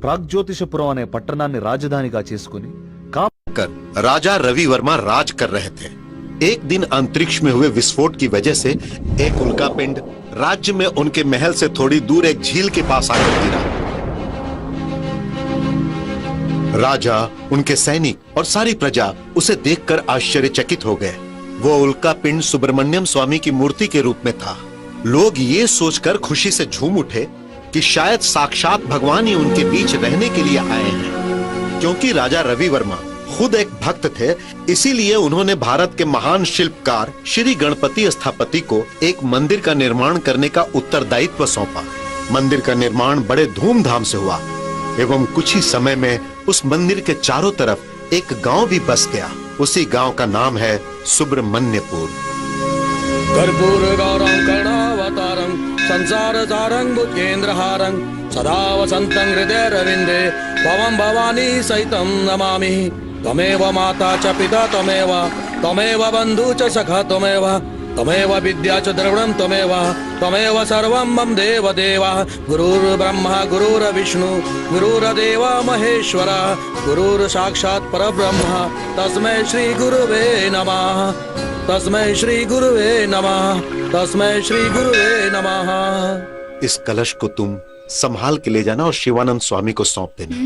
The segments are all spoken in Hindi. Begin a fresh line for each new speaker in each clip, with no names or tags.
ప్రాగ్జ్యోతిషపురం అనే పట్టణాన్ని రాజధానిగా చేసుకుని
कर राजा रवि वर्मा राज कर रहे थे। एक दिन अंतरिक्ष में हुए विस्फोट की वजह से एक उल्कापिंड राज्य में उनके महल से थोड़ी दूर एक झील के पास आकर गिरा। राजा, उनके सैनिक और सारी प्रजा उसे देखकर आश्चर्यचकित हो गए। वो उल्कापिंड सुब्रमण्यम स्वामी की मूर्ति के रूप में था। लोग ये सोचकर खुशी से झूम उठे कि शायद साक्षात भगवान ही उनके बीच रहने के लिए आए हैं। क्योंकि राजा रवि वर्मा खुद एक भक्त थे, इसीलिए उन्होंने भारत के महान शिल्पकार श्री गणपति स्थापति को एक मंदिर का निर्माण करने का उत्तरदायित्व सौंपा। मंदिर का निर्माण बड़े धूमधाम से हुआ एवं कुछ ही समय में उस मंदिर के चारों तरफ एक गांव भी बस गया। उसी गांव का नाम है सुब्रमण्यपुर।
कर्पूर गौरं करुणावतारं संसार सारं भुजगेन्द्रहारं सदा वसन्तं हृदय रविन्दे भवं भवानी सहितं नमामि। त्वमेव माता च पिता त्वमेव, त्वमेव बन्धु च सखा त्वमेव, त्वमेव विद्या च द्रविणं त्वमेव, त्वमेव सर्वं मम देव देवा। गुरुर्ब्रह्मा गुरुर्विष्णु गुरुर्देव महेश्वर, गुरुर् साक्षात् परब्रह्म तस्मै श्री गुरुवे नमः, तस्मै श्री गुरुवे नमः, तस्मै श्री गुरुवे नमः।
इस कलश को तुम संभाल के ले जाना और शिवानंद स्वामी को सौंप देना।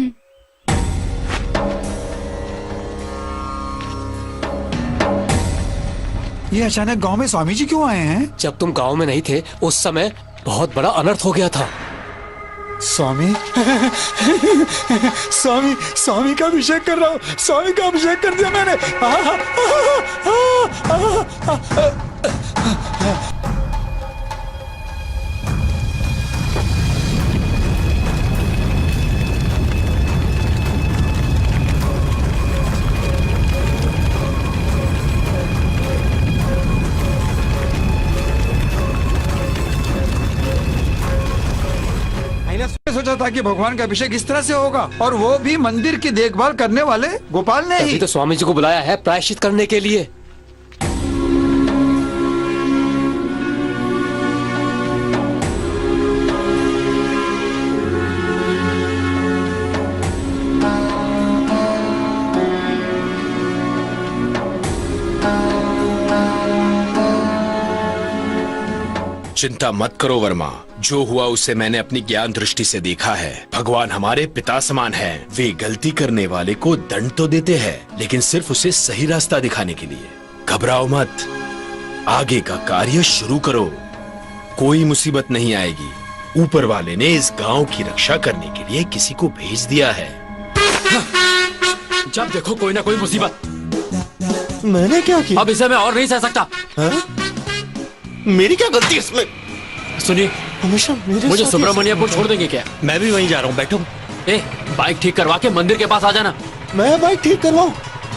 ये अचानक गांव में स्वामी जी क्यों आए हैं?
जब तुम गांव में नहीं थे उस समय बहुत बड़ा अनर्थ हो गया था।
स्वामी स्वामी स्वामी का अभिषेक कर रहा हूँ, स्वामी का अभिषेक कर दिया मैंने। सोचा था कि भगवान का अभिषेक इस तरह से होगा, और वो भी मंदिर की देखभाल करने वाले गोपाल ने ही।
तो स्वामी जी को बुलाया है प्रायश्चित करने के लिए।
चिंता मत करो वर्मा, जो हुआ उसे मैंने अपनी ज्ञान दृष्टि से देखा है। भगवान हमारे पिता समान हैं। वे गलती करने वाले को दंड तो देते हैं, लेकिन सिर्फ उसे सही रास्ता दिखाने के लिए। घबराओ मत, आगे का कार्य शुरू करो, कोई मुसीबत नहीं आएगी। ऊपर वाले ने इस गांव की रक्षा करने के लिए किसी को भेज दिया है।
जब देखो कोई ना कोई मुसीबत।
मैंने क्या किया?
अब इसे मैं और नहीं सह सकता।
मेरी क्या गलती है इसमें?
सुनिए,
हमेशा
मुझे सुब्रमण्यपुर छोड़ देंगे क्या?
मैं भी वहीं जा रहा हूँ, बैठो।
बाइक ठीक करवा के मंदिर के पास आ जाना।
मैं बाइक ठीक करवाऊं?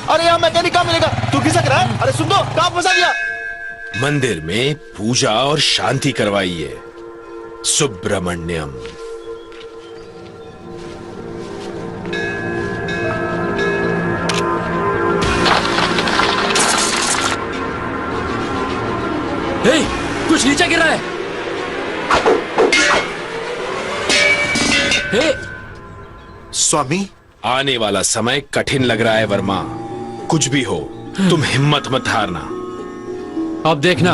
अरे यहाँ मैकेनिक कहाँ मिलेगा? तू खिसक रहा है? अरे सुन दो, कहाँ फंसा दिया?
मंदिर में पूजा और शांति करवाइए। सुब्रमण्यम।
कुछ नीचे गिर रहा है।
स्वामी,
आने वाला समय कठिन लग रहा है वर्मा। कुछ भी हो, तुम हिम्मत मत हारना।
अब देखना,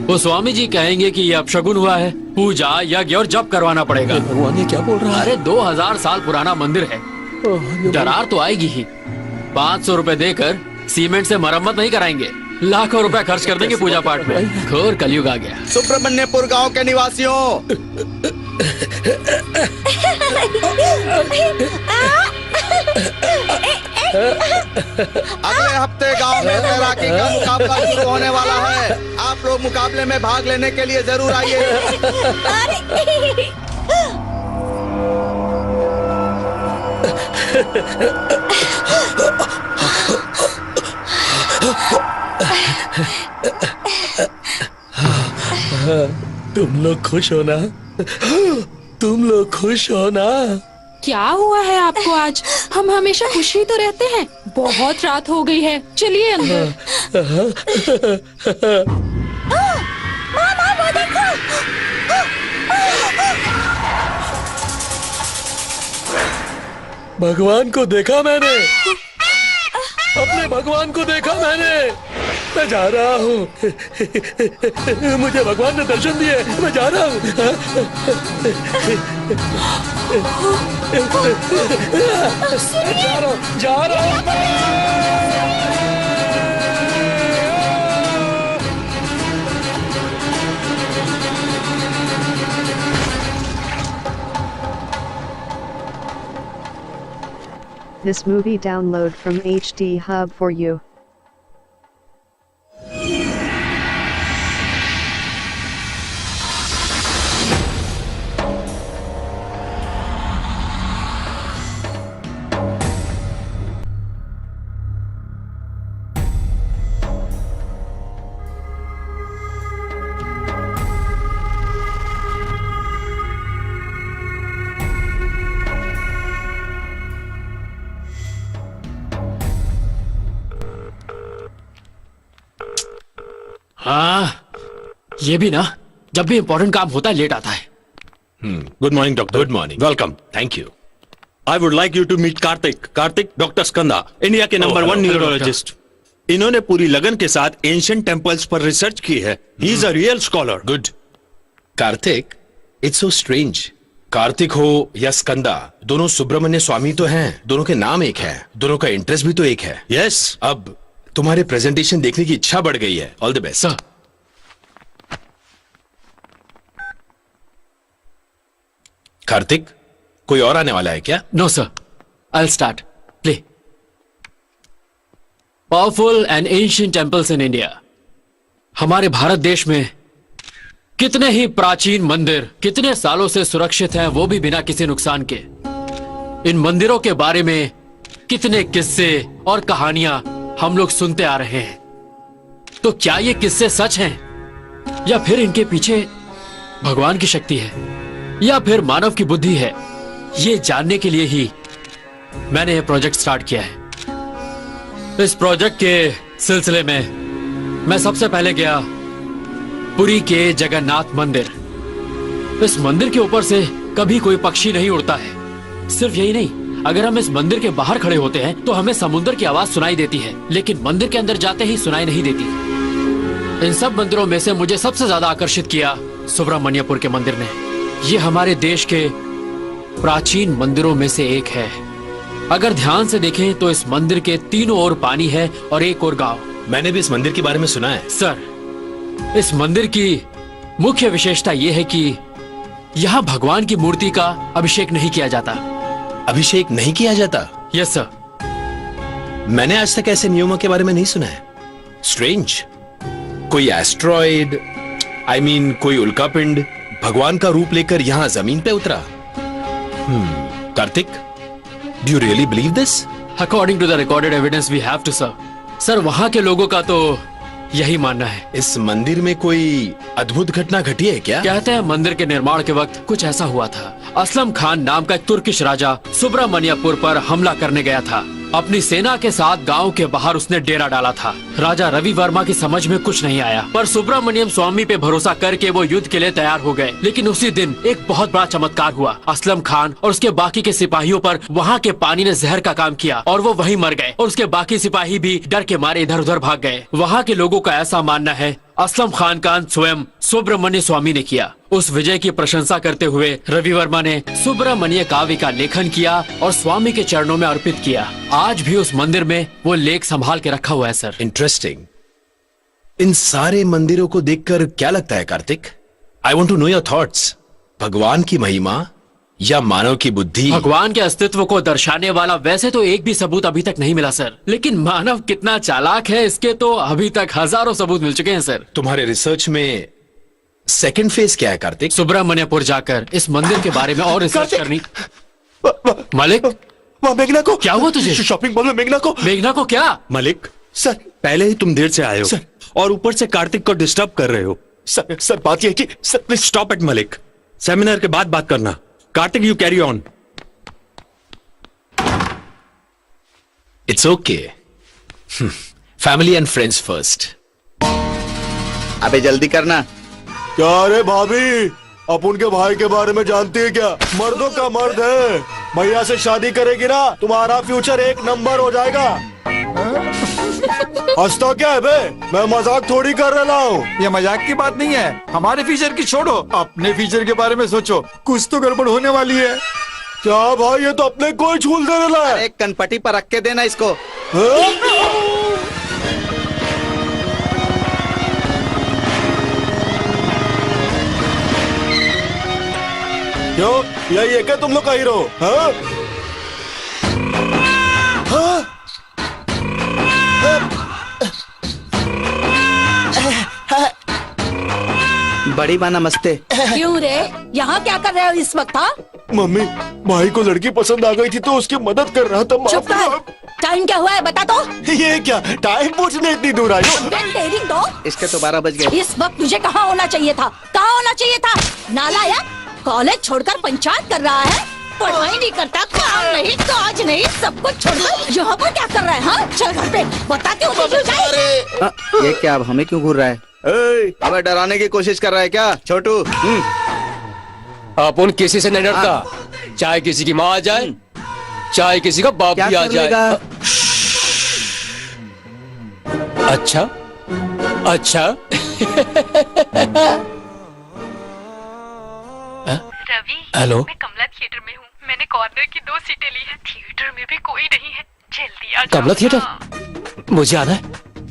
वो स्वामी जी कहेंगे कि ये अपशगुन हुआ है, पूजा यज्ञ और जप करवाना पड़ेगा।
भगवान ये क्या बोल रहा है?
अरे 2000 साल पुराना मंदिर है, दरार तो आएगी ही। 500 रुपए देकर सीमेंट से मरम्मत नहीं कराएंगे, लाखों रुपए खर्च कर देंगे पूजा पाठ में। घोर कलयुग आ गया।
सुब्रमण्यपुर गांव के निवासियों, अगले हफ्ते गांव में तैराकी का मुकाबला शुरू होने वाला है। आप लोग मुकाबले में भाग लेने के लिए जरूर आइए।
तुम लोग खुश हो ना? तुम लोग खुश हो ना?
क्या हुआ है आपको आज? हम हमेशा खुश ही तो रहते हैं। बहुत रात हो गई है, चलिए अंदर।
मामा वो देखो।
भगवान को देखा मैंने, अपने भगवान को देखा मैंने। मैं जा रहा हूँ। मुझे भगवान ने दर्शन दिए, मैं जा रहा हूँ। जा रहा हूँ।
This movie download from HD Hub for you.
हाँ, ये भी ना जब भी इंपॉर्टेंट काम होता है लेट आता है।
Good morning doctor. Good morning, welcome, thank you.
I would like you to meet Karthik. Karthik, Dr. Skanda, India के नंबर 1 न्यूरोलॉजिस्ट। इन्होंने पूरी लगन के साथ एंशिएंट टेम्पल्स पर रिसर्च की है। He is a real scholar.
Good. Kartik, it's so strange. Kartik हो या स्कंदा, दोनों सुब्रमण्य स्वामी तो हैं, दोनों के नाम एक है, दोनों का इंटरेस्ट भी तो एक है।
Yes.
अब तुम्हारे प्रेजेंटेशन देखने की इच्छा बढ़ गई है। All the best
sir.
Karthik, कोई और आने वाला है क्या?
No sir, I'll start. Play. Powerful and ancient temples in India. हमारे भारत देश में कितने ही प्राचीन मंदिर कितने सालों से सुरक्षित हैं, वो भी बिना किसी नुकसान के। इन मंदिरों के बारे में कितने किस्से और कहानियां हम लोग सुनते आ रहे हैं। तो क्या ये किस्से सच हैं या फिर इनके पीछे भगवान की शक्ति है या फिर मानव की बुद्धि है? ये जानने के लिए ही मैंने ये प्रोजेक्ट स्टार्ट किया है। इस प्रोजेक्ट के सिलसिले में मैं सबसे पहले गया पुरी के जगन्नाथ मंदिर। इस मंदिर के ऊपर से कभी कोई पक्षी नहीं उड़ता है। सिर्फ यही नहीं, अगर हम इस मंदिर के बाहर खड़े होते हैं तो हमें समुद्र की आवाज सुनाई देती है, लेकिन मंदिर के अंदर जाते ही सुनाई नहीं देती। इन सब मंदिरों में से मुझे सबसे ज्यादा आकर्षित किया सुब्रमण्यपुर के मंदिर ने। ये हमारे देश के प्राचीन मंदिरों में से एक है। अगर ध्यान से देखें तो इस मंदिर के तीनों ओर पानी है और एक ओर गांव।
मैंने भी इस मंदिर के बारे में सुना है।
सर, इस मंदिर की मुख्य विशेषता यह है कि यहाँ भगवान की मूर्ति का अभिषेक नहीं किया जाता।
अभिषेक नहीं किया जाता?
Yes sir.
मैंने आज तक ऐसे नियमों के बारे में नहीं सुना है। स्ट्रेंज। कोई एस्ट्रॉइड, आई मीन कोई उल्कापिंड भगवान का रूप लेकर यहाँ जमीन पे उतरा। Karthik, do you really believe this?
According to the recorded evidence we have to sir. Sir, वहाँ के लोगों का तो यही मानना है।
इस मंदिर में कोई अद्भुत घटना घटी है क्या?
कहते हैं मंदिर के निर्माण के वक्त कुछ ऐसा हुआ था। असलम खान नाम का एक तुर्किश राजा सुब्रमण्यपुर पर हमला करने गया था। अपनी सेना के साथ गांव के बाहर उसने डेरा डाला था। राजा रवि वर्मा की समझ में कुछ नहीं आया, पर सुब्रमण्यम स्वामी पे भरोसा करके वो युद्ध के लिए तैयार हो गए। लेकिन उसी दिन एक बहुत बड़ा चमत्कार हुआ। असलम खान और उसके बाकी के सिपाहियों पर वहाँ के पानी ने जहर का काम किया और वो वहीं मर गए, और उसके बाकी सिपाही भी डर के मारे इधर उधर भाग गए। वहाँ के लोगों का ऐसा मानना है असलम खान का अंत स्वयं सुब्रमण्य स्वामी ने किया। उस विजय की प्रशंसा करते हुए रवि वर्मा ने सुब्रमण्य काव्य का लेखन किया और स्वामी के चरणों में अर्पित किया। आज भी उस मंदिर में वो लेख संभाल के रखा हुआ है सर।
इंटरेस्टिंग। इन सारे मंदिरों को देखकर क्या लगता है Karthik? I want to know your thoughts. भगवान की महिमा या मानव की बुद्धि?
भगवान के अस्तित्व को दर्शाने वाला वैसे तो एक भी सबूत अभी तक नहीं मिला सर, लेकिन मानव कितना चालाक है इसके तो अभी तक हजारों सबूत मिल चुके हैं सर।
तुम्हारे रिसर्च में सेकंड फेज क्या है कार्तिक?
सुब्रमण्यपुर जाकर इस मंदिर के बारे में और रिसर्च करनी। मलिक,
वहाँ मेघना को
क्या हुआ तुझे?
शॉपिंग मॉल में मेघना को क्या? मलिक सर, पहले ही तुम देर से आए हो और ऊपर से कार्तिक को डिस्टर्ब कर रहे हो। सर बात यह है कि sir please stop it Malik. Seminar के बाद बात करना। Kartik, you carry on.
It's okay. Family and friends first.
अबे जल्दी करना।
क्या रे भाभी, अपन के भाई के बारे में जानती है क्या? मर्दों का मर्द है, भैया से शादी करेगी ना, तुम्हारा फ्यूचर 1 नंबर हो जाएगा। हंसता क्या है बे? मैं मजाक थोड़ी कर रहा हूँ।
ये मजाक की बात नहीं है, हमारे फ्यूचर की छोड़ो, अपने फ्यूचर के बारे में सोचो, कुछ तो गड़बड़ होने वाली है।
क्या भाई, ये तो अपने कोई झूल दे रहा है।
एक कनपट्टी पर रख के देना इसको।
क्यों, यही है क्या तुम लोग का हीरो? हाँ? हाँ?
बड़ी माँ नमस्ते।
क्यों रे, यहाँ क्या कर रहे हो इस वक्त? हाँ?
मम्मी, भाई को लड़की पसंद आ गई थी तो उसकी मदद कर रहा था।
चुप कर, टाइम क्या हुआ है बता तो।
ये क्या टाइम पूछने इतनी दूर आई हो?
तेरी दो।
इसके तो 12 बज गए।
इस वक्त तुझे कहाँ होना चाहिए था? कहाँ होना चाहिए था? नालायक, कॉलेज छोड़कर पंचायत कर रहा है, पढ़ाई नहीं करता, काम नहीं, काज नहीं, सब कुछ छोड़कर यहाँ पर क्या कर रहा है? हाँ, चल घर पे बता क्यों
ये क्या, अब हमें क्यों घूर रहा है? अबे डराने की कोशिश कर रहा है क्या छोटू?
अपन किसी से नहीं डरता, चाहे किसी की माँ आ जाए, चाहे किसी का बाप भी आ जाए। अच्छा अच्छा।
रवि,
हेलो,
मैं कमला थिएटर में हूँ। मैंने कॉर्नर की 2 सीटें ली हैं। थिएटर में भी कोई नहीं है, जल्दी आ जाओ।
कमला थिएटर? मुझे आना है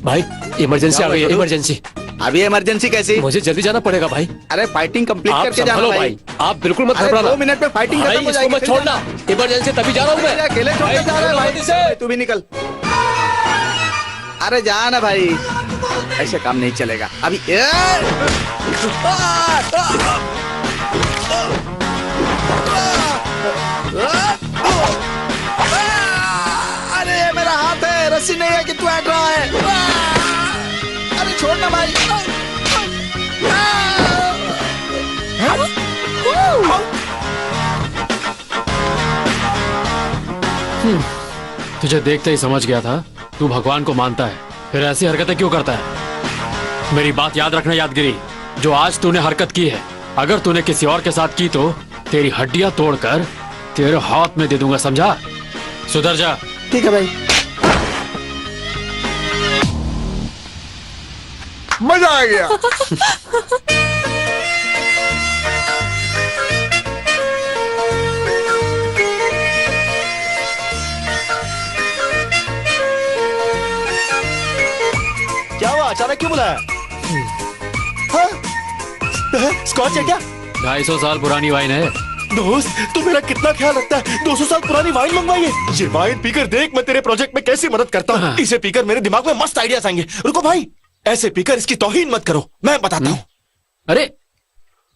भाई, इमरजेंसी आ गई है, इमरजेंसी।
अभी इमरजेंसी कैसी?
मुझे जल्दी जाना पड़ेगा भाई।
अरे फाइटिंग कंप्लीट करके जाना भाई।
आप बिल्कुल मत घबराना।
2 मिनट में फाइटिंग खत्म हो जाएगी।
मत छोड़ना, इमरजेंसी तभी जा रहा हूँ मैं।
अकेले छोड़ के जा रहा है भाई, तू भी निकल। अरे जा ना भाई, ऐसे काम नहीं चलेगा अभी। अरे मेरा हाथ है, रस्सी नहीं है कि तू हट रहा है। अरे छोड़ना भाई।
तुझे देखते ही समझ गया था तू भगवान को मानता है, फिर ऐसी हरकतें क्यों करता है? मेरी बात याद रखना यादगिरी, जो आज तूने हरकत की है, अगर तूने किसी और के साथ की तो तेरी हड्डियां तोड़कर तेरे हाथ में दे दूंगा, समझा? सुधर जा।
ठीक है भाई।
मजा आ गया।
क्या हुआ, अचानक क्यों बुलाया? हाँ? स्कॉच है क्या?
250 साल पुरानी वाइन है।
दोस्त, तू मेरा कितना ख्याल रखता है। 200 साल पुरानी वाइन मंगवाई है। ये वाइन पीकर देख मैं तेरे प्रोजेक्ट में कैसी मदद करता हूँ। इसे पीकर मेरे दिमाग में मस्त आइडियाज आएंगे। रुको भाई, ऐसे पीकर इसकी तौहीन मत करो, मैं बताता हूँ।
अरे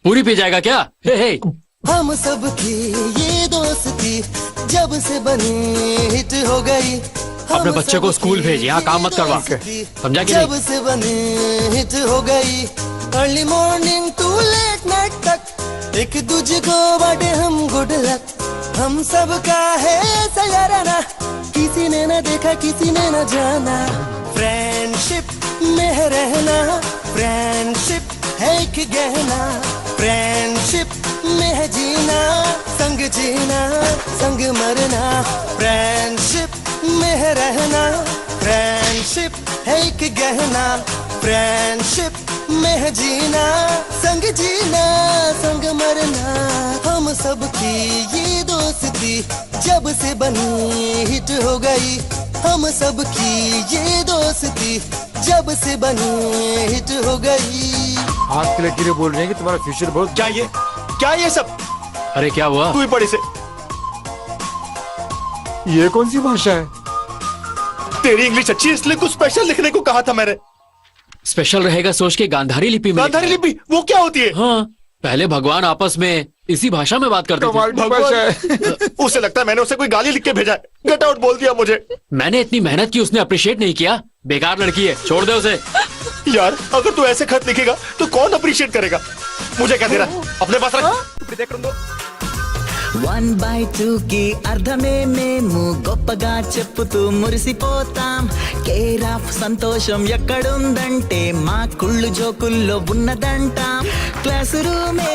पूरी पी जाएगा क्या? हे हे।
हम सब की ये दोस्ती जब से बनी हिट हो गई।
अपने बच्चे को स्कूल भेज, यहाँ काम मत करवा, समझा कि नहीं?
जब से बनी हिट हो गई। Early morning to late night तक एक दूजे को बांटे हम गुड लक। हम सब का है सयाराना, किसी ने न देखा किसी ने न जाना। फ्रेंडशिप में रहना, फ्रेंडशिप है एक गहना। फ्रेंडशिप में है जीना, संग जीना संग मरना। फ्रेंडशिप में है रहना, फ्रेंडशिप है एक गहना। फ्रेंडशिप में है जीना, संग जीना संग मरना। हम सब की ये दोस्ती जब से बनी हिट हो गई। हम सब की ये दोस्ती जब से बनी हिट हो गई।
हाथ के लकीरें बोल रहे हैं कि तुम्हारा फ्यूचर बहुत।
क्या ये सब?
अरे क्या हुआ?
तू ही पढ़ी से।
ये कौन सी भाषा है?
तेरी इंग्लिश अच्छी है इसलिए कुछ स्पेशल लिखने को कहा था मैंने।
स्पेशल रहेगा सोच के गांधारी लिपि में।
गांधारी लिपि वो क्या होती है?
हाँ, पहले भगवान आपस में इसी भाषा में बात करते थे।
भगवान, उसे लगता है मैंने उसे कोई गाली लिख के भेजा है। गेट आउट बोल दिया मुझे।
मैंने इतनी मेहनत की, उसने अप्रिशिएट नहीं किया। बेकार लड़की है, छोड़ दे उसे।
यार अगर तू ऐसे खत लिखेगा तो कौन अप्रिशिएट करेगा? मुझे क्या दे रहा, अपने पास रख।
1/2 की అర్థమే మేము గొప్పగా చెప్పుతూ మురిసిపోతాం. కేరాఫ్ సంతోషం ఎక్కడుందంటే మా కుళ్ళు జోకుల్లో ఉన్నదంటాం. క్లాస్ రూమే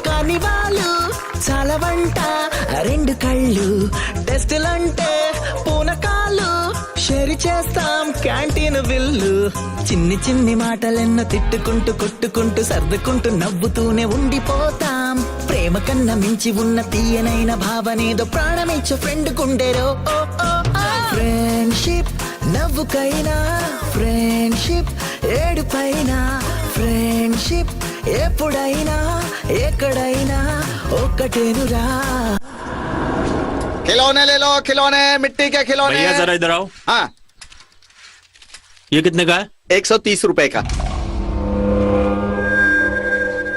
కానివాలు చాలవంట రెండు కళ్ళు టెస్టులంటే పూనకాలు షేర్ చేస్తాం క్యాంటీన్ బిల్లు చిన్ని చిన్ని మాటలెన్నో తిట్టుకుంటూ కొట్టుకుంటూ సర్దుకుంటూ నవ్వుతూనే ఉండిపోతాం ప్రేమ కన్నా మించి ఉన్న తీయనైన భావనేదో ప్రాణమిచ్చే ఫ్రెండ్ గుండెరో ఫ్రెండ్షిప్ నవ్వుకైనా ఫ్రెండ్షిప్ ఏడుపైనా ఫ్రెండ్షిప్ ఎప్పుడైనా ఎక్కడైనా ఒక్కటేనురా
खिलौने ले लो खिलौने मिट्टी के खिलौने
भैया जरा इधर आओ।
हाँ
ये कितने का है?
130 रुपए का।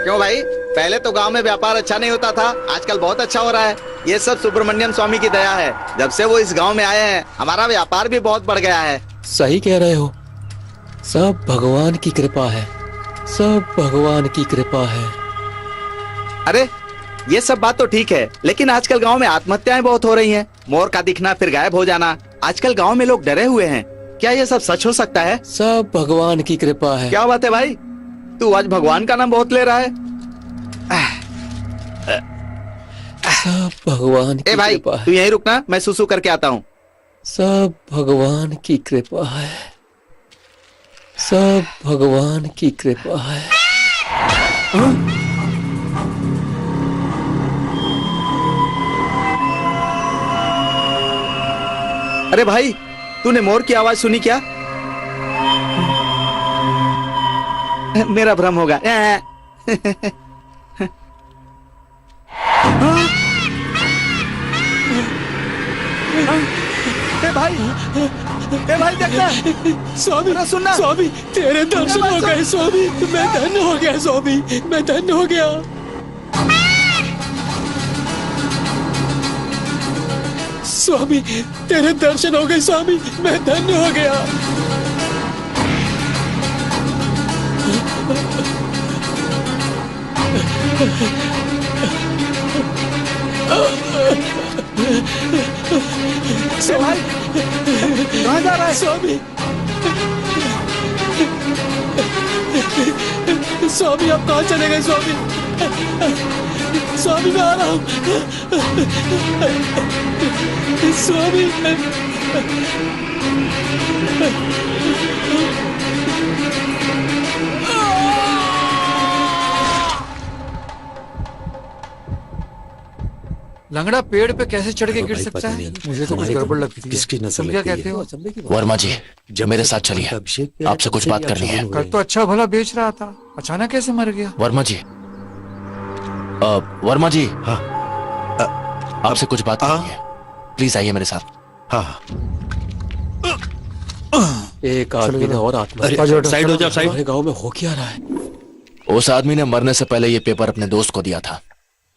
क्यों भाई, पहले तो गांव में व्यापार अच्छा नहीं होता था, आजकल बहुत अच्छा हो रहा है। ये सब सुब्रमण्यम स्वामी की दया है। जब से वो इस गांव में आए हैं हमारा व्यापार भी बहुत बढ़ गया है।
सही कह रहे हो, सब भगवान की कृपा है, सब भगवान की कृपा है।
अरे ये सब बात तो ठीक है, लेकिन आजकल गांव में आत्महत्याएं बहुत हो रही हैं। मोर का दिखना फिर गायब हो जाना, आजकल गांव में लोग डरे हुए हैं। क्या ये सब सच हो सकता है?
सब भगवान की कृपा है।
क्या बात है भाई, तू आज भगवान का नाम बहुत ले रहा है।
सब भगवान की
भाई
कृपा है।
तू यहीं रुकना, मैं सुसु करके आता हूँ।
सब भगवान की कृपा है, सब भगवान की कृपा है।
अरे भाई, तूने मोर की आवाज सुनी क्या? मेरा भ्रम होगा। भाई देखना
स्वामी,
सुनना
स्वामी तेरे दर्शन हो गए स्वामी, मैं धन्य हो गया स्वामी, मैं धन्य हो गया। स्वामी तेरे दर्शन हो गए स्वामी, मैं धन्य हो गया।
भाई कहाँ जा रहा है?
स्वामी स्वामी आप कहाँ चले गए स्वामी? स्वामी मैं आ रहा हूँ स्वामी।
लंगड़ा पेड़ पे कैसे चढ़ के गिर सकता है? मुझे तो कुछ गड़बड़ लगती है।
किसकी नजर
तुम क्या
लगती है?
कहते हो?
वर्मा जी, जब मेरे साथ चलिए, आपसे कुछ बात करनी है।
कल तो अच्छा भला बेच रहा था, अचानक कैसे मर गया?
वर्मा जी, वर्मा जी, हाँ, आपसे कुछ बात करनी है, प्लीज आइए मेरे साथ।
हाँ
एक आदमी ने और आत्महत्या,
साइड हो जाओ, साइड।
हमारे गांव में हो क्या रहा है?
उस आदमी ने मरने से पहले ये पेपर अपने दोस्त को दिया था,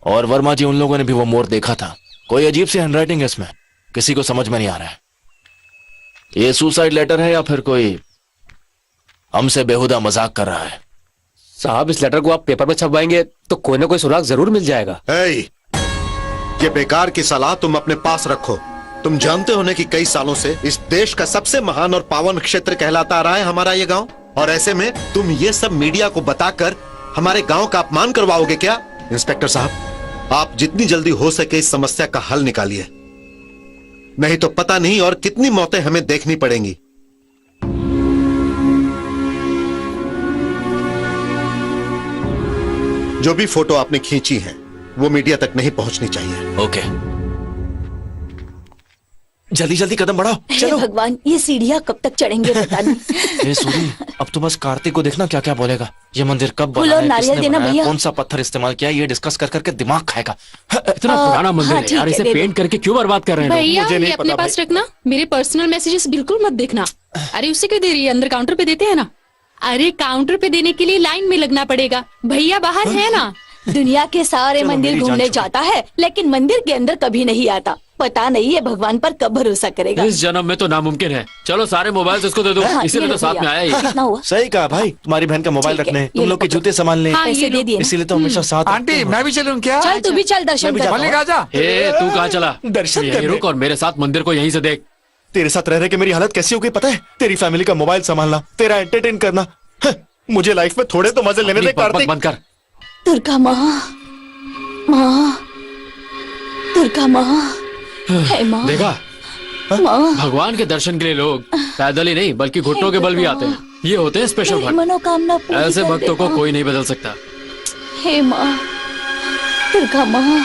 और वर्मा जी उन लोगों ने भी वो मोर देखा था। कोई अजीब सी हैंडराइटिंग है इसमें, किसी को समझ में नहीं आ रहा है ये सुसाइड लेटर है या फिर कोई हमसे बेहुदा मजाक कर रहा है।
साहब इस लेटर को आप पेपर में छपवाएंगे तो कोई ना कोई सुराग जरूर मिल जाएगा।
ये बेकार की सलाह तुम अपने पास रखो। तुम जानते हो कि कई सालों से इस देश का सबसे महान और पावन क्षेत्र कहलाता आ रहा है हमारा ये गांव, और ऐसे में तुम ये सब मीडिया को बताकर हमारे गांव का अपमान करवाओगे क्या? इंस्पेक्टर साहब, आप जितनी जल्दी हो सके इस समस्या का हल निकालिए, नहीं तो पता नहीं और कितनी मौतें हमें देखनी पड़ेंगी। जो भी फोटो आपने खींची है वो मीडिया तक नहीं पहुंचनी चाहिए।
ओके, जल्दी जल्दी कदम बढ़ाओ, चलो।
भगवान, ये सीढ़ियाँ कब तक चढ़ेंगे पता नहीं।
ये सूरी, अब तो बस कार्तिक को देखना क्या क्या बोलेगा। ये मंदिर कब
फूल
बना
और
है,
नारियल
किसने
देना
बनाया,
भैया।
कौन सा पत्थर इस्तेमाल किया, ये डिस्कस कर करके दिमाग खाएगा।
इतना पुराना मंदिर है
ठीक
यार,
है,
इसे
दे दो।
पेंट करके क्यों बर्बाद कर रहे हैं लोग?
भैया
मुझे नहीं
ये अपने
पता
पास रखना, मेरे पर्सनल मैसेजेस बिल्कुल मत देखना। अरे उसे क्यों दे रही है, अंदर काउंटर पे देते हैं ना। अरे काउंटर पे देने के लिए लाइन में लगना पड़ेगा, भैया बाहर है ना।
दुनिया के सारे मंदिर घूमने जाता है, लेकिन मंदिर के अंदर कभी नहीं आता। पता नहीं ये भगवान पर कब भरोसा करेगा।
इस जन्म में तो नामुमकिन है। चलो सारे मोबाइल इसको दे दो,
हाँ,
इसीलिए
ये
तो
लो
साथ में
भैया।
आया ये।
कितना हुआ?
सही कहा भाई, तुम्हारी बहन का मोबाइल
ठीक है,
रखने,
ये
तुम
लो
लोग के
पकड़ो।
जूते संभालने,
हाँ,
पैसे दे दिए ना।
इसीलिए तो हमेशा साथ
आंटी मैं भी चलूं क्या?
चल तू भी चल दर्शन कर।
मलिक आजा।
ए, तू कहाँ चला?
दर्शन
यहीं
करने।
रुक और मेरे साथ मंदिर को यहीं से देख।
तेरे साथ रह रहे के मेरी हालत कैसी हो गई पता है? तेरी फैमिली का मोबाइल संभालना, तेरा एंटरटेन करना। मुझे लाइफ में थोड़े तो मजे लेने दे
अपनी बकबक
कार्तिक।
बंद कर।
दुर्गा माँ, माँ दुर्गा माँ, हे माँ,
देखा
माँ,
भगवान के दर्शन के लिए लोग पैदल ही नहीं बल्कि घुटनों के बल भी आते हैं। ये होते हैं स्पेशल
मेरी
भक्त।
मनोकामना पूरी
ऐसे
कर
भक्तों को
देना।
कोई नहीं बदल सकता।
हे माँ, दुर्गा माँ,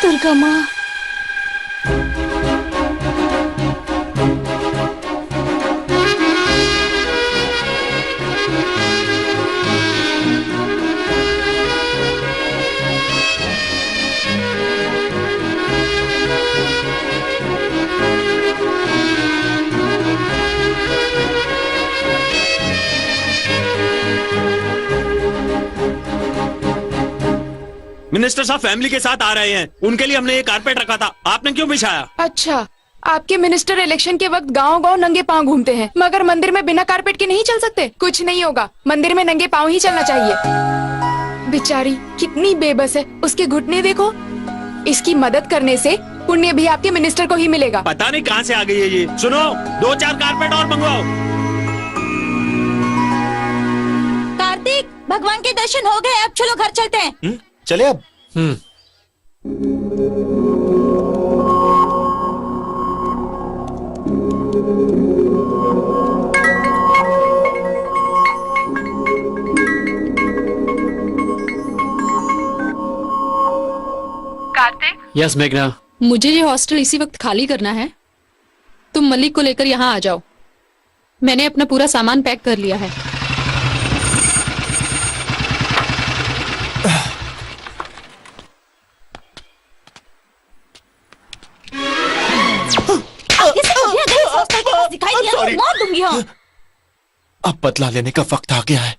दुर्गा माँ।
मिनिस्टर साहब फैमिली के साथ आ रहे हैं, उनके लिए हमने ये कारपेट रखा था, आपने क्यों बिछाया?
अच्छा, आपके मिनिस्टर इलेक्शन के वक्त गांव-गांव नंगे पांव घूमते हैं, मगर मंदिर में बिना कारपेट के नहीं चल सकते। कुछ नहीं होगा, मंदिर में नंगे पांव ही चलना चाहिए। बेचारी कितनी बेबस है, उसके घुटने देखो। इसकी मदद करने से पुण्य भी आपके मिनिस्टर को ही मिलेगा।
पता नहीं कहाँ से आ गई है ये। सुनो, 2-4 कारपेट और मंगवाओ।
कार्तिक, भगवान के दर्शन हो गए, अब चलो घर चलते हैं।
चले अब।
कार्तिक,
यस मेघना।
मुझे ये हॉस्टल इसी वक्त खाली करना है। तुम मलिक को लेकर यहाँ आ जाओ। मैंने अपना पूरा सामान पैक कर लिया है।
आगे से कभी अगर इस हॉस्टल के पास दिखाई दिया तो मार दूंगी। हाँ,
अब बदला लेने का वक्त आ गया है।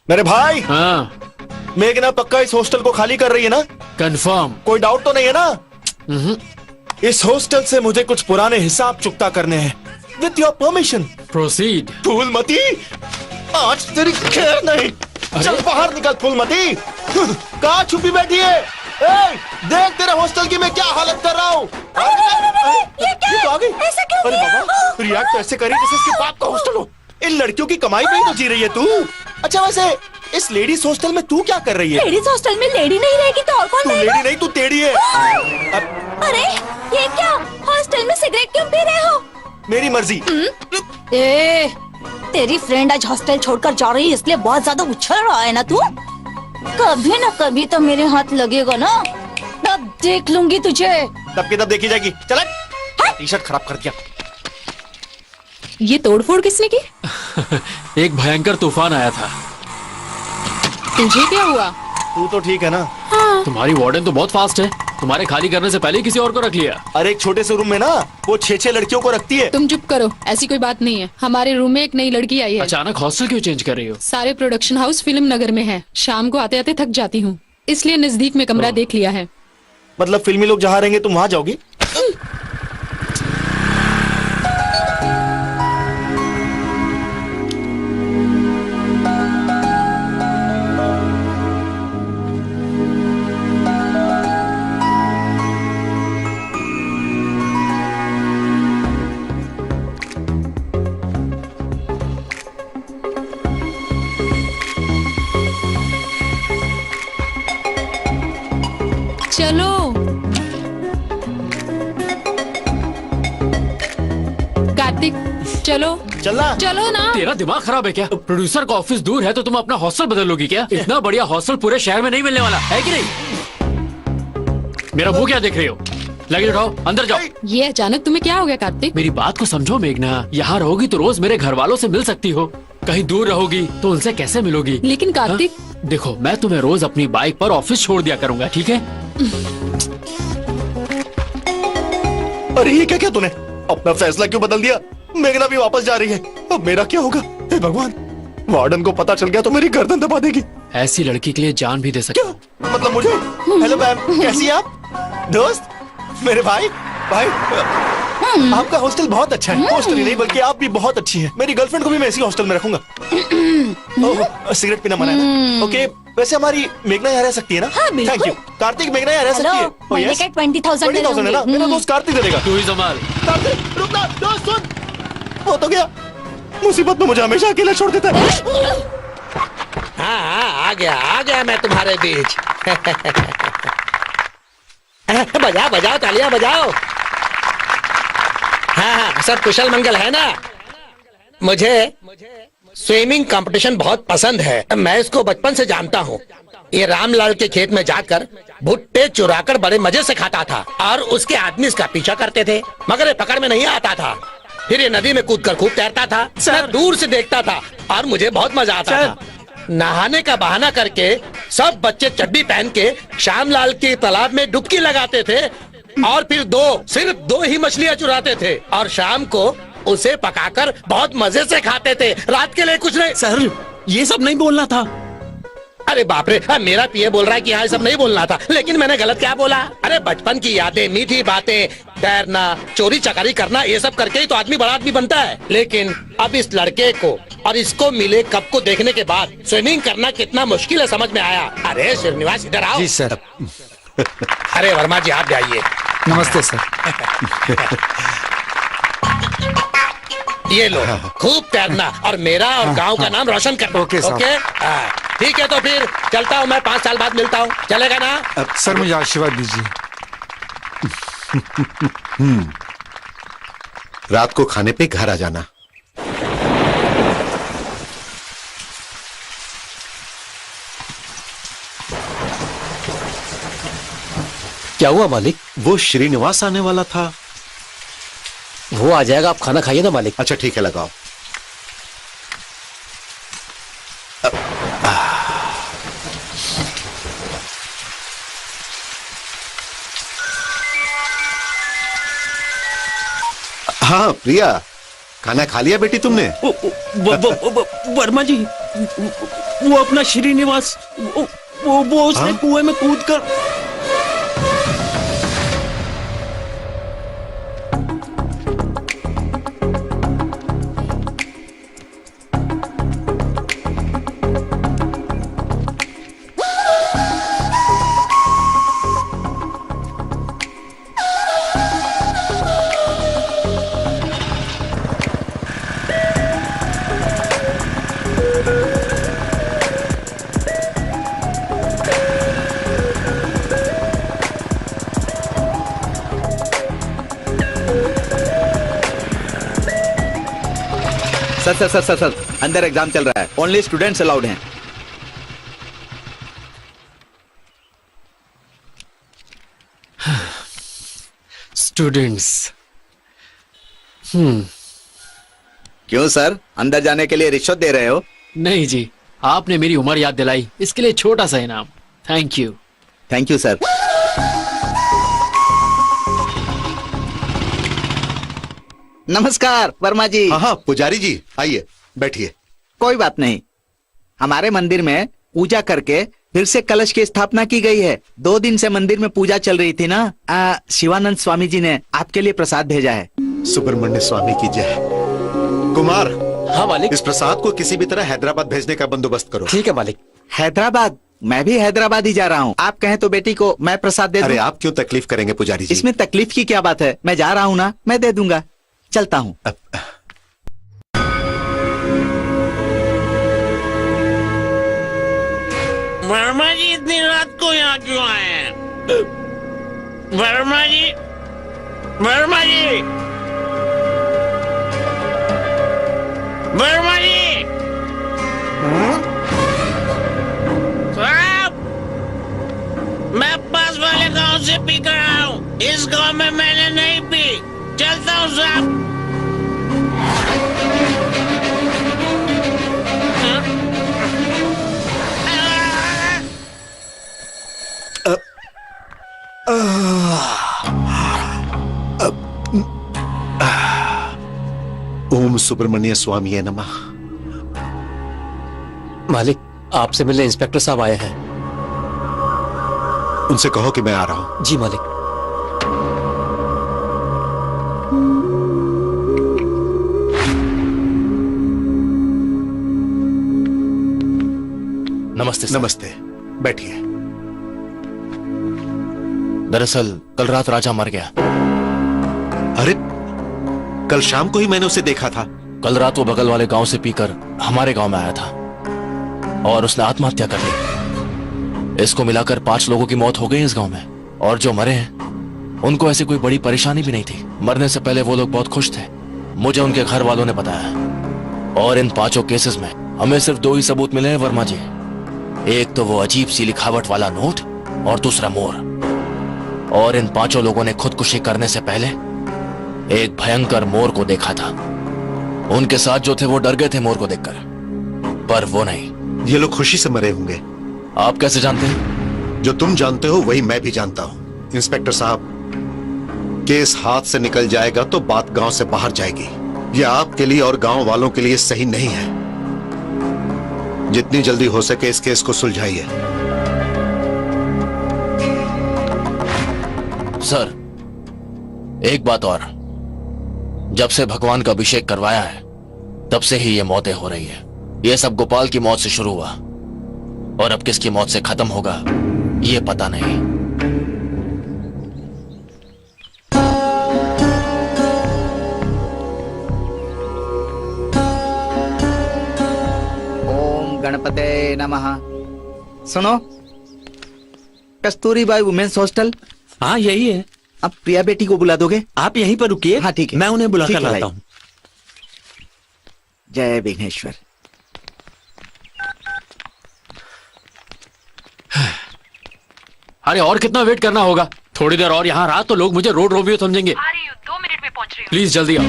मेरे भाई,
हाँ
मेघना पक्का इस हॉस्टल को खाली कर रही है ना?
कंफर्म।
कोई डाउट तो नहीं है ना? इस हॉस्टल से मुझे कुछ पुराने हिसाब चुकता करने हैं। With your permission.
Proceed.
Phoolmati, आज तेरी खैर नहीं। चल बाहर निकल फूलमती। कहाँ छुपी बैठी है? ए, देख तेरे हॉस्टल की मैं क्या हालत कर रहा हूँ।
ये क्या?
तो आ गई।
ऐसा क्यों
अरे
किया?
बाबा, रिएक्ट तो ऐसे करी जैसे इसके बाप का हॉस्टल हो। इन लड़कियों की कमाई पे ही तो जी रही है तू। अच्छा वैसे इस लेडीज हॉस्टल में तू क्या कर रही है?
लेडीज हॉस्टल में लेडी नहीं रहेगी तो और कौन
तू
रहेगा?
लेडी नहीं, तू टेढ़ी है।
अरे ये क्या? हॉस्टल में सिगरेट क्यों पी रहे हो?
मेरी मर्जी।
ए, तेरी फ्रेंड आज हॉस्टल छोड़कर जा रही है इसलिए बहुत ज्यादा उछल रहा है ना तू। कभी न कभी तो मेरे हाथ लगेगा ना, तब देख लूंगी तुझे।
तब की तब देखी जाएगी। चल टी शर्ट खराब कर दिया।
ये तोड़फोड़ किसने की?
एक भयंकर तूफान आया था।
तुझे क्या हुआ?
तू तो ठीक है ना?
हाँ।
तुम्हारी वार्डन तो बहुत फास्ट है। तुम्हारे खाली करने से पहले ही किसी और को रख लिया।
अरे एक छोटे से रूम में ना वो 6-6 लड़कियों को रखती है।
तुम चुप करो, ऐसी कोई बात नहीं है। हमारे रूम में एक नई लड़की आई है।
अचानक हॉस्टल क्यों चेंज कर रही हो?
सारे प्रोडक्शन हाउस फिल्म नगर में है। शाम को आते आते थक जाती हूँ, इसलिए नजदीक में कमरा देख लिया है।
मतलब फिल्मी लोग जहाँ रहेंगे तुम वहाँ जाओगी?
चलो कार्तिक, चलो
चलना।
चलो ना।
तेरा दिमाग खराब है क्या? प्रोड्यूसर का ऑफिस दूर है तो तुम अपना हॉस्टल बदल लोगी क्या? इतना बढ़िया हॉस्टल पूरे शहर में नहीं मिलने वाला है कि नहीं? मेरा मुंह क्या देख रही हो? लगेज उठाओ, अंदर जाओ।
ये अचानक तुम्हें क्या हो गया कार्तिक?
मेरी बात को समझो मेघना, यहाँ रहोगी तो रोज मेरे घर वालों से मिल सकती हो। कहीं दूर रहोगी तो उनसे कैसे मिलोगी?
लेकिन कार्तिक,
देखो मैं तुम्हें रोज अपनी बाइक पर ऑफिस छोड़ दिया करूंगा, ठीक है?
अरे ये क्या तूने अपना फैसला क्यों बदल दिया? मेघना भी वापस जा रही है, अब मेरा क्या होगा? हे भगवान, वार्डन को पता चल गया तो मेरी गर्दन दबा देगी।
ऐसी लड़की के लिए जान भी दे सकते।
क्या मतलब मुझे? हेलो मैम, कैसी हैं आप? दोस्त, मेरे भाई आपका हॉस्टल बहुत अच्छा है। हॉस्टल ही नहीं बल्कि आप भी बहुत अच्छी हैं। मेरी गर्लफ्रेंड को भी मैं इसी हॉस्टल में रखूंगा। सिगरेट पीना मना है ना? ओके, वैसे हमारी मेघना यहाँ रह सकती है ना?
हाँ, बिल्कुल।
Thank you. कार्तिक, मेघना यहाँ रह सकती है? Oh, yes?
20,000
है ना? मेरा दोस्त कार्तिक दे देगा।
तू ही संभाल।
कार्तिक रुक ना, दोस्त सुन। वो तो गया, मुसीबत में मुझे हमेशा अकेला छोड़ देता है।
हाँ आ गया मैं तुम्हारे बीच। बजाओ बजाओ, तालियां बजाओ। हाँ, सब कुशल मंगल है ना? मुझे स्विमिंग कंपटीशन बहुत पसंद है। मैं इसको बचपन से जानता हूँ। ये रामलाल के खेत में जाकर भुट्टे चुराकर बड़े मजे से खाता था और उसके आदमी इसका पीछा करते थे, मगर ये पकड़ में नहीं आता था। फिर ये नदी में कूदकर खूब तैरता था। मैं दूर से देखता था और मुझे बहुत मजा आता था। नहाने का बहाना करके सब बच्चे चड्डी पहन के श्यामलाल के तालाब में डुबकी लगाते थे और फिर सिर्फ दो ही मछलियाँ चुराते थे और शाम को उसे पकाकर बहुत मजे से खाते थे। रात के लिए कुछ नहीं।
सर, ये सब नहीं बोलना था।
अरे बाप रे, मेरा पीए बोल रहा है कि हाँ सब नहीं बोलना था, लेकिन मैंने गलत क्या बोला? अरे बचपन की यादें, मीठी बातें, तैरना, चोरी चकारी करना, ये सब करके ही तो आदमी बड़ा आदमी बनता है। लेकिन अब इस लड़के को और इसको मिले कप को देखने के बाद स्विमिंग करना कितना मुश्किल है समझ में आया। अरे श्रीनिवास, इधर आओ।
जी सर।
अरे वर्मा जी, आप जाइए।
नमस्ते सर।
ये लो, खूब तैरना और मेरा और गांव का नाम रोशन करना।
ओके साहब।
ओके, ठीक है, तो फिर चलता हूँ मैं। 5 साल बाद मिलता हूँ, चलेगा ना?
सर मुझे आशीर्वाद दीजिए।
रात को खाने पे घर आ जाना।
क्या हुआ मालिक?
वो श्रीनिवास आने वाला था।
वो आ जाएगा, आप खाना खाइए ना मालिक।
अच्छा ठीक है, लगाओ। हाँ प्रिया, खाना खा लिया बेटी तुमने?
वर्मा जी, वो अपना श्रीनिवास, वो उसने कुएं में कूदकर।
सर, अंदर एग्जाम चल रहा है। ओनली स्टूडेंट्स अलाउड हैं।
स्टूडेंट्स।
क्यों सर, अंदर जाने के लिए रिश्वत दे रहे हो?
नहीं जी, आपने मेरी उम्र याद दिलाई, इसके लिए छोटा सा इनाम। Thank you.
Thank you sir. नमस्कार वर्मा जी।
हाँ, पुजारी जी आइए, बैठिए।
कोई बात नहीं, हमारे मंदिर में पूजा करके फिर से कलश की स्थापना की गई है। 2 दिन से मंदिर में पूजा चल रही थी ना। शिवानंद स्वामी जी ने आपके लिए प्रसाद भेजा है।
सुब्रमण्य स्वामी की जय। कुमार।
हाँ मालिक।
इस प्रसाद को किसी भी तरह हैदराबाद भेजने का बंदोबस्त करो।
ठीक है मालिक।
हैदराबाद? मैं भी हैदराबाद ही जा रहा हूँ। आप कहें तो बेटी को मैं प्रसाद दे दूं।
अरे आप क्यों तकलीफ करेंगे पुजारी जी?
इसमें तकलीफ की क्या बात है, मैं जा रहा हूँ ना, मैं दे दूंगा। चलता हूँ।
वर्मा जी इतनी रात को यहाँ क्यों आए हैं? वर्मा जी, वर्मा जी, वर्मा जी, साहब, मैं पास वाले गांव से पी कर आया हूँ। इस गांव में मैंने नहीं पी। चलता हूँ साहब।
ओम सुब्रमण्य स्वामी नमः।
मालिक, आपसे मिलने इंस्पेक्टर साहब आए हैं।
उनसे कहो कि मैं आ रहा हूं।
जी मालिक।
नमस्ते सर।
नमस्ते, बैठिए।
दरअसल कल रात राजा मर गया।
अरे, कल शाम को ही मैंने उसे देखा था।
कल रात वो बगल वाले गांव से पीकर हमारे गांव में आया था और उसने आत्महत्या कर ली। इसको मिलाकर 5 लोगों की मौत हो गई इस गांव में, और जो मरे हैं उनको ऐसी कोई बड़ी परेशानी भी नहीं थी। मरने से पहले वो लोग बहुत खुश थे, मुझे उनके घर वालों ने बताया। और इन 5 केसेस में हमें सिर्फ 2 ही सबूत मिले हैं वर्मा जी। एक तो वो अजीब सी लिखावट वाला नोट और दूसरा मोर। और इन 5 लोगों ने खुदकुशी करने से पहले एक भयंकर मोर को देखा था। उनके साथ जो थे वो डर गए थे मोर को देखकर, पर वो नहीं।
ये लोग खुशी से मरे होंगे।
आप कैसे जानते हैं?
जो तुम जानते हो वही मैं भी जानता हूं। इंस्पेक्टर साहब, केस हाथ से निकल जाएगा तो बात गांव से बाहर जाएगी। यह आपके लिए और गांव वालों के लिए सही नहीं है। जितनी जल्दी हो सके इस केस को सुलझाइए।
सर, एक बात और, जब से भगवान का अभिषेक करवाया है तब से ही ये मौतें हो रही है। ये सब गोपाल की मौत से शुरू हुआ और अब किसकी मौत से खत्म होगा ये पता नहीं।
ओम गणपते नमः। सुनो, कस्तूरीबाई वुमेन्स हॉस्टल।
हाँ यही है।
अब प्रिया बेटी को बुला दोगे?
आप यहीं पर रुकिए।
हाँ ठीक है,
मैं उन्हें बुला कर
ठीक है
लाता हूँ।
जय विघ्नेश्वर।
अरे और कितना वेट करना होगा? थोड़ी देर और यहाँ रहा तो लोग मुझे रोड रोमियो समझेंगे।
2 मिनट में पहुंच रही हूँ।
प्लीज जल्दी आओ।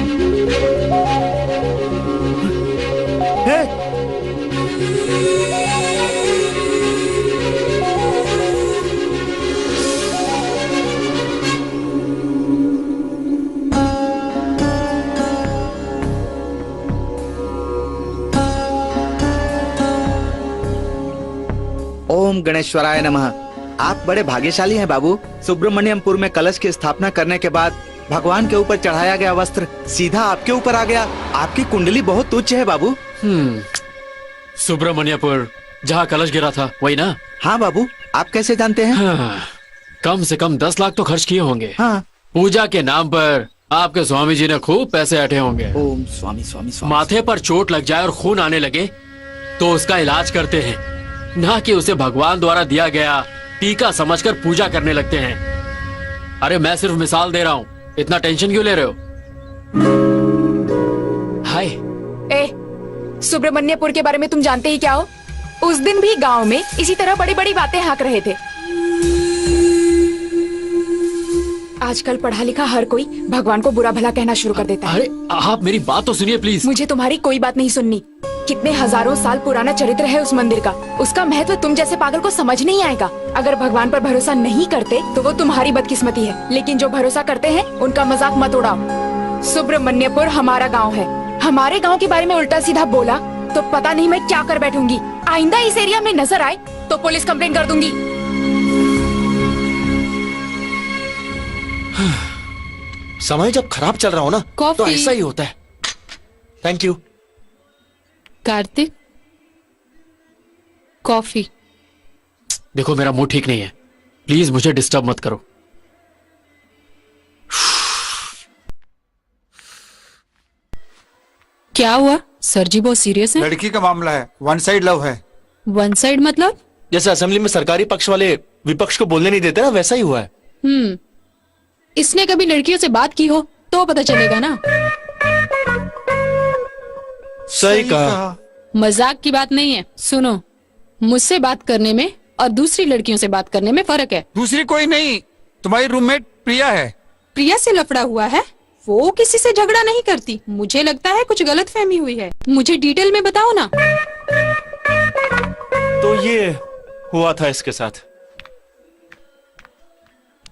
ओम गणेश्वराय नमः। आप बड़े भाग्यशाली हैं बाबू। सुब्रमण्यमपुर में कलश की स्थापना करने के बाद भगवान के ऊपर चढ़ाया गया वस्त्र सीधा आपके ऊपर आ गया। आपकी कुंडली बहुत उच्च है बाबू।
सुब्रमण्यपुर जहाँ कलश गिरा था वही ना?
हाँ बाबू, आप कैसे जानते हैं?
हाँ, कम से कम 10 लाख तो खर्च किए होंगे।
हाँ।
पूजा के नाम पर आपके स्वामी जी ने खूब पैसे ऐंठे होंगे।
ओम स्वामी स्वामी स्वामी।
माथे पर चोट लग जाए और खून आने लगे तो उसका इलाज करते हैं, ना कि उसे भगवान द्वारा दिया गया टीका समझकर पूजा करने लगते हैं। अरे मैं सिर्फ मिसाल दे रहा हूँ, इतना टेंशन क्यों ले रहे हो? हाय।
सुब्रमण्यपुर के बारे में तुम जानते ही क्या हो? उस दिन भी गांव में इसी तरह बड़ी बड़ी बातें हाँक रहे थे। आजकल पढ़ा लिखा हर कोई भगवान को बुरा भला कहना शुरू कर देता है।
अरे आप मेरी बात तो सुनिए प्लीज।
मुझे तुम्हारी कोई बात नहीं सुननी। कितने हजारों साल पुराना चरित्र है उस मंदिर का। उसका महत्व तुम जैसे पागल को समझ नहीं आएगा। अगर भगवान पर भरोसा नहीं करते तो वो तुम्हारी बदकिस्मती है, लेकिन जो भरोसा करते हैं उनका मजाक मत उड़ाओ। सुब्रमण्यपुर हमारा गाँव है। हमारे गाँव के बारे में उल्टा सीधा बोला तो पता नहीं मैं क्या कर बैठूंगी। आइंदा इस एरिया में नजर आए तो पुलिस कंप्लेंट कर दूंगी।
समय जब खराब चल रहा हो ना तो ऐसा ही होता है। Thank you.
कार्तिक, कॉफी।
देखो मेरा मूड ठीक नहीं है, प्लीज मुझे डिस्टर्ब मत करो।
क्या हुआ? सर जी बहुत सीरियस है।
लड़की का मामला है, 1 साइड लव है।
1 साइड मतलब?
जैसे असेंबली में सरकारी पक्ष वाले विपक्ष को बोलने नहीं देते ना, वैसा ही हुआ है।
इसने कभी लड़कियों से बात की हो तो पता चलेगा ना।
सही कहा।
मजाक की बात नहीं है। सुनो, मुझसे बात करने में और दूसरी लड़कियों से बात करने में फर्क है।
दूसरी कोई नहीं, तुम्हारी रूममेट प्रिया है।
प्रिया से लफड़ा हुआ है? वो किसी से झगड़ा नहीं करती। मुझे लगता है कुछ गलतफहमी हुई है। मुझे डिटेल में बताओ ना।
तो ये हुआ था इसके साथ।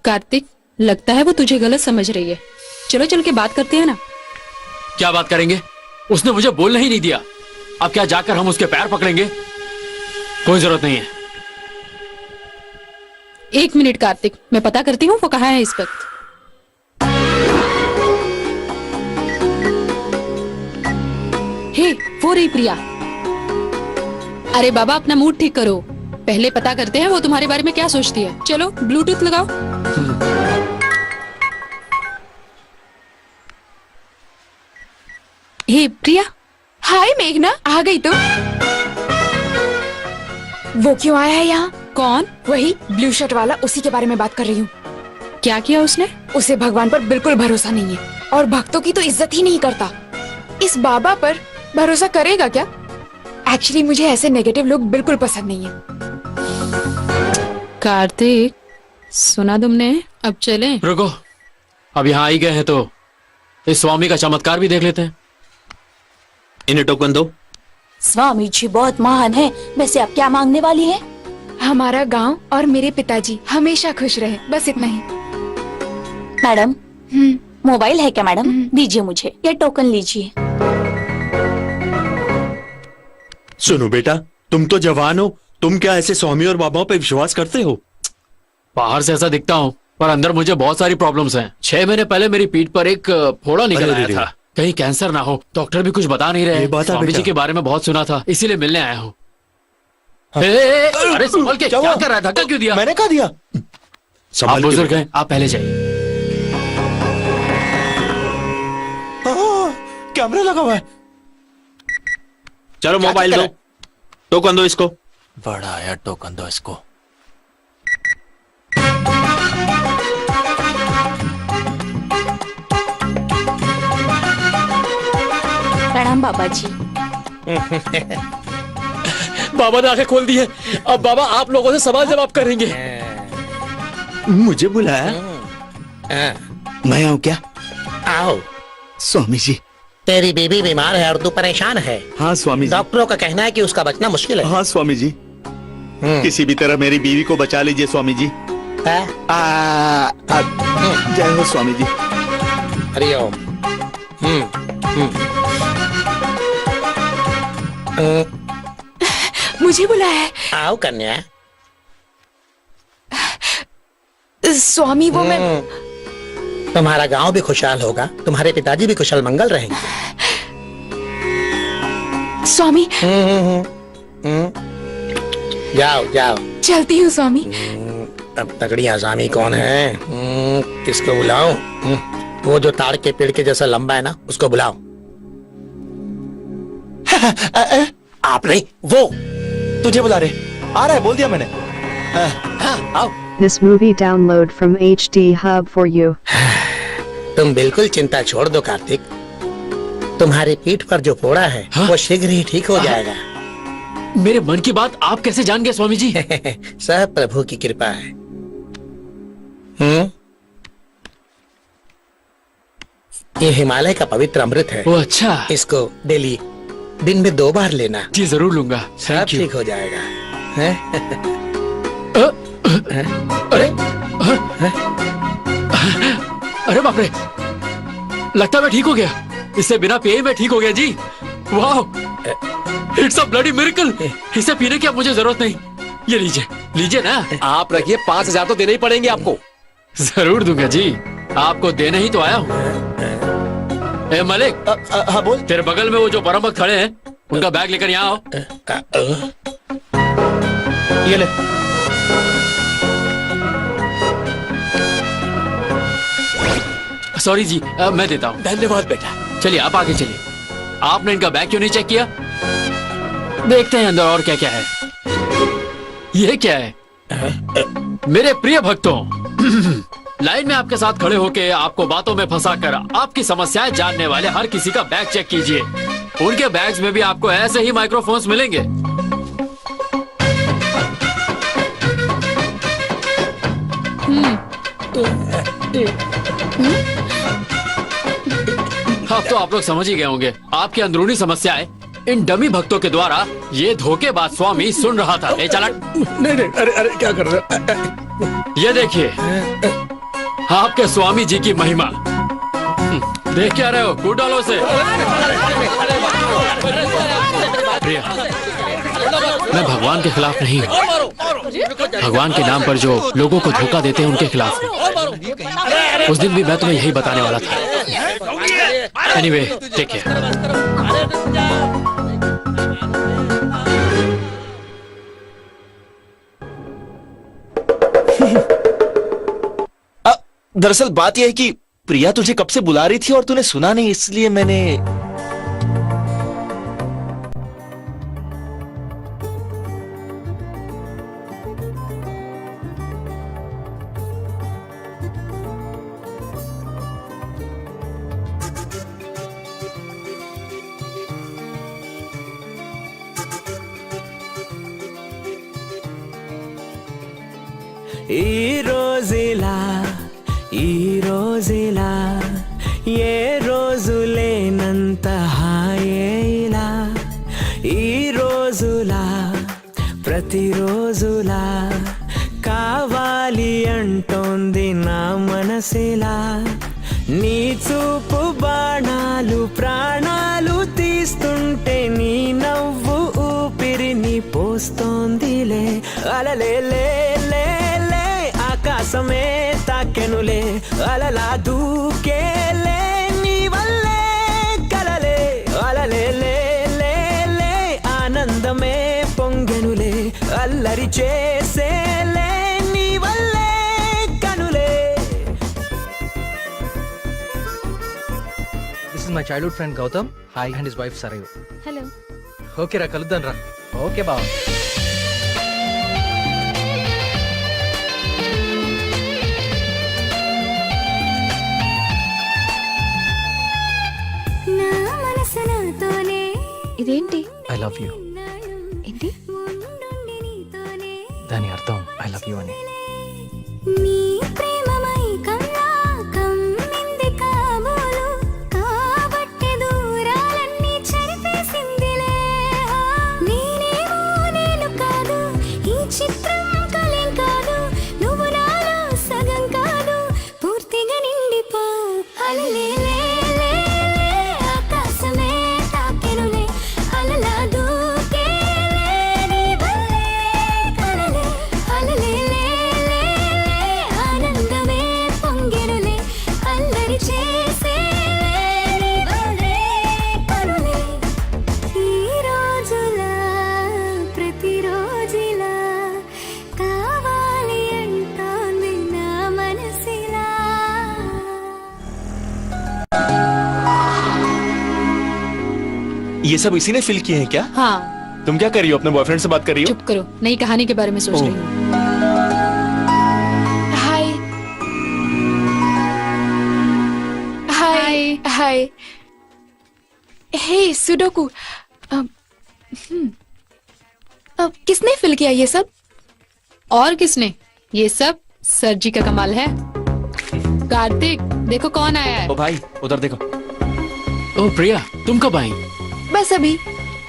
कार्तिक, लगता है वो तुझे गलत समझ रही है। चलो चल के बात करते हैं ना।
क्या बात करेंगे? उसने मुझे बोलने ही नहीं दिया। अब क्या जाकर हम उसके पैर पकड़ेंगे? कोई जरूरत नहीं है।
1 मिनट कार्तिक, मैं पता करती हूँ वो कहाँ है इस वक्त। हे, वो रही प्रिया। अरे बाबा, अपना मूड ठीक करो। पहले पता करते हैं वो तुम्हारे बारे में क्या सोचती है। चलो ब्लूटूथ लगाओ। हे प्रिया।
हाय मेघना, आ गई तुम। वो क्यों आया है यहाँ?
कौन?
वही ब्लू शर्ट वाला, उसी के बारे में बात कर रही हूँ।
क्या किया उसने?
उसे भगवान पर बिल्कुल भरोसा नहीं है और भक्तों की तो इज्जत ही नहीं करता। इस बाबा पर भरोसा करेगा क्या? एक्चुअली मुझे ऐसे नेगेटिव लोग बिल्कुल पसंद नहीं है।
कार्तिक, सुना तुमने? अब चलें?
रुको, अब यहाँ आई गए हैं तो इस स्वामी का चमत्कार भी देख लेते हैं।
इन्हें टोकन दो।
स्वामी जी बहुत महान है। वैसे आप क्या मांगने वाली है?
हमारा गांव और मेरे पिताजी हमेशा खुश रहे, बस इतना ही।
मैडम, मोबाइल है क्या मैडम? दीजिए मुझे, ये टोकन लीजिए।
सुनो बेटा, तुम तो जवान हो, तुम क्या ऐसे स्वामी और बाबाओं पे विश्वास करते हो?
बाहर से ऐसा दिखता हूँ पर अंदर मुझे बहुत सारी प्रॉब्लम्स हैं। 6 महीने पहले मेरी पीठ पर एक फोड़ा निकल आया था। कहीं कैंसर ना हो, डॉक्टर भी कुछ बता नहीं रहे। स्वामी जी के बारे में बहुत सुना था, इसीलिए मिलने आया हूँ। अरे संभल के, क्या कर रहा है? धक्का क्यों दिया?
मैंने कहा दिया।
आप बुजुर्ग हैं, आप पहले जाइए।
कैमरा लगा हुआ है।
चलो मोबाइल दो, टोकन दो इसको।
बड़ा आया, टोकन दो इसको।
प्रणाम बाबा जी।
बाबा ने आंखें खोल दी है। अब बाबा आप लोगों से सवाल जवाब करेंगे।
मुझे बुलाया? मैं आऊँ क्या?
आओ।
स्वामी जी,
तेरी बीबी बीमार है और तू परेशान है।
हाँ स्वामी जी।
डॉक्टरों का कहना है कि उसका बचना मुश्किल है।
हाँ स्वामी जी, किसी भी तरह मेरी बीवी को बचा लीजिए स्वामी जी। जय हो स्वामी जी।
हरिओम।
मुझे बुलाया है?
आओ कन्या।
स्वामी, वो मैं
तुम्हारा गांव भी खुशहाल होगा, तुम्हारे पिताजी भी कुशल मंगल रहेंगे।
स्वामी।
जाओ जाओ।
चलती हूँ स्वामी।
अब तगड़ी आसामी कौन है? किसको बुलाऊं? वो जो ताड़ के पेड़ के जैसा लंबा है ना, उसको बुलाओ। आप नहीं, वो
तुझे बुला रहे। आ रहा है, बोल दिया मैंने।
हाँ, आओ।
This movie download from HD Hub for you.
तुम बिल्कुल चिंता छोड़ दो कार्तिक। तुम्हारी पीठ पर जो फोड़ा है वो शीघ्र ही ठीक हो जाएगा।
मेरे मन की बात आप कैसे जान गए स्वामी जी?
सब प्रभु की कृपा है। ये हिमालय का पवित्र अमृत है।
वो अच्छा।
इसको डेली दिन में 2 बार लेना।
जी जरूर लूंगा।
सब ठीक हो जाएगा।
अरे अरे बाप रे, लगता मैं ठीक हो गया। इससे बिना पिए मैं ठीक हो गया जी। वाह, इट्स अ ब्लडी मिरेकल। इसे पीने की अब मुझे जरूरत नहीं। ये लीजिए, लीजिए ना।
आप रखिए, 5,000 तो देने ही पड़ेंगे आपको।
जरूर दूंगा जी, आपको देने ही तो आया हूँ। ए मलिक,
हाँ बोल।
तेरे बगल में वो जो परम भक्त खड़े हैं, उनका बैग लेकर यहाँ आओ।
ये ले।
सॉरी जी, मैं देता हूँ।
धन्यवाद बेटा।
चलिए आप आगे चलिए। आपने इनका बैग क्यों नहीं चेक किया? देखते हैं अंदर और क्या क्या है। ये क्या है? मेरे प्रिय भक्तों, लाइन में आपके साथ खड़े होके आपको बातों में फंसाकर आपकी समस्याएं जानने वाले हर किसी का बैग चेक कीजिए। उनके बैग्स में भी आपको ऐसे ही माइक्रोफोन्स मिलेंगे। अब तो आप लोग समझ ही गए होंगे। आपकी अंदरूनी समस्याएं इन डमी भक्तों के द्वारा ये धोखेबाज स्वामी सुन रहा था। ए चालाक।
नहीं नहीं, अरे अरे क्या कर रहे?
ये देखिए आपके स्वामी जी की महिमा। देख क्या रहे हो? कूद डालो से। प्रिया, मैं भगवान के खिलाफ नहीं हूँ। भगवान के नाम पर जो लोगों को धोखा देते हैं उनके खिलाफ हूँ। उस दिन भी मैं तुम्हें यही बताने वाला था। Anyway, take care.
दरअसल बात यह है कि प्रिया तुझे कब से बुला रही थी और तूने सुना नहीं, इसलिए मैंने।
ఈ రోజులా ఏ రోజు లేనంత హాయే ఇలా ఈ రోజులా ప్రతిరోజులా కావాలి అంటోంది నా మనసిలా నీ చూపు బాణాలు ప్రాణాలు తీస్తుంటే నీ నవ్వు ఊపిరిని పోస్తోందిలే అలలే లే లే లే ఆకాశమే తాకెనులే అలలా దూకేలే నీ వల్లే కలలే అలలే లే లే లే ఆనందమే పొంగెనులే అల్లరి చేసేలే నీ వల్లే కనులే.
This is my childhood friend Gautam. Hi, and his wife Sarayu.
Hello.
Okay రా, కలుద్దాం రా. Okay బావ.
ఇదేంటి?
I love you.
ఏంటి?
దాని అర్థం I love you అని.
నీ ప్రేమమై కన్నా కమ్మింది కాబోలు కాబట్టి దూరాలన్నీ చెరిపేసిందిలే నేనేమో నేను కాదు ఈ చిత్రం కలేం కాదు నువ్వు నాలో సగం కాదు పూర్తిగా నిండిపో అలలే లే లే లే ఆకాశమే తాకెనులే అలలా దూకేలే నీ వల్లే కలలే అలలే లే లే లే ఆనందమే పొంగెనులే అల్లరి చేసేలే నీ వల్లే కనులే ఈ రోజులా ప్రతిరోజులా కావాలి అంటోంది నా మనసిలా.
ये सब इसी ने फिल किए हैं क्या?
हाँ.
तुम क्या कर रही हो? अपने बॉयफ्रेंड से बात कर रही हो?
चुप करो, नई कहानी के बारे में सोच रही हूँ.
हाय हाय हाय. हे सुडोकू. अब किसने फिल किया ये सब?
और किसने? ये सब सर जी का कमाल है. कार्तिक, देखो कौन आया है.
ओ भाई उधर देखो.
ओ प्रिया, तुम कब आई?
बस अभी.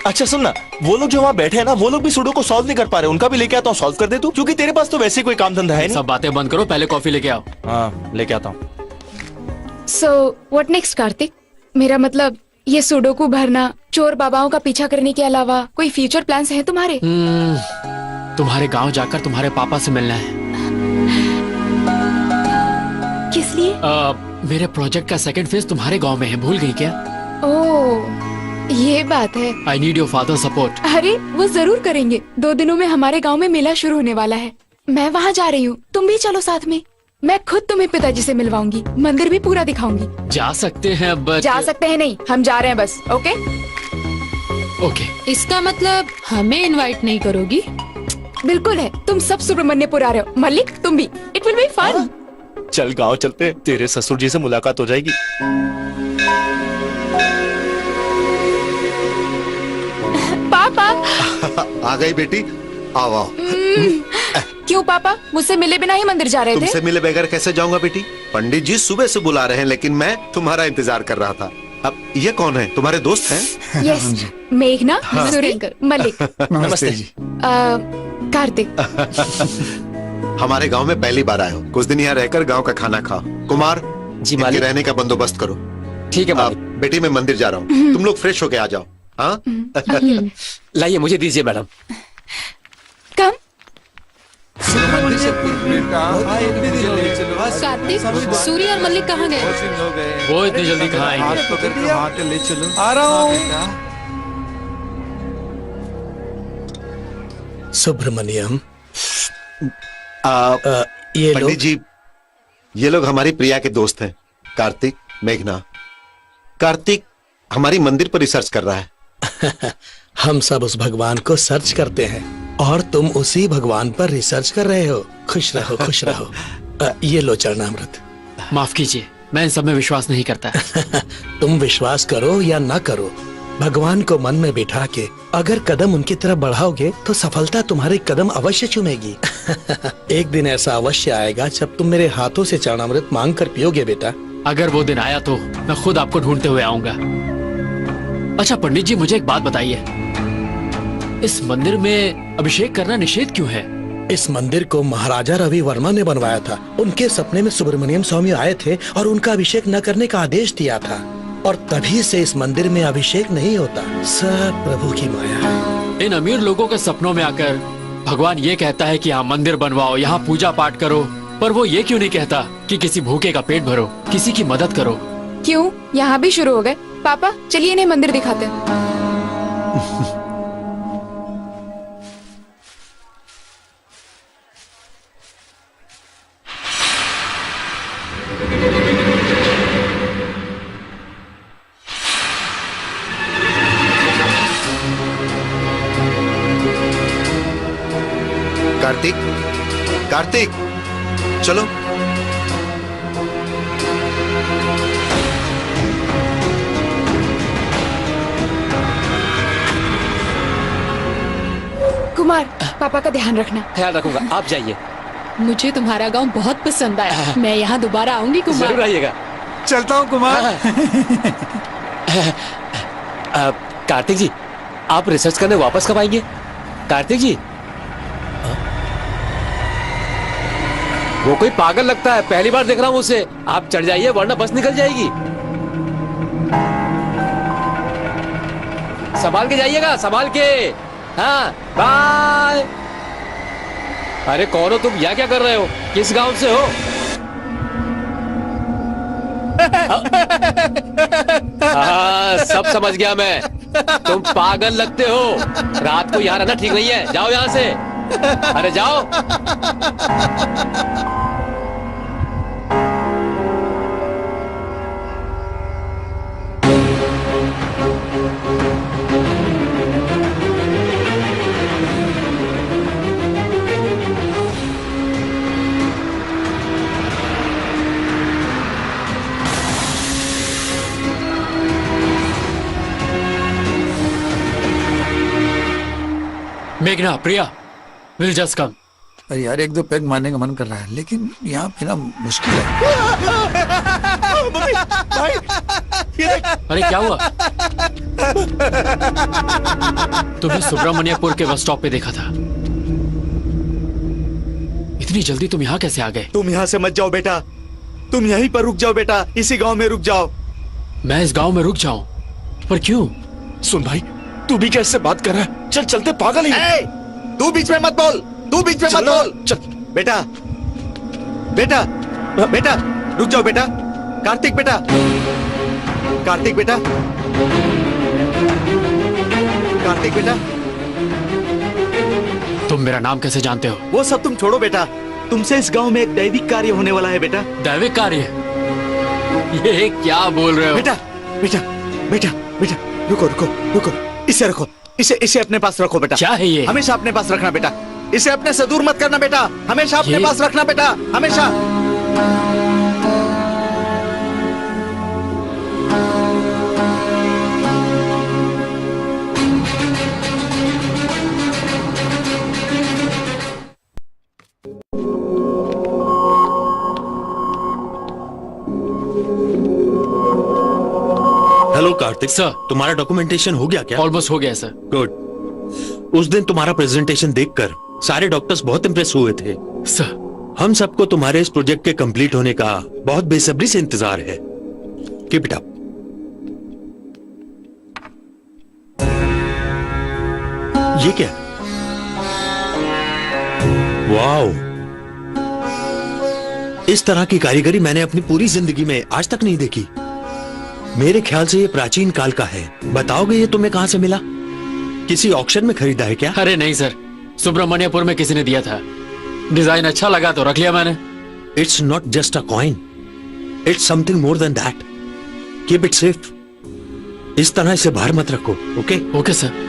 अच्छा सुन ना, वो लोग जो वहाँ बैठे हैं ना, वो लोग भी सुडो को सॉल्व नहीं कर पा रहे. उनका भी लेके आता हूँ, सॉल्व कर दे तू, क्योंकि तेरे पास तो वैसे कोई काम धंधा है नहीं.
सब बातें बंद करो, पहले कॉफी लेके आओ.
हाँ लेके आता हूँ.
So what next Kartik? मेरा मतलब ये सुडोकू भरना, चोर बाबाओं का पीछा करने के अलावा कोई फ्यूचर प्लान्स हैं तुम्हारे?
तुम्हारे गांव जाकर तुम्हारे पापा से मिलना है.
किस लिए?
मेरे प्रोजेक्ट का सेकंड फेज तुम्हारे गांव में है, भूल गई क्या?
ओह ये बात है.
I need your father support.
अरे वो जरूर करेंगे. 2 दिनों में हमारे गांव में मेला शुरू होने वाला है. मैं वहाँ जा रही हूँ, तुम भी चलो साथ में. मैं खुद तुम्हें पिताजी से मिलवाऊंगी, मंदिर भी पूरा दिखाऊंगी.
जा सकते हैं बट...
जा सकते हैं नहीं, हम जा रहे हैं बस. Okay
okay.
इसका मतलब हमें इनवाइट नहीं करोगी?
बिल्कुल है. तुम सब सुब्रमण्यपुर आ रहे हो. मलिक तुम भी. It will be fun.
चल गाँव चलते हैं, तेरे ससुर जी से मुलाकात हो जाएगी.
पापा.
आ गई बेटी, आओ आओ.
क्यों पापा, मुझसे मिले बिना ही मंदिर जा रहे थे?
तुमसे मिले बगैर कैसे जाऊंगा बेटी? पंडित जी सुबह से बुला रहे हैं, लेकिन मैं तुम्हारा इंतजार कर रहा था. अब ये कौन है? तुम्हारे दोस्त हैं?
यस, मेघना, सुरेंद्र, मलिक.
नमस्ते जी.
कार्तिक.
हमारे गांव में पहली बार आए हो, कुछ दिन यहाँ रहकर गांव का खाना खाओ. कुमार जी, इनके रहने का बंदोबस्त करो.
ठीक है मालिक.
बेटी मैं मंदिर जा रहा हूँ, तुम लोग फ्रेश होके आ जाओ. हाँ
लाइए मुझे दीजिए मैडम.
कम.
कार्तिक, सूर्य और मल्लिक कहाँ गए?
वो इतनी जल्दी कहाँ आएंगे?
ले चलो. आ रहा हूँ.
सुब्रमण्यम,
ये पंडित जी, ये लोग हमारी प्रिया के दोस्त हैं, कार्तिक, मेघना. कार्तिक हमारी मंदिर पर रिसर्च कर रहा है.
हम सब उस भगवान को सर्च करते हैं और तुम उसी भगवान पर रिसर्च कर रहे हो. खुश रहो खुश रहो. ये लो चरणामृत.
माफ कीजिए, मैं इन सब में विश्वास नहीं करता.
तुम विश्वास करो या ना करो, भगवान को मन में बिठा के अगर कदम उनकी तरफ बढ़ाओगे तो सफलता तुम्हारे कदम अवश्य चूमेगी। एक दिन ऐसा अवश्य आएगा जब तुम मेरे हाथों से चरणामृत मांग कर पियोगे बेटा।
अगर वो दिन आया तो मैं खुद आपको ढूंढते हुए आऊंगा। अच्छा पंडित जी, मुझे एक बात बताइए, इस मंदिर में अभिषेक करना निषेध क्यों है?
इस मंदिर को महाराजा रवि वर्मा ने बनवाया था। उनके सपने में सुब्रमण्यम स्वामी आए थे और उनका अभिषेक न करने का आदेश दिया था, और तभी से इस मंदिर में अभिषेक नहीं होता। सब प्रभु की माया है।
इन अमीर लोगों के सपनों में आकर भगवान ये कहता है कि यहाँ मंदिर बनवाओ, यहाँ पूजा पाठ करो, पर वो ये क्यों नहीं कहता कि किसी भूखे का पेट भरो, किसी की मदद करो?
क्यों, यहाँ भी शुरू हो गए? पापा चलिए इन्हें मंदिर दिखाते हैं।
कार्तिक, कार्तिक, चलो।
कुमार, पापा का ध्यान रखना।
ख्याल रखूंगा, आप जाइए।
मुझे तुम्हारा गांव बहुत पसंद आया। मैं यहाँ दोबारा आऊंगी कुमार।
जरूर आइएगा।
चलता हूँ कुमार।
कार्तिक जी, आप रिसर्च करने वापस कब आएंगे? कार्तिक जी, वो कोई पागल लगता है, पहली बार देख रहा हूँ उसे। आप चढ़ जाइए वरना बस निकल जाएगी। संभाल के जाइएगा, संभाल के। हाँ, बाय। अरे कौन हो तुम? यहाँ क्या कर रहे हो? किस गांव से हो? हाँ, सब समझ गया मैं। तुम पागल लगते हो। रात को यहाँ रहना ठीक नहीं है, जाओ यहाँ से। अरे जाओ।
मेघना, प्रिया, विल जस्ट कम।
अरे यार, एक दो पैग मारने का मन कर रहा है, लेकिन यहाँ पे ना मुश्किल है।
अरे क्या हुआ? तुम्हें सुब्रमण्यपुर के बस स्टॉप पे देखा था। इतनी जल्दी तुम यहाँ कैसे आ गए?
तुम यहाँ से मत जाओ बेटा, तुम यहीं पर रुक जाओ बेटा, इसी गांव में रुक जाओ।
मैं इस गांव में रुक जाऊं? पर क्यों?
सुन भाई, तू भी कैसे बात कर रहा है? चल चलते, पागल ही।
तू बीच में मत बोल, तू बीच में मत बोल।
चल
बेटा, बेटा, बेटा रुक जाओ बेटा। कार्तिक बेटा, कार्तिक बेटा, कार्तिक बेटा।
तुम मेरा नाम कैसे जानते हो?
वो सब तुम छोड़ो बेटा, तुमसे इस गांव में एक दैविक कार्य होने वाला है बेटा।
दैविक कार्य? ये क्या बोल रहे हो?
बेटा, बेटा, बेटा, बेटा, रुको रुको रुको, इसे रखो, इसे अपने पास रखो बेटा।
क्या है ये?
हमेशा अपने पास रखना बेटा, इसे अपने से दूर मत करना बेटा, हमेशा अपने पास रखना बेटा, हमेशा।
हेलो कार्तिक
सर,
तुम्हारा डॉक्यूमेंटेशन हो गया क्या?
ऑलमोस्ट हो गया सर।
गुड। उस दिन तुम्हारा प्रेजेंटेशन देखकर सारे डॉक्टर्स बहुत इंप्रेस हुए थे
सर।
हम सबको तुम्हारे इस प्रोजेक्ट के कंप्लीट होने का बहुत बेसब्री से इंतजार है। Keep it up. ये क्या? वाओ, इस तरह की कारीगरी मैंने अपनी पूरी जिंदगी में आज तक नहीं देखी। मेरे ख्याल से ये प्राचीन काल का है। बताओगे ये तुम्हें कहां से मिला? किसी ऑक्शन में खरीदा है क्या?
अरे नहीं सर, सुब्रमण्यपुर में किसी ने दिया था। डिजाइन अच्छा लगा तो रख लिया मैंने।
It's not just a coin, it's something more than that. Keep it safe. इस तरह इसे बाहर मत रखो। Okay?
Okay sir.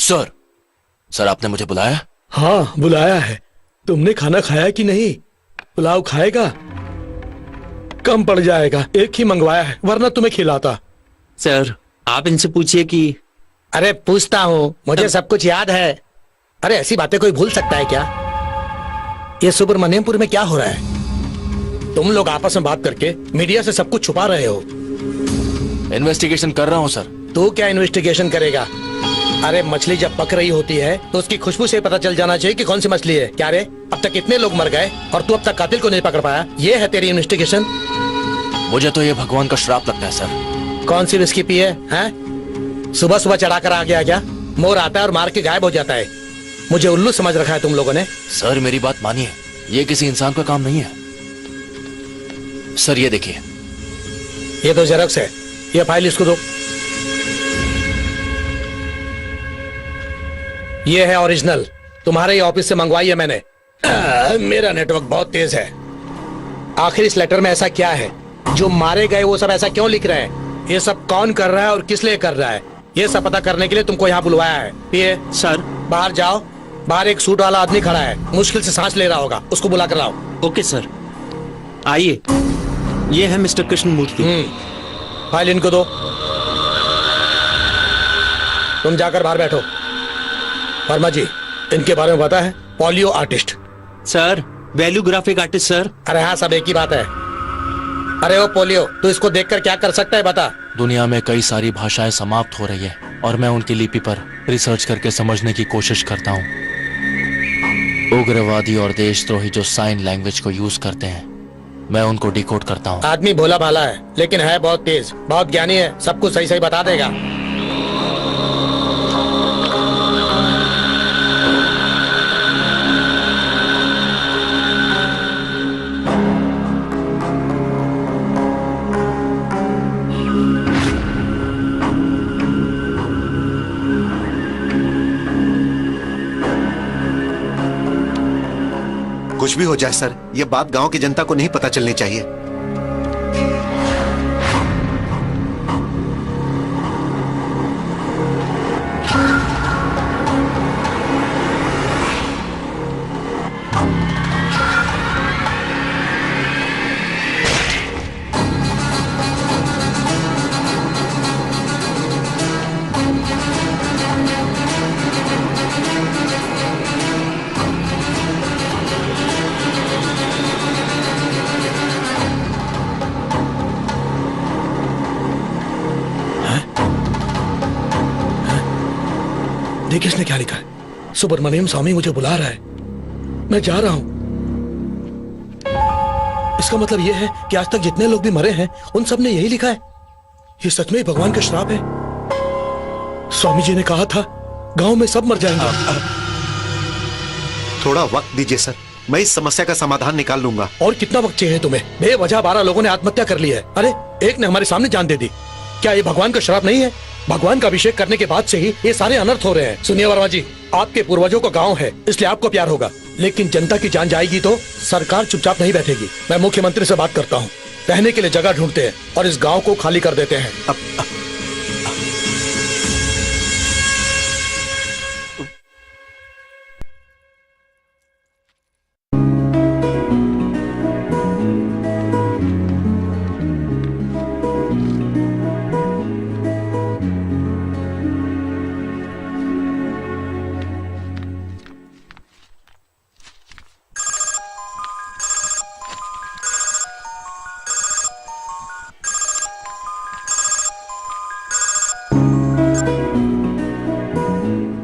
Sir, sir आपने मुझे बुलाया?
हाँ बुलाया है। तुमने खाना खाया कि नहीं? पुलाव खाएगा? कम पड़ जाएगा, एक ही मंगवाया है, वरना तुम्हें खिलाता।
सर आप इनसे पूछिए कि।
अरे पूछता हूँ, मुझे सब कुछ याद है। अरे ऐसी बातें कोई भूल सकता है क्या? ये सुब्रमण्यमपुर में क्या हो रहा है? तुम लोग आपस में बात करके मीडिया से सब कुछ छुपा रहे हो।
इन्वेस्टिगेशन कर रहा हूँ सर।
तू क्या इन्वेस्टिगेशन करेगा? अरे मछली जब पक रही होती है तो उसकी खुशबू से पता चल जाना चाहिए कि कौन सी मछली है। क्या रे, अब तक कितने लोग मर गए और तू अब तक कातिल को नहीं पकड़ पाया? ये है तेरी इन्वेस्टिगेशन?
मुझे तो ये भगवान का श्राप लगता है सर।
कौन सी विस्की पी है? सुबह सुबह चढ़ा कर आ गया क्या? मोर आता है और मार के गायब हो जाता है। मुझे उल्लू समझ रखा है तुम लोगों ने।
सर मेरी बात मानिए, ये किसी इंसान का काम नहीं है। सर ये देखिए।
ये तो जेरॉक्स है, ये फाइल इसको दो। ये है ओरिजिनल, तुम्हारे ही ऑफिस से मंगवाई है मैंने। मेरा नेटवर्क बहुत तेज है। आखिर इस लेटर में ऐसा क्या है? जो मारे गए वो सब ऐसा क्यों लिख रहे हैं? ये सब कौन कर रहा है और किस लिए कर रहा है? ये सब पता करने के लिए तुमको यहाँ बुलवाया है। पिए
सर।
बाहर जाओ, बाहर एक सूट वाला आदमी खड़ा है, मुश्किल से सांस ले रहा होगा, उसको बुला कर लाओ।
Okay sir. आइए, ये है मिस्टर कृष्ण मूर्ति।
फाइल इनको दो। तुम जाकर बाहर बैठो। वर्मा जी, इनके बारे में पता है? Polio artist
sir, value graphic artist sir.
अरे हाँ, सब एक ही बात है। अरे वो पोलियो, तू इसको देखकर क्या कर सकता है बता?
दुनिया में कई सारी भाषाएं समाप्त हो रही है और मैं उनकी लिपि पर रिसर्च करके समझने की कोशिश करता हूँ। उग्रवादी और देशद्रोही जो साइन लैंग्वेज को यूज करते हैं, मैं उनको डिकोड करता हूँ।
आदमी भोला भाला है, लेकिन है बहुत तेज, बहुत ज्ञानी है, सब कुछ सही सही बता देगा।
कुछ भी हो जाए सर, ये बात गांव की जनता को नहीं पता चलनी चाहिए।
देखिए इसने क्या लिखा है? सुब्रमण्यम स्वामी मुझे बुला रहा है, मैं जा रहा हूं। इसका मतलब यह है कि आज तक जितने लोग भी मरे हैं उन सब ने यही लिखा है। ये सच में भगवान का श्राप है। स्वामी जी ने कहा था गांव में सब मर जाएंगे।
थोड़ा वक्त दीजिए सर, मैं इस समस्या का समाधान निकाल लूंगा।
और कितना वक्त चाहिए तुम्हें? बेवजह 12 लोगों ने आत्महत्या कर ली है। अरे एक ने हमारे सामने जान दे दी। क्या ये भगवान का श्राप नहीं है? भगवान का अभिषेक करने के बाद से ही ये सारे अनर्थ हो रहे हैं। सुनिए वर्मा जी, आपके पूर्वजों का गांव है, इसलिए आपको प्यार होगा, लेकिन जनता की जान जाएगी तो सरकार चुपचाप नहीं बैठेगी। मैं मुख्यमंत्री से बात करता हूँ, रहने के लिए जगह ढूंढते हैं और इस गांव को खाली कर देते हैं।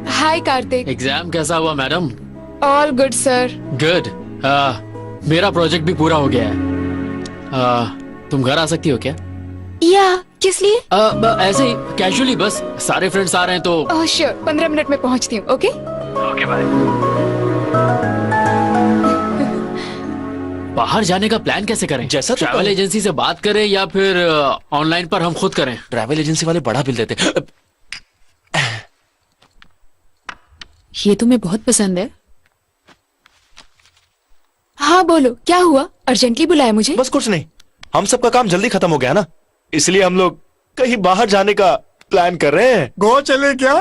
हाय कार्तिक।
एग्जाम कैसा हुआ madam?
All good sir.
Good. मेरा प्रोजेक्ट भी पूरा हो गया है। तुम घर आ सकती हो क्या?
या किस लिए?
ऐसे ही कैजुअली, बस सारे फ्रेंड्स आ रहे हैं तो।
श्योर, 15 मिनट में पहुंचती हूँ। Okay
okay bye. बाहर जाने का प्लान कैसे करें?
जैसा
ट्रैवल एजेंसी से बात करें या फिर ऑनलाइन पर हम खुद करें?
ट्रैवल एजेंसी वाले बड़ा बिल देते।
ये तुम्हें बहुत पसंद है?
हाँ बोलो, क्या हुआ? अर्जेंटली बुलाया मुझे?
बस कुछ नहीं, हम सबका काम जल्दी खत्म हो गया ना, इसलिए हम लोग कहीं बाहर जाने का प्लान कर रहे हैं।
गो चले क्या?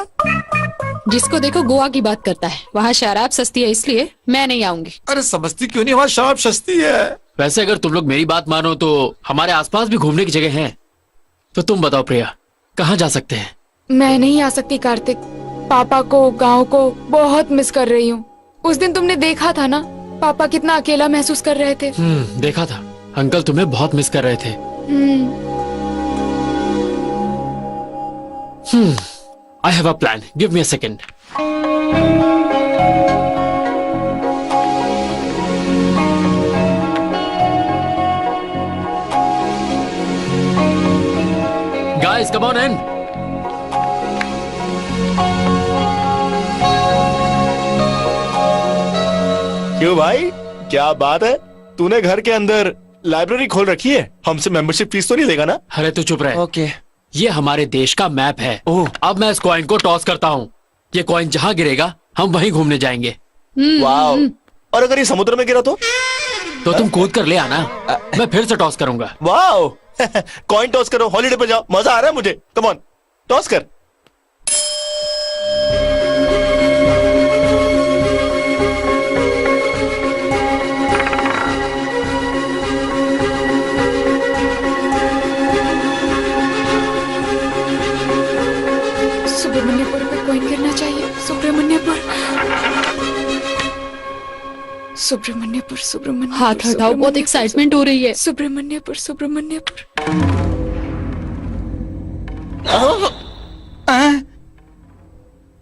जिसको देखो गोवा की बात करता है। वहाँ शराब सस्ती है इसलिए मैं नहीं आऊंगी।
अरे समझती क्यों नहीं, वहाँ शराब सस्ती है।
वैसे अगर तुम लोग मेरी बात मानो तो हमारे आसपास भी घूमने की जगह है। तो तुम बताओ प्रिया, कहाँ जा सकते हैं?
मैं नहीं आ सकती कार्तिक। पापा को, गांव को बहुत मिस कर रही हूँ। उस दिन तुमने देखा था ना, पापा कितना अकेला महसूस कर रहे थे।
देखा था, अंकल तुम्हें बहुत मिस कर रहे थे। I have a plan. Give me a second. Guys, come on in.
क्यों भाई, क्या बात है? तूने घर के अंदर लाइब्रेरी खोल रखी है? हमसे मेंबरशिप फीस तो नहीं लेगा ना?
अरे तू चुप रहे।
ओके।
ये हमारे देश का मैप है। अब मैं इस कॉइन को टॉस करता हूँ। ये कॉइन जहाँ गिरेगा हम वहीं घूमने जाएंगे।
वाओ। और अगर ये समुद्र में गिरा तो
तुम कूद कर ले आना। मैं फिर से टॉस करूंगा।
वाओ। कॉइन टॉस करो, हॉलीडे पे जाओ, मजा आ रहा है मुझे। कम ऑन, टॉस कर।
सुब्रमण्यपुर पे कॉइन गिरना चाहिए। सुब्रमण्यपुर, सुब्रमण्यपुर, सुब्रमण्यपुर।
हाथ हटाओ, बहुत एक्साइटमेंट हो रही है।
सुब्रमण्यपुर, सुब्रमण्यपुर।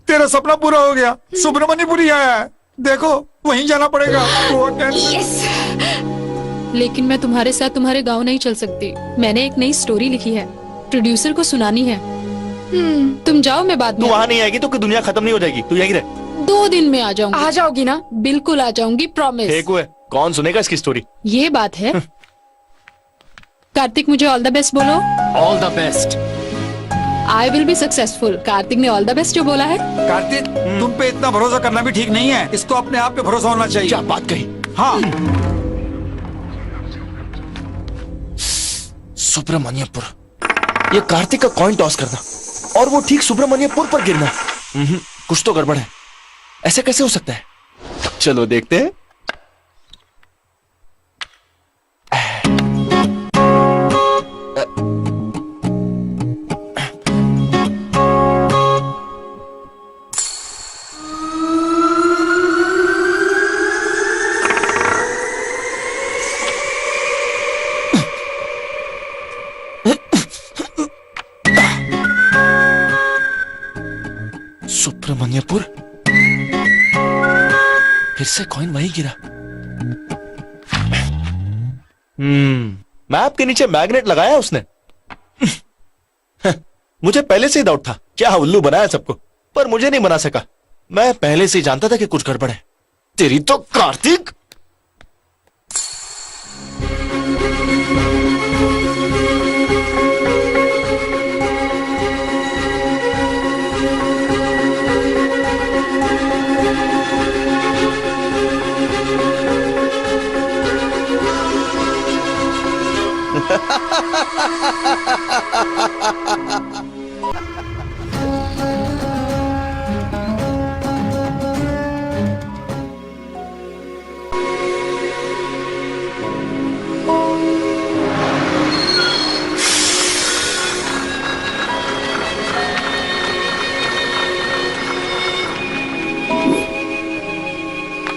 तेरा सपना पूरा हो गया। सुब्रमण्यपुरी आया है, देखो वहीं जाना पड़ेगा।
लेकिन मैं तुम्हारे साथ तुम्हारे गांव नहीं चल सकती। मैंने एक नई स्टोरी लिखी है, प्रोड्यूसर को सुनानी है। तुम जाओ, मैं बाद में।
तू वहाँ नहीं आएगी तो दुनिया खत्म नहीं हो जाएगी। तू यहीं रह।
2 दिन में आ जाऊंगी।
आ जाओगी ना?
बिल्कुल आ जाऊंगी, प्रॉमिस।
ठीक हुए। कौन सुनेगा इसकी स्टोरी?
ये बात है। कार्तिक, मुझे ऑल द बेस्ट बोलो।
All the best.
I will be successful. Kartik ने ऑल द बेस्ट जो बोला है।
कार्तिक, तुम पे इतना भरोसा करना भी ठीक नहीं है। इसको अपने आप पे भरोसा होना चाहिए।
क्या बात कही।
हाँ।
सुब्रमण्यपुर, ये कार्तिक का कॉइन टॉस करना और वो ठीक सुब्रमण्यपुर पर गिरना। कुछ तो गड़बड़ है। ऐसे कैसे हो सकता है? चलो देखते हैं। सुब्रमण्यपुर, फिर से कॉइन वहीं गिरा। मैप के नीचे मैग्नेट लगाया उसने। मुझे पहले से ही डाउट था, क्या उल्लू बनाया सबको, पर मुझे नहीं बना सका। मैं पहले से ही जानता था कि कुछ गड़बड़ है। तेरी तो कार्तिक।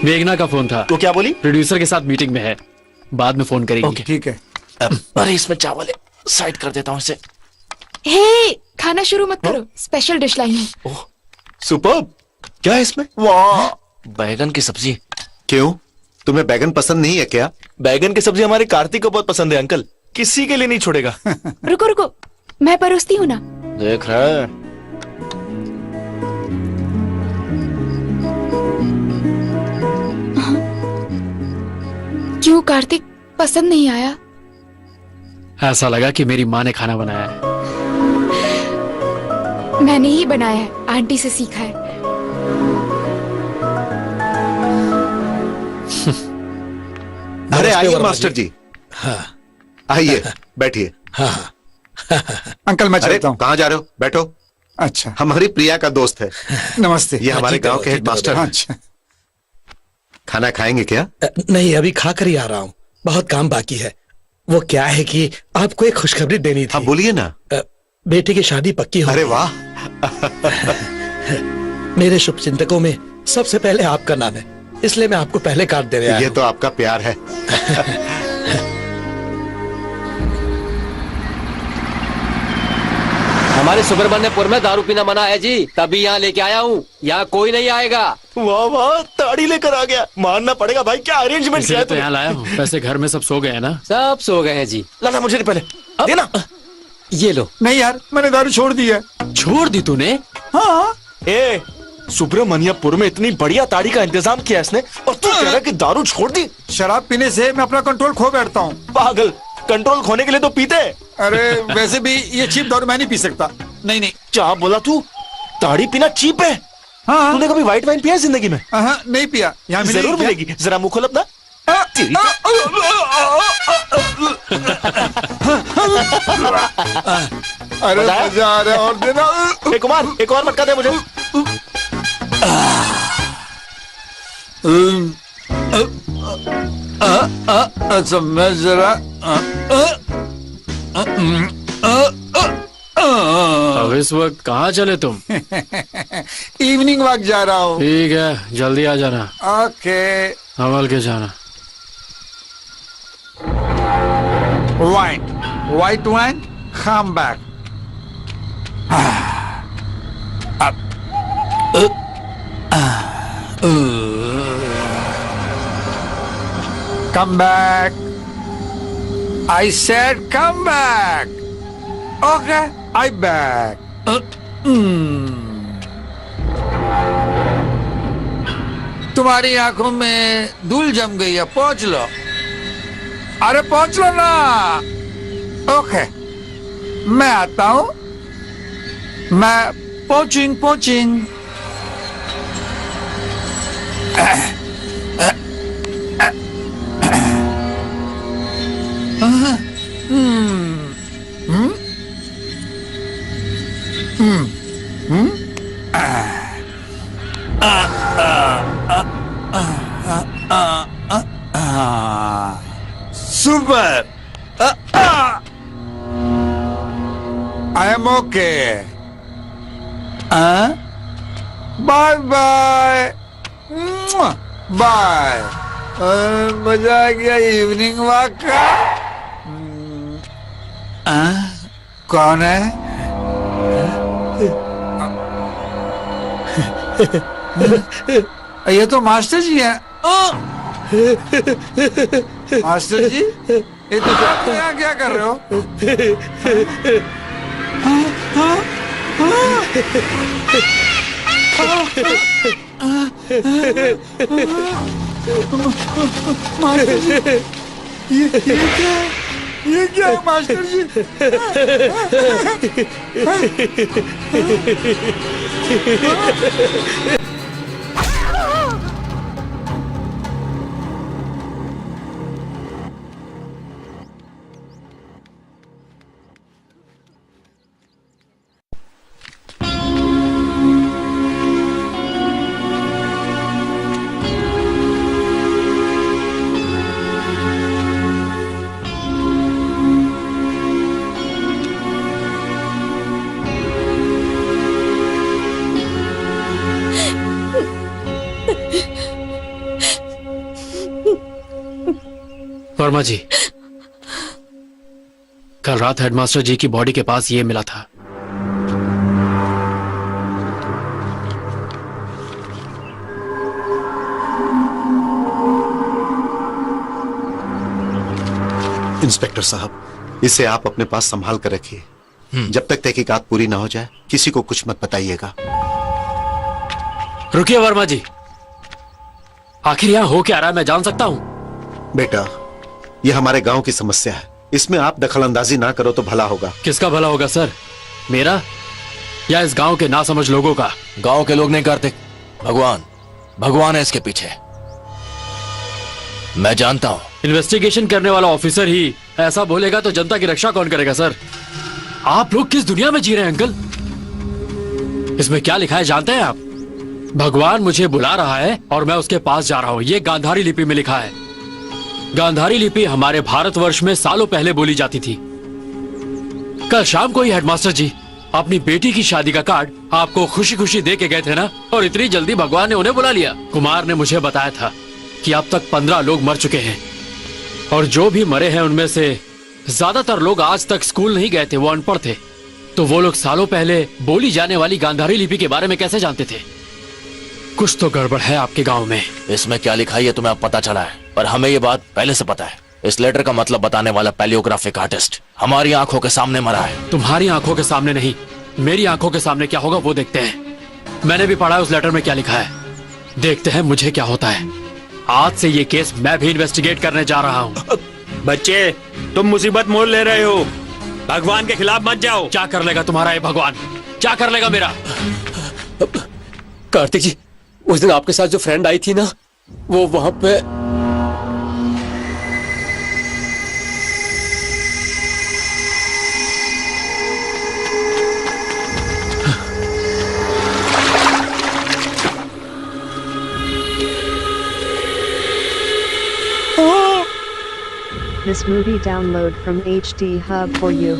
मेघना का फोन था।
तो क्या बोली?
प्रोड्यूसर के साथ मीटिंग में है, बाद में फोन करेंगे।
ठीक है।
अरे इसमें चावल है, साइड कर देता हूँ इसे।
हे, खाना शुरू मत करो, स्पेशल डिश लाई हूँ।
सुपर्ब। क्या है इसमें? वाह, बैगन की सब्जी।
क्यों, तुम्हें बैगन पसंद नहीं है क्या?
बैगन की सब्जी हमारे कार्तिक को बहुत पसंद है अंकल, किसी के लिए नहीं छोड़ेगा।
रुको रुको, मैं परोसती हूँ ना।
देख रहा है।
क्यों कार्तिक, पसंद नहीं आया?
ऐसा लगा कि मेरी माँ ने खाना बनाया है।
मैंने ही बनाया है, आंटी से सीखा है।
अरे आइए मास्टर जी।
हाँ।
आइए बैठिए।
हाँ।
अंकल मैं चलता हूँ।
कहाँ जा रहे हो? बैठो।
अच्छा,
हमारी प्रिया का दोस्त है।
नमस्ते।
ये हमारे गांव के हेडमास्टर हैं।
अच्छा,
खाना खाएंगे क्या?
नहीं, अभी खा कर ही आ रहा हूँ, बहुत काम बाकी है। वो क्या है कि आपको एक खुशखबरी देनी थी।
हाँ बोलिए ना।
बेटे की शादी पक्की हो।
अरे वाह।
मेरे शुभ चिंतकों में सबसे पहले आपका नाम है, इसलिए मैं आपको पहले कार्ड दे रहा हूं।
ये तो आपका प्यार है।
हमारे सुब्रमण्यपुर में दारू पीना मना है जी, तभी यहाँ लेके आया हूँ। यहाँ कोई नहीं आएगा।
वाह वाह, ताड़ी लेकर आ गया। मानना पड़ेगा भाई, क्या अरेंजमेंट किया है
तो यहाँ लाया हूँ। वैसे घर में सब सो गए हैं ना?
सब सो गए हैं जी।
लाना मुझे पहले देना।
ये लो।
नहीं यार, मैंने दारू छोड़ दी है।
छोड़ दी तूने?
हाँ।
ए, सुब्रमण्यपुर में इतनी बढ़िया ताड़ी का इंतजाम किया इसने, और तू कह रहा है कि दारू छोड़ दी?
शराब पीने से मैं अपना कंट्रोल खो बैठता हूँ।
पागल, कंट्रोल खोने के लिए तो पीते।
अरे वैसे भी ये चीप दारू मैं नहीं पी सकता। नहीं नहीं।
क्या बोला तू? ताड़ी पीना चीप है?
हाँ।
तूने कभी व्हाइट वाइन पिया जिंदगी में?
हाँ, नहीं पिया। यहाँ
जरूर मिलेगी, जरा मुंह खोल अपना।
अरे मजा आ रहा है, और देना।
एक और मटका दे मुझे।
अच्छा मैं जरा
अब इस वक्त कहाँ चले तुम?
इवनिंग वॉक जा रहा हूँ।
ठीक है, जल्दी आ जाना।
ओके।
संभल के जाना।
White wine, come back. Come back. I said come back. Okay, I back. तुम्हारी आंखों में धूल जम गई है, पहुंच लो। अरे पहुंच लो ना। ओके, मैं आता हूं। मैं पहुंचिंग। Super. I am okay. Bye bye. Bye. मजा आ गया इवनिंग वॉक का। कौन है? ये तो मास्टर जी हैं। मास्टर जी, ये तो यहाँ क्या कर रहे हो? मास्टर जी, ये क्या है मास्टर जी?
वर्मा जी, कल रात हेडमास्टर जी की बॉडी के पास ये मिला था।
इंस्पेक्टर साहब, इसे आप अपने पास संभाल कर रखिए। जब तक तहकीकात पूरी ना हो जाए किसी को कुछ मत बताइएगा।
रुकिए वर्मा जी, आखिर यहाँ हो क्या रहा है, मैं जान सकता हूँ?
बेटा, ये हमारे गांव की समस्या है, इसमें आप दखलंदाजी ना करो तो भला होगा।
किसका भला होगा सर, मेरा या इस गांव के नासमझ लोगों का?
गांव के लोग नहीं करते, भगवान है इसके पीछे, मैं जानता हूं।
इन्वेस्टिगेशन करने वाला ऑफिसर ही ऐसा बोलेगा तो जनता की रक्षा कौन करेगा सर? आप लोग किस दुनिया में जी रहे हैं अंकल? इसमें क्या लिखा है जानते हैं आप? भगवान मुझे बुला रहा है और मैं उसके पास जा रहा हूँ। ये गांधारी लिपि में लिखा है। गांधारी लिपि हमारे भारतवर्ष में सालों पहले बोली जाती थी। कल शाम को ही हेडमास्टर जी अपनी बेटी की शादी का कार्ड आपको खुशी खुशी दे के गए थे ना, और इतनी जल्दी भगवान ने उन्हें बुला लिया। कुमार ने मुझे बताया था कि अब तक 15 लोग मर चुके हैं, और जो भी मरे हैं उनमें से ज्यादातर लोग आज तक स्कूल नहीं गए थे, वो अनपढ़ थे। तो वो लोग सालों पहले बोली जाने वाली गांधारी लिपि के बारे में कैसे जानते थे? कुछ तो गड़बड़ है आपके गांव में।
इसमें क्या लिखा है ये तुम्हें अब पता चला है, पर हमें ये बात पहले से पता है। इस लेटर का मतलब बताने वाला पैलियोग्राफिक आर्टिस्ट हमारी आंखों के सामने मरा है।
तुम्हारी आंखों के सामने नहीं, मेरी आंखों के सामने क्या होगा वो देखते हैं। मैंने भी पढ़ा है उस लेटर में क्या लिखा है। देखते हैं मुझे क्या होता है। आज से ये केस मैं भी इन्वेस्टिगेट करने जा रहा हूँ।
बच्चे, तुम मुसीबत मोल ले रहे हो। भगवान के खिलाफ मत जाओ।
क्या कर लेगा तुम्हारा ये भगवान? क्या कर लेगा मेरा?
कार्तिक जी, उस दिन आपके साथ जो फ्रेंड आई थी ना, वो वहां पे
This movie download from HD Hub for you.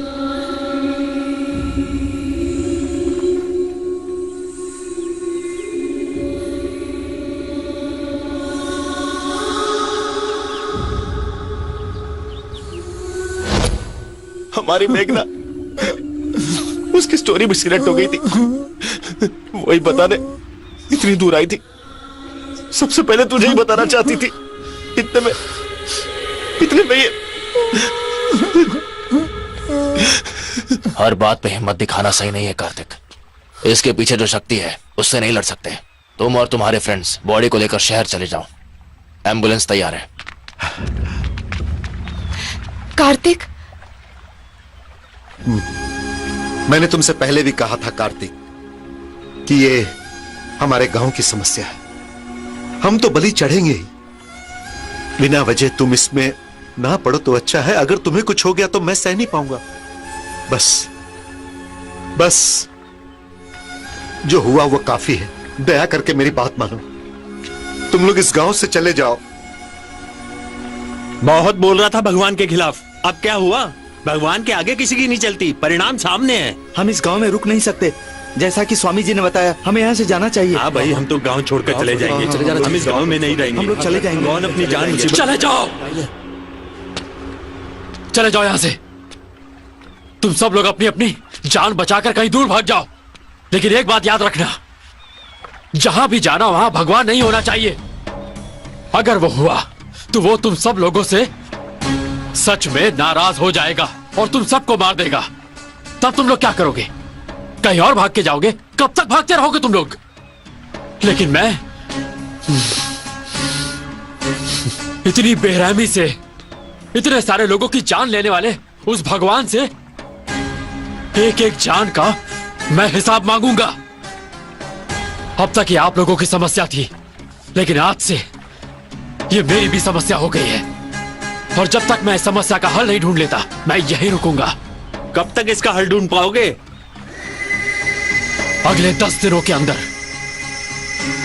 हमारी मेघना उसकी स्टोरी में सिलेक्ट हो गई थी। वही बताने इतनी दूर आई थी। सबसे पहले तुझे ही बताना चाहती थी। इतने में ये
हर बात पे हिम्मत दिखाना सही नहीं है कार्तिक। इसके पीछे जो शक्ति है उससे नहीं लड़ सकते। तुम और तुम्हारे फ्रेंड्स बॉडी को लेकर शहर चले जाओ। एम्बुलेंस तैयार है।
कार्तिक,
मैंने तुमसे पहले भी कहा था कार्तिक कि ये हमारे गांव की समस्या है। हम तो बलि चढ़ेंगे ही। बिना वजह तुम इसमें ना पड़ो तो अच्छा है। अगर तुम्हें कुछ हो गया तो मैं सह नहीं पाऊंगा। बस जो हुआ वो काफी है। दया करके मेरी बात मानो। तुम लोग इस गांव से चले जाओ।
बहुत बोल रहा था भगवान के खिलाफ। अब क्या हुआ? भगवान के आगे किसी की नहीं चलती। परिणाम सामने है।
हम इस गांव में रुक नहीं सकते। जैसा कि स्वामी जी ने बताया, हमें यहाँ से जाना चाहिए।
हाँ भाई, हम तो गांव छोड़कर चले जाएंगे। हम इस गांव में नहीं रहेंगे।
हम लोग चले जाएंगे।
कौन अपनी जान मुसीबत।
चले जाओ, चले जाओ यहाँ से। तुम सब लोग अपनी अपनी जान बचाकर कहीं दूर भाग जाओ। लेकिन एक बात याद रखना, जहां भी जाना वहां भगवान नहीं होना चाहिए। अगर वो हुआ तो वो तुम सब लोगों से सच में नाराज हो जाएगा और तुम सबको मार देगा। तब तुम लोग क्या करोगे? कहीं और भाग के जाओगे? कब तक भागते रहोगे तुम लोग? लेकिन मैं इतनी बेरहमी से इतने सारे लोगों की जान लेने वाले उस भगवान से एक एक जान का मैं हिसाब मांगूंगा। अब तक ये आप लोगों की समस्या थी, लेकिन आज से ये मेरी भी समस्या हो गई है। और जब तक मैं इस समस्या का हल नहीं ढूंढ लेता, मैं यहीं रुकूंगा।
कब तक इसका हल ढूंढ पाओगे?
अगले 10 दिनों के अंदर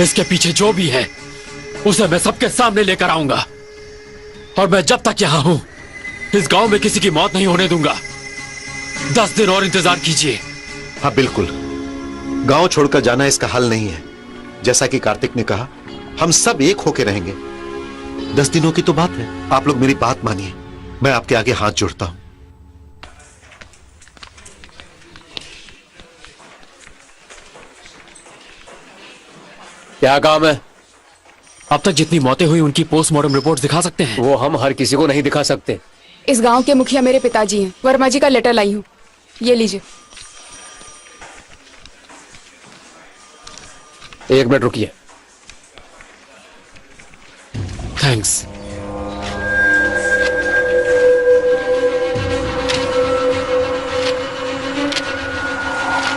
इसके पीछे जो भी है उसे मैं सबके सामने लेकर आऊंगा। और मैं जब तक यहां हूं, इस गांव में किसी की मौत नहीं होने दूंगा। 10 दिन और इंतजार कीजिए।
हाँ बिल्कुल, गांव छोड़कर जाना इसका हल नहीं है। जैसा कि कार्तिक ने कहा, हम सब एक होके रहेंगे। 10 दिनों की तो बात है। आप लोग मेरी बात मानिए। मैं आपके आगे हाथ जोड़ता हूं।
क्या काम है?
अब तक जितनी मौतें हुई उनकी पोस्टमार्टम रिपोर्ट दिखा सकते हैं?
वो हम हर किसी को नहीं दिखा सकते।
इस गांव के मुखिया मेरे पिताजी हैं। वर्मा जी का लेटर लाई हूँ, ये लीजिए।
1 मिनट रुकिए।
थैंक्स।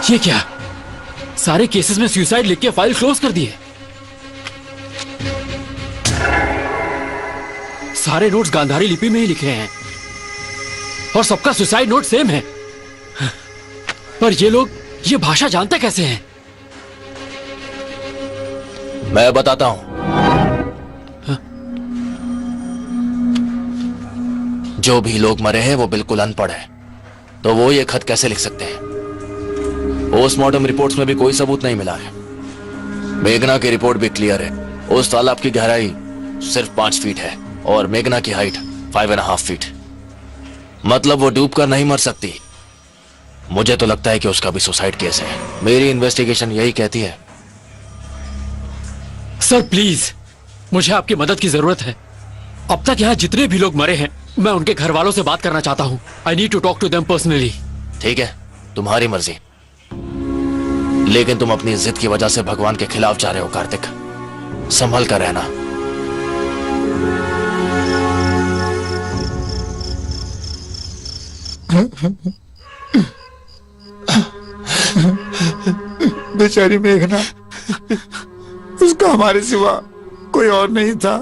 ये क्या? सारे केसेस में सुसाइड लिख के फाइल क्लोज कर दी है। सारे नोट्स गांधारी लिपि में ही लिखे हैं और सबका सुसाइड नोट सेम है। पर ये लोग ये भाषा जानते कैसे हैं?
मैं बताता हूं। जो भी लोग मरे हैं वो बिल्कुल अनपढ़ है, तो वो ये खत कैसे लिख सकते हैं? पोस्टमार्टम रिपोर्ट्स में भी कोई सबूत नहीं मिला है। मेघना की रिपोर्ट भी क्लियर है। उस तालाब की गहराई सिर्फ 5 फीट है और मेघना की हाइट 5.5 फीट। मतलब वो डूबकर नहीं मर सकती। मुझे तो लगता है कि उसका भी सुसाइड केस है। मेरी इन्वेस्टिगेशन यही कहती है।
सर प्लीज, मुझे आपकी मदद की जरूरत है। अब तक यहाँ जितने भी लोग मरे हैं, मैं उनके घर वालों से बात करना चाहता हूँ। I need to talk to them personally.
ठीक है, तुम्हारी मर्जी, लेकिन तुम अपनी जिद की वजह से भगवान के खिलाफ जा रहे हो कार्तिक। संभल कर रहना।
बेचारी मेघना, उसका हमारे सिवा कोई और नहीं था।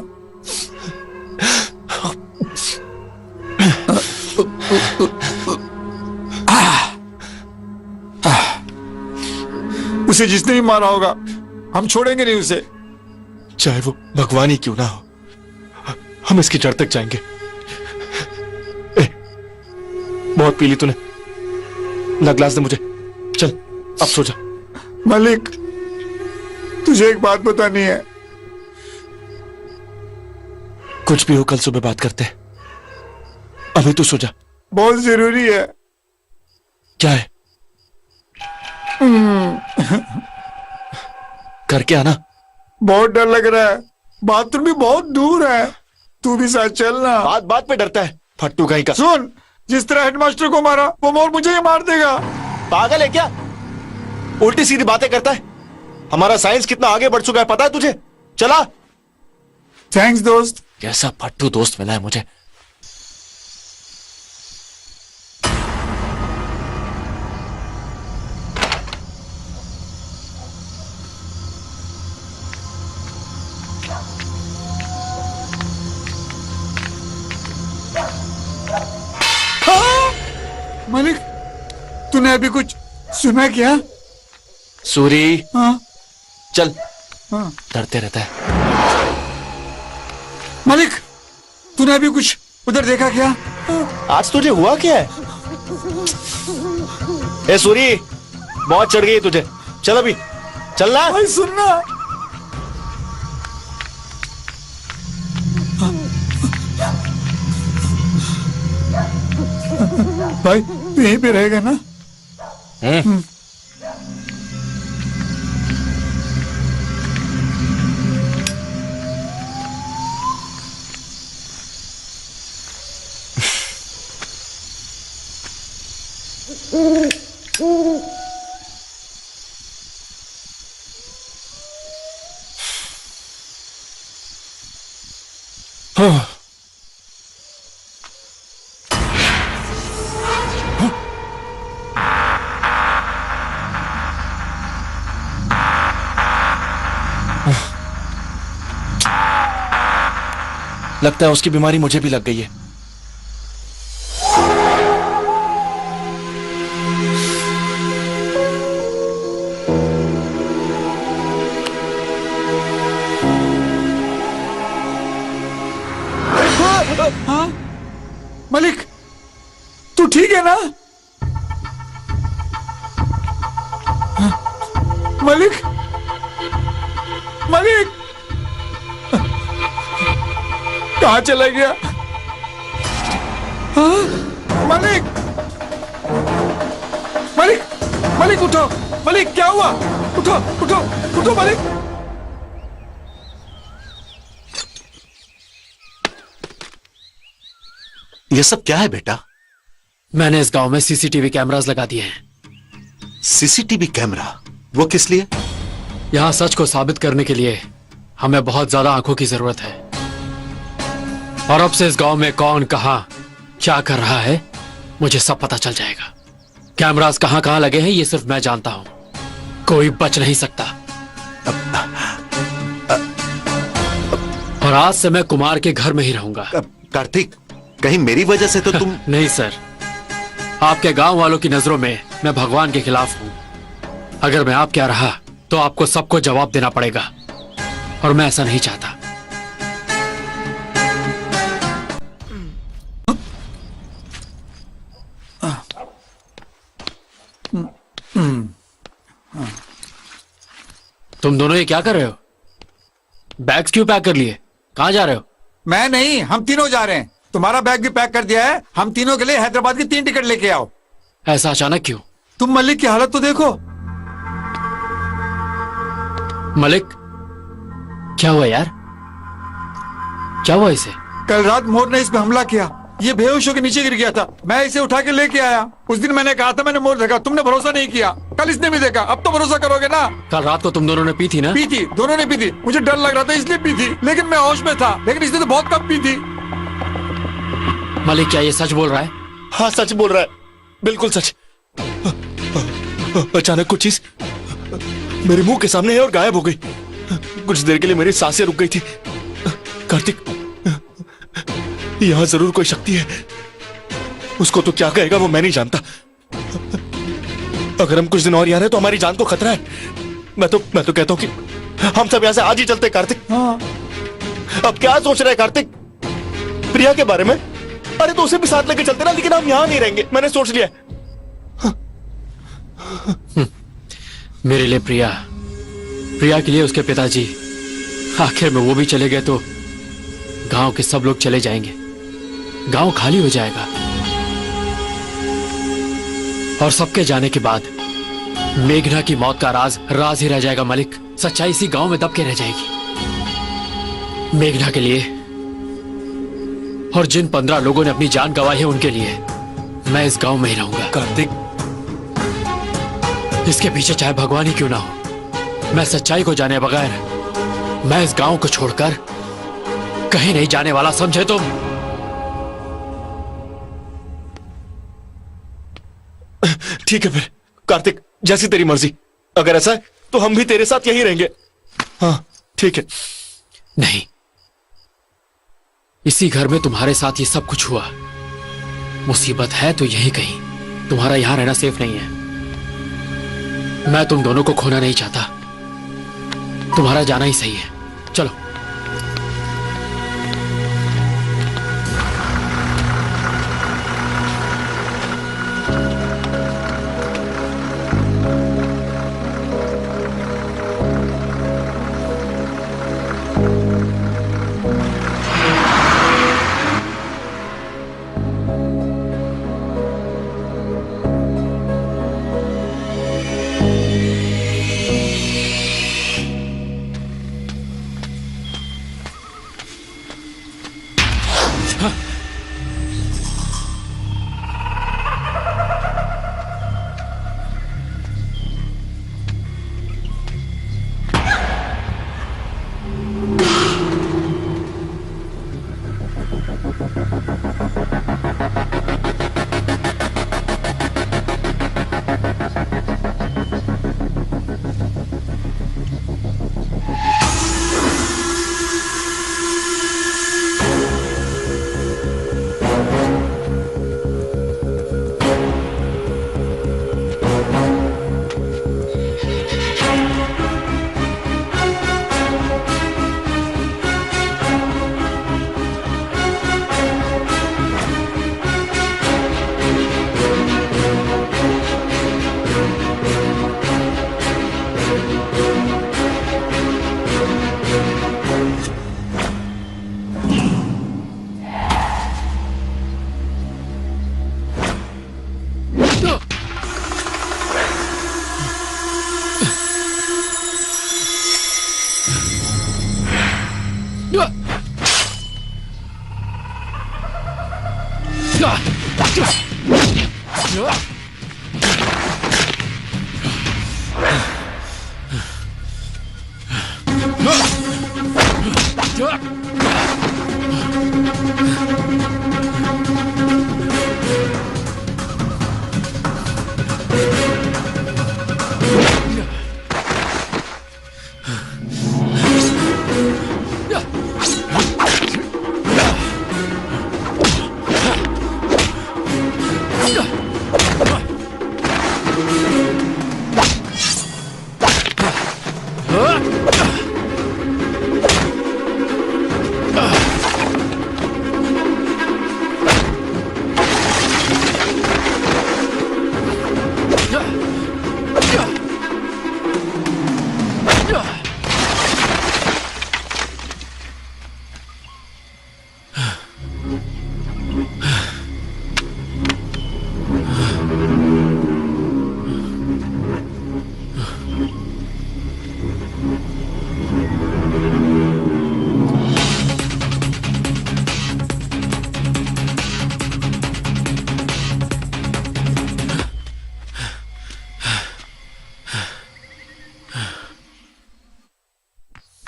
उसे जिसने भी मारा होगा, हम छोड़ेंगे नहीं उसे,
चाहे वो भगवान ही क्यों ना हो। हम इसकी जड़ तक जाएंगे। बहुत पी ली तूने, ला ग्लास दे मुझे। चल अब सो जा।
मलिक, तुझे एक बात बतानी है।
कुछ भी हो कल सुबह बात करते हैं, अभी तू सो जा।
बहुत जरूरी है।
क्या है? करके आना।
बहुत डर लग रहा है, बाथरूम भी बहुत दूर है, तू भी साथ चलना।
बात बात पे डरता है फट्टू कहीं का।
सुन, जिस तरह हेडमास्टर को मारा वो मोर मुझे ही मार देगा।
पागल है क्या? उल्टी सीधी बातें करता है। हमारा साइंस कितना आगे बढ़ चुका है पता है तुझे? चला।
थैंक्स दोस्त।
कैसा फट्टू दोस्त मिला है मुझे।
मलिक, तूने अभी कुछ सुना क्या?
सूरी।
हाँ?
चल।
हाँ?
डरते रहता है।
मलिक, तूने अभी कुछ उधर देखा क्या?
आज तुझे हुआ क्या है? ए सूरी, बहुत चढ़ गई तुझे। चल अभी चलना।
भाई सुनना। भाई तू यहीं पे रहेगा ना?
लगता है उसकी बीमारी मुझे भी लग गई है।
हाँ? मलिक, तू ठीक है ना? हाँ? मलिक, मलिक कहाँ चला गया? हाँ? मलिक, मलिक, मलिक उठो। मलिक क्या हुआ? उठो उठो उठो मलिक।
ये सब क्या है बेटा?
मैंने इस गांव में सीसीटीवी कैमरास लगा दिए हैं।
CCTV camera? वो किस लिए?
यहाँ सच को साबित करने के लिए हमें बहुत ज्यादा आंखों की जरूरत है। और अब से इस गांव में कौन कहां क्या कर रहा है मुझे सब पता चल जाएगा। कैमरास कहां कहां लगे हैं ये सिर्फ मैं जानता हूं, कोई बच नहीं सकता। और आज से मैं कुमार के घर में ही रहूंगा।
कार्तिक, कहीं मेरी वजह से तो तुम
नहीं सर, आपके गांव वालों की नजरों में मैं भगवान के खिलाफ हूं। अगर मैं आप क्या रहा तो आपको सबको जवाब देना पड़ेगा। और मैं ऐसा नहीं चाहता। तुम दोनों ये क्या कर रहे हो? बैग्स क्यों पैक कर लिए? कहाँ जा रहे हो?
मैं नहीं, हम तीनों जा रहे हैं। तुम्हारा बैग भी पैक कर दिया है। हम तीनों के लिए हैदराबाद की 3 टिकट लेके आओ।
ऐसा अचानक क्यों?
तुम मलिक की हालत तो देखो।
मलिक क्या हुआ यार? क्या हुआ इसे?
कल रात मोर ने इस पे हमला किया। ये बेहोश होकर नीचे गिर गया था। मैं इसे उठा के लेके आया। उस दिन मैंने कहा था मैंने मोर देखा, तुमने भरोसा नहीं किया। कल इसने भी देखा, अब तो भरोसा करोगे ना?
कल रात को तुम दोनों ने पी थी ना?
पी थी, दोनों ने पी थी। मुझे डर लग रहा था इसलिए पी थी, लेकिन मैं होश में था। लेकिन इसने तो बहुत कम पी थी।
मलिक क्या ये सच बोल रहा है?
हाँ सच बोल रहा है, बिल्कुल सच। अचानक कुछ चीज मेरे मुंह के सामने है और गायब हो गई। कुछ देर के लिए मेरी सांसें रुक गई थी। कार्तिक, यहां जरूर कोई शक्ति है। उसको तो क्या कहेगा वो मैं नहीं जानता। अगर हम कुछ दिन और यहाँ रहे तो हमारी जान को खतरा है। मैं तो कहता हूँ कि हम सब यहाँ से आज ही चलते। कार्तिक, अब क्या सोच रहे हैं कार्तिक? प्रिया के बारे में? अरे तो उसे भी साथ लेके चलते ना, लेकिन हम यहाँ नहीं रहेंगे, मैंने सोच लिया।
मेरे लिए प्रिया के लिए उसके पिताजी, आखिर में वो भी चले गए तो गांव के सब लोग चले जाएंगे। गांव खाली हो जाएगा और सबके जाने के बाद मेघना की मौत का राज ही रह जाएगा। मलिक, सच्चाई इसी गांव में दब के रह जाएगी। मेघना के लिए और जिन 15 लोगों ने अपनी जान गंवाई है उनके लिए मैं इस गांव में ही रहूंगा।
कार्तिक,
इसके पीछे चाहे भगवान ही क्यों ना हो, मैं सच्चाई को जाने बगैर मैं इस गांव को छोड़कर कहीं नहीं जाने वाला, समझे तुम?
ठीक है फिर कार्तिक, जैसी तेरी मर्जी। अगर ऐसा है तो हम भी तेरे साथ यहीं रहेंगे। हाँ ठीक है।
नहीं, इसी घर में तुम्हारे साथ ये सब कुछ हुआ। मुसीबत है तो यही कहीं। तुम्हारा यहां रहना सेफ नहीं है। मैं तुम दोनों को खोना नहीं चाहता। तुम्हारा जाना ही सही है। चलो।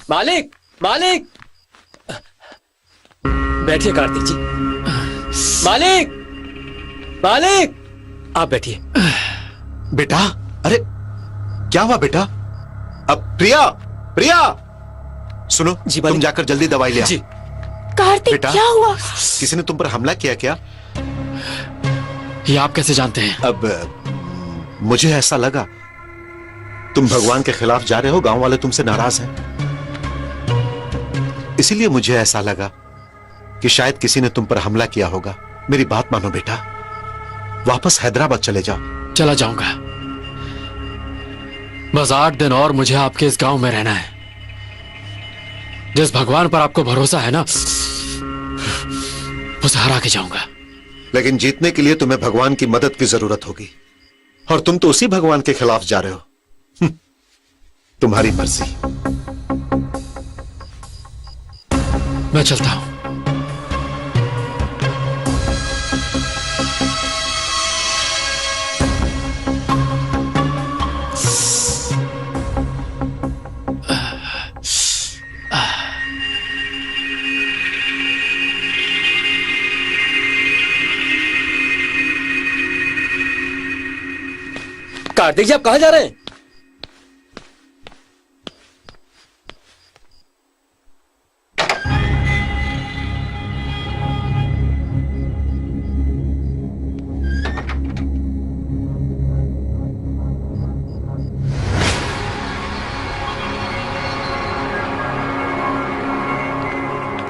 मालिक, मालिक, बैठिए कार्तिक जी। मालिक, मालिक, आप बैठिए।
बेटा, अरे क्या हुआ बेटा? अब प्रिया, प्रिया सुनो जी, तुम जाकर जल्दी दवाई ले आओ।
जी। कार्तिक,
बेटा,
क्या हुआ?
किसी ने तुम पर हमला किया क्या?
ये आप कैसे जानते हैं?
अब मुझे ऐसा लगा तुम भगवान के खिलाफ जा रहे हो, गांव वाले तुमसे नाराज हैं, इसीलिए मुझे ऐसा लगा कि शायद किसी ने तुम पर हमला किया होगा। मेरी बात मानो बेटा, वापस हैदराबाद चले जाओ।
चला जाऊंगा, बस 8 दिन और मुझे आपके इस गांव में रहना है। जिस भगवान पर आपको भरोसा है ना, उसे हरा के जाऊंगा।
लेकिन जीतने के लिए तुम्हें भगवान की मदद की जरूरत होगी, और तुम तो उसी भगवान के खिलाफ जा रहे हो। तुम्हारी मर्जी।
मैं चलता हूं।
कार्तिक जी, आप कहां जा रहे हैं?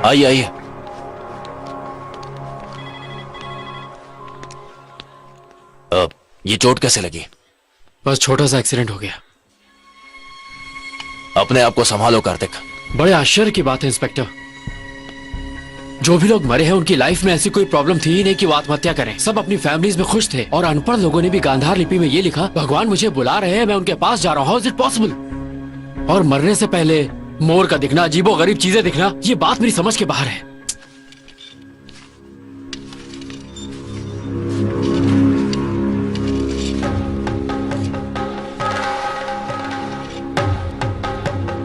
आइए आइए। ये चोट कैसे लगी?
बस छोटा सा एक्सीडेंट हो गया।
अपने आप को संभालो कार्तिक।
बड़े आश्चर्य की बात है इंस्पेक्टर, जो भी लोग मरे हैं उनकी लाइफ में ऐसी कोई प्रॉब्लम थी ही नहीं कि वो आत्महत्या करें। सब अपनी फैमिलीज में खुश थे, और अनपढ़ लोगों ने भी गांधार लिपि में ये लिखा, भगवान मुझे बुला रहे हैं, मैं उनके पास जा रहा हूँ, हाउ इज इट पॉसिबल? और मरने से पहले मोर का दिखना, अजीबो गरीब चीजें दिखना, ये बात मेरी समझ के बाहर है।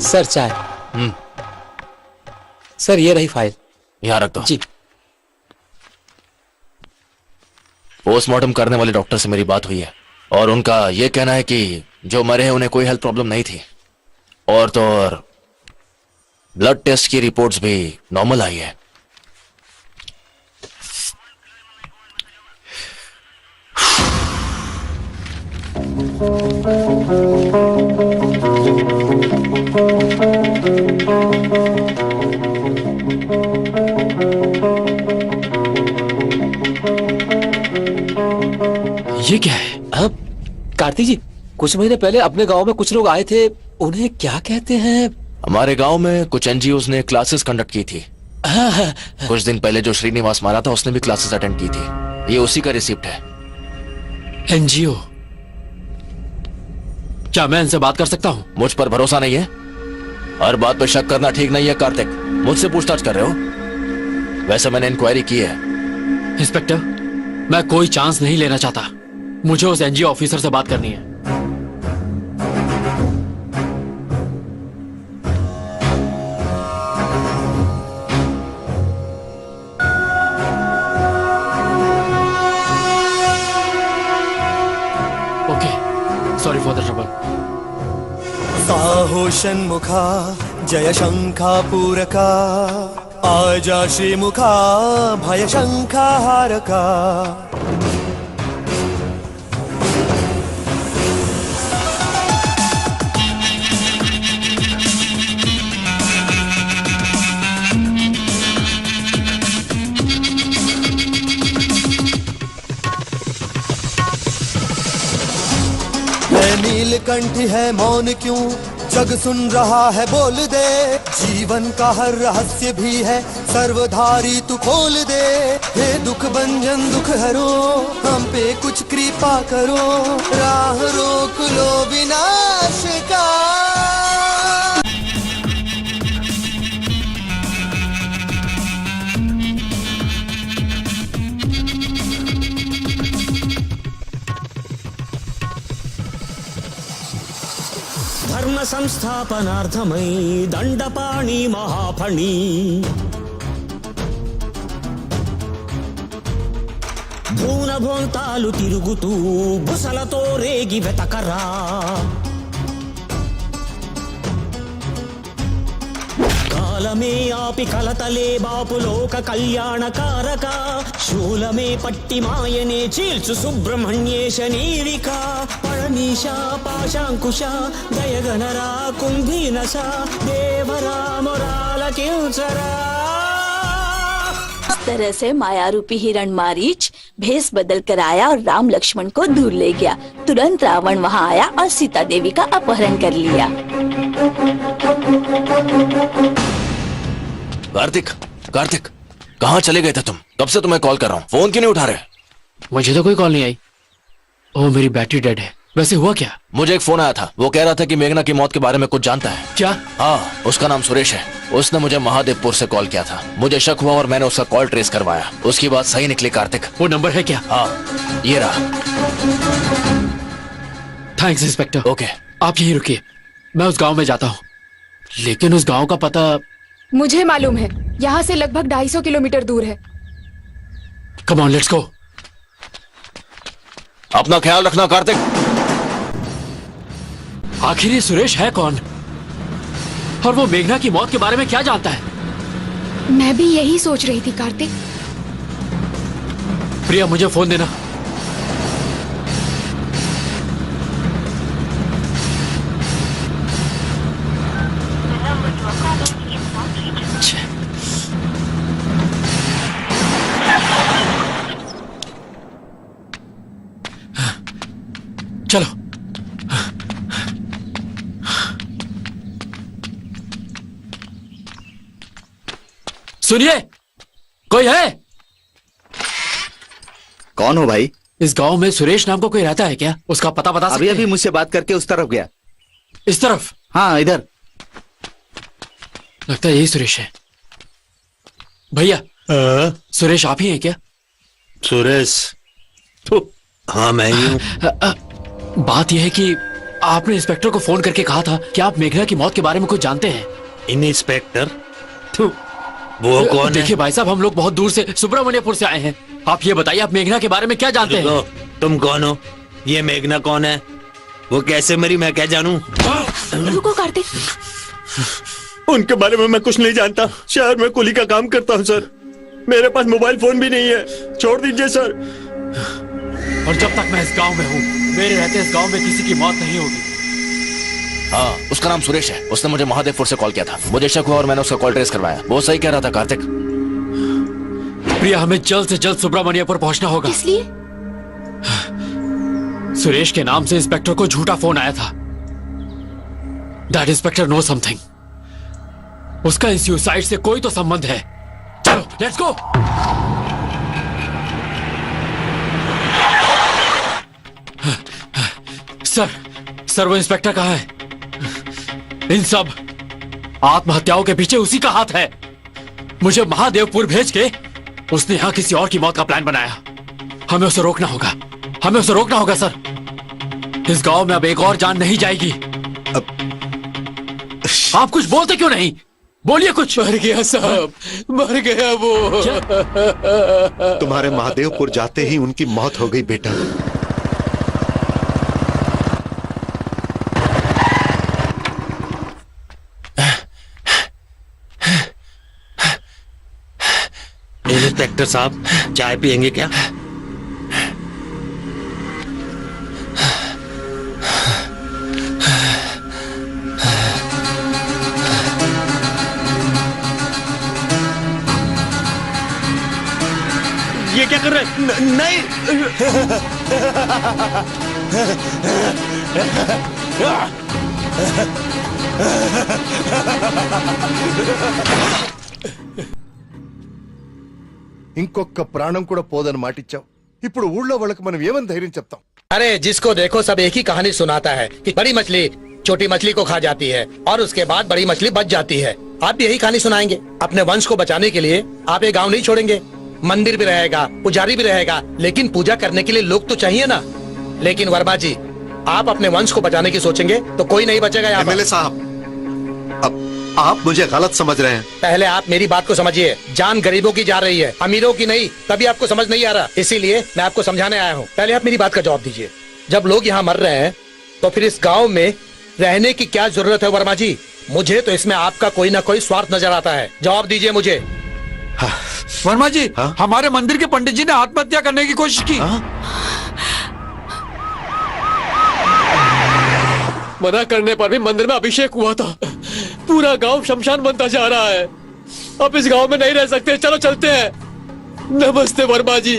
सर चाय। सर ये रही फाइल।
यहां रख दो
जी।
पोस्टमार्टम करने वाले डॉक्टर से मेरी बात हुई है, और उनका यह कहना है कि जो मरे हैं उन्हें कोई हेल्थ प्रॉब्लम नहीं थी, और तो और ब्लड टेस्ट की रिपोर्ट्स भी नॉर्मल आई है।
ये क्या है?
अब कार्तिक जी, कुछ महीने पहले अपने गांव में कुछ लोग आए थे, उन्हें क्या कहते हैं?
हमारे गांव में कुछ एनजीओज ने क्लासेस कंडक्ट की थी। कुछ दिन पहले जो श्रीनिवास मारा था, उसने भी क्लासेस अटेंड की थी। ये उसी का रिसिप्ट है।
एनजीओ? क्या मैं इनसे बात कर सकता हूं?
मुझ पर भरोसा नहीं है? हर बात पे शक करना ठीक नहीं है कार्तिक। मुझसे पूछताछ कर रहे हो? वैसे मैंने इंक्वायरी की है।
इंस्पेक्टर, मैं कोई चांस नहीं लेना चाहता। मुझे उस एनजीओ ऑफिसर से बात करनी है। Okay, sorry for the trouble.
साहो षण्मुखा जय शंखा पूरका, आजा श्रीमुखा भय शंखा हारका। नीलकंठ है मौन क्यों, जग सुन रहा है बोल दे। जीवन का हर रहस्य भी है सर्वधारी, तू खोल दे। हे दुख भंजन दुख हरो, हम पे कुछ कृपा करो। राह रोक लो विनाश का।
ధర్మ సంస్థాపనార్థమై దండపాణి మహాఫణి భూనభోంతాలు తిరుగుతూ బుసలతో రేగి వెతకరా కాలమే ఆపి కలతలే బాపులోక కళ్యాణకారక శూలమే పట్టి మాయనే చీల్చు సుబ్రహ్మణ్యేశ నీరిక పళనీశ పాశాంకుశ దయగణరా కుంభీనశ దేవరా మొరాలకించరా.
इस तरह से माया रूपी हिरण मारीच भेष बदल कर आया और राम लक्ष्मण को दूर ले गया. तुरंत रावण वहाँ आया और सीता देवी का अपहरण कर लिया.
कार्तिक, कार्तिक, कहाँ चले गए थे तुम? कब से तुम्हें कॉल कर रहा हूँ, फोन क्यों नहीं उठा रहे?
मुझे तो कोई कॉल नहीं आई. ओ मेरी बैटरी डेड है. वैसे हुआ क्या?
मुझे एक फोन आया था, वो कह रहा था कि मेघना की मौत के बारे में कुछ जानता है.
क्या?
हाँ, उसका नाम सुरेश है. उसने मुझे महादेवपुर से कॉल किया था. मुझे शक हुआ और मैंने उसका कॉल ट्रेस करवाया. उसकी बात सही निकली कार्तिक.
वो नंबर है क्या?
हाँ, ये रहा.
Thanks inspector.
ओके,
आप यहीं रुकिए, मैं उस गांव में जाता हूँ. लेकिन उस गांव का पता
मुझे मालूम है. यहाँ से लगभग 250 किलोमीटर दूर है.
Come on, let's go.
अपना ख्याल रखना कार्तिक.
आखिर ये सुरेश है कौन और वो मेघना की मौत के बारे में क्या जानता है?
मैं भी यही सोच रही थी कार्तिक.
प्रिया, मुझे फोन देना. चलो. सुनिए, कोई है?
कौन हो भाई?
इस गांव में सुरेश नाम का कोई रहता है क्या? उसका पता बता सकते हैं?
अभी मुझसे बात करके उस तरफ गया.
इस तरफ?
हाँ, इधर.
लगता है यही सुरेश है. भैया, सुरेश आप ही हैं क्या?
सुरेश? हाँ, मैं ही हूँ.
बात यह है कि आपने इंस्पेक्टर को फोन करके कहा था कि आप मेघना की मौत के बारे में कुछ जानते हैं.
इंस्पेक्टर? वो कौन है?
देखिए भाई साहब, हम लोग बहुत दूर से सुब्रमण्यपुर से आए हैं. आप ये बताइए, आप मेघना के बारे में क्या जानते हैं?
तुम कौन हो? ये मेघना कौन है? वो कैसे मरी, मैं क्या जानूं?
रुको कार्तिक.
उनके बारे में मैं कुछ नहीं जानता. शहर में कुली का काम करता हूँ सर. मेरे पास मोबाइल फोन भी नहीं है. छोड़ दीजिए सर.
और जब तक मैं इस गांव में हूँ, मेरे रहते इस गांव में किसी की मौत नहीं होगी.
हाँ, उसका नाम सुरेश है. उसने मुझे महादेवपुर से कॉल किया था. मुझे शक हुआ और मैंने उसका कॉल ट्रेस करवाया. वो सही कह रहा था कार्तिक.
प्रिया, हमें जल्द से जल्द सुब्रमण्यपुर पहुंचना होगा.
इसलिए
सुरेश के नाम से इंस्पेक्टर को झूठा फोन आया था. That inspector know something. उसका इस सुसाइड से कोई तो संबंध है. चलो, लेट्स गो. सर, वो इंस्पेक्टर कहाँ है? इन सब आत्महत्याओं के पीछे उसी का हाथ है. मुझे महादेवपुर भेज के उसने यहाँ किसी और की मौत का प्लान बनाया. हमें उसे रोकना होगा. हमें उसे रोकना होगा सर. इस गांव में अब एक और जान नहीं जाएगी. आप कुछ बोलते क्यों नहीं? बोलिए कुछ.
मर गया साहब, मर गया वो.
तुम्हारे महादेवपुर जाते ही उनकी मौत हो गई बेटा.
इंस्पेक्टर साहब, चाय पियेंगे क्या? ये क्या कर रहे हैं? नहीं.
ఇంకొక ప్రాణం కూడా పోదని మాటిచ్చావు. ఇప్పుడు ఊళ్ళో వాళ్ళకి మనం ఏమని ధైర్యం చెప్తాం?
अरे जिसको देखो सब एक ही कहानी सुनाता है कि बड़ी मछली छोटी मछली को खा जाती है और उसके बाद बड़ी मछली बच जाती है. आप भी यही कहानी सुनाएंगे. अपने वंश को बचाने के लिए आप ये गांव नहीं छोड़ेंगे. मंदिर भी रहेगा, पुजारी भी रहेगा, लेकिन पूजा करने के लिए लोग तो चाहिए ना. लेकिन वर्मा जी, आप अपने वंश को बचाने की सोचेंगे तो कोई नहीं बचेगा यहाँ पर।
एमएलए साहब, अब आप मुझे गलत समझ रहे हैं।
पहले आप मेरी बात को समझिए। जान गरीबों की जा रही है, अमीरों की नहीं। तभी आपको समझ नहीं आ रहा, इसीलिए मैं आपको समझाने आया हूँ। पहले आप मेरी बात का जवाब दीजिए। जब लोग यहाँ मर रहे हैं तो फिर इस गांव में रहने की क्या जरूरत है वर्मा जी? मुझे तो इसमें आपका कोई ना कोई स्वार्थ नजर आता है। जवाब दीजिए मुझे।
वर्मा जी, हमारे मंदिर के पंडित जी ने आत्महत्या करने की कोशिश की।
मना करने पर भी मंदिर में अभिषेक हुआ था। पूरा गांव शमशान बनता जा रहा है। अब इस गांव में नहीं रह सकते, चलो चलते हैं। नमस्ते वर्मा जी,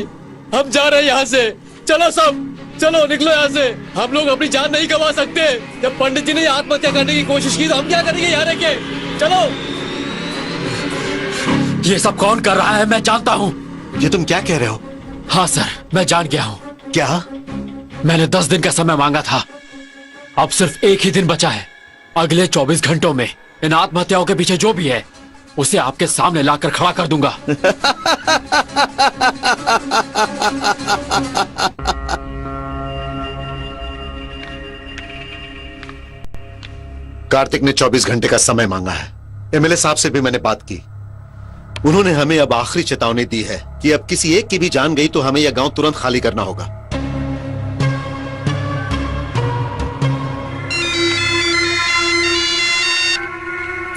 हम जा रहे हैं यहाँ से। चलो सब, चलो निकलो यहाँ से। हम लोग अपनी जान नहीं गंवा सकते। जब पंडित जी ने आत्महत्या करने की कोशिश की तो हम क्या करेंगे यहाँ रह के? चलो। ये सब कौन कर रहा है मैं जानता हूँ।
ये तुम क्या कह रहे हो?
हाँ सर, मैं जान गया हूँ।
क्या?
मैंने 10 दिन का समय मांगा था, अब सिर्फ 1 ही दिन बचा है। अगले 24 घंटों में इन आत्महत्याओं के पीछे जो भी है उसे आपके सामने लाकर खड़ा कर दूंगा।
कार्तिक ने 24 घंटे का समय मांगा है। एमएलए साहब से भी मैंने बात की। उन्होंने हमें अब आखिरी चेतावनी दी है कि अब किसी एक की भी जान गई तो हमें यह गांव तुरंत खाली करना होगा।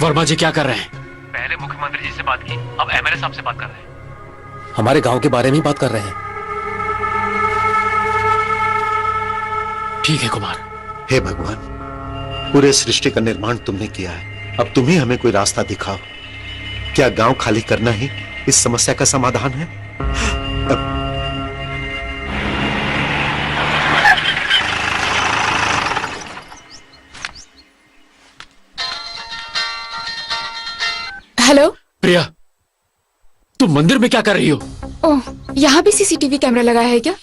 वर्मा जी क्या कर रहे हैं?
पहले मुख्यमंत्री जी से बात की, अब एमएलए साहब से बात कर रहे हैं।
हमारे गांव के बारे में ही बात कर रहे हैं।
ठीक है कुमार।
हे भगवान, पूरे सृष्टि का निर्माण तुमने किया है, अब तुम ही हमें कोई रास्ता दिखाओ। क्या गांव खाली करना ही इस समस्या का समाधान है?
हेलो
प्रिया, तुम मंदिर में क्या कर रही हो?
ओह, यहाँ भी सीसीटीवी कैमरा लगा है क्या?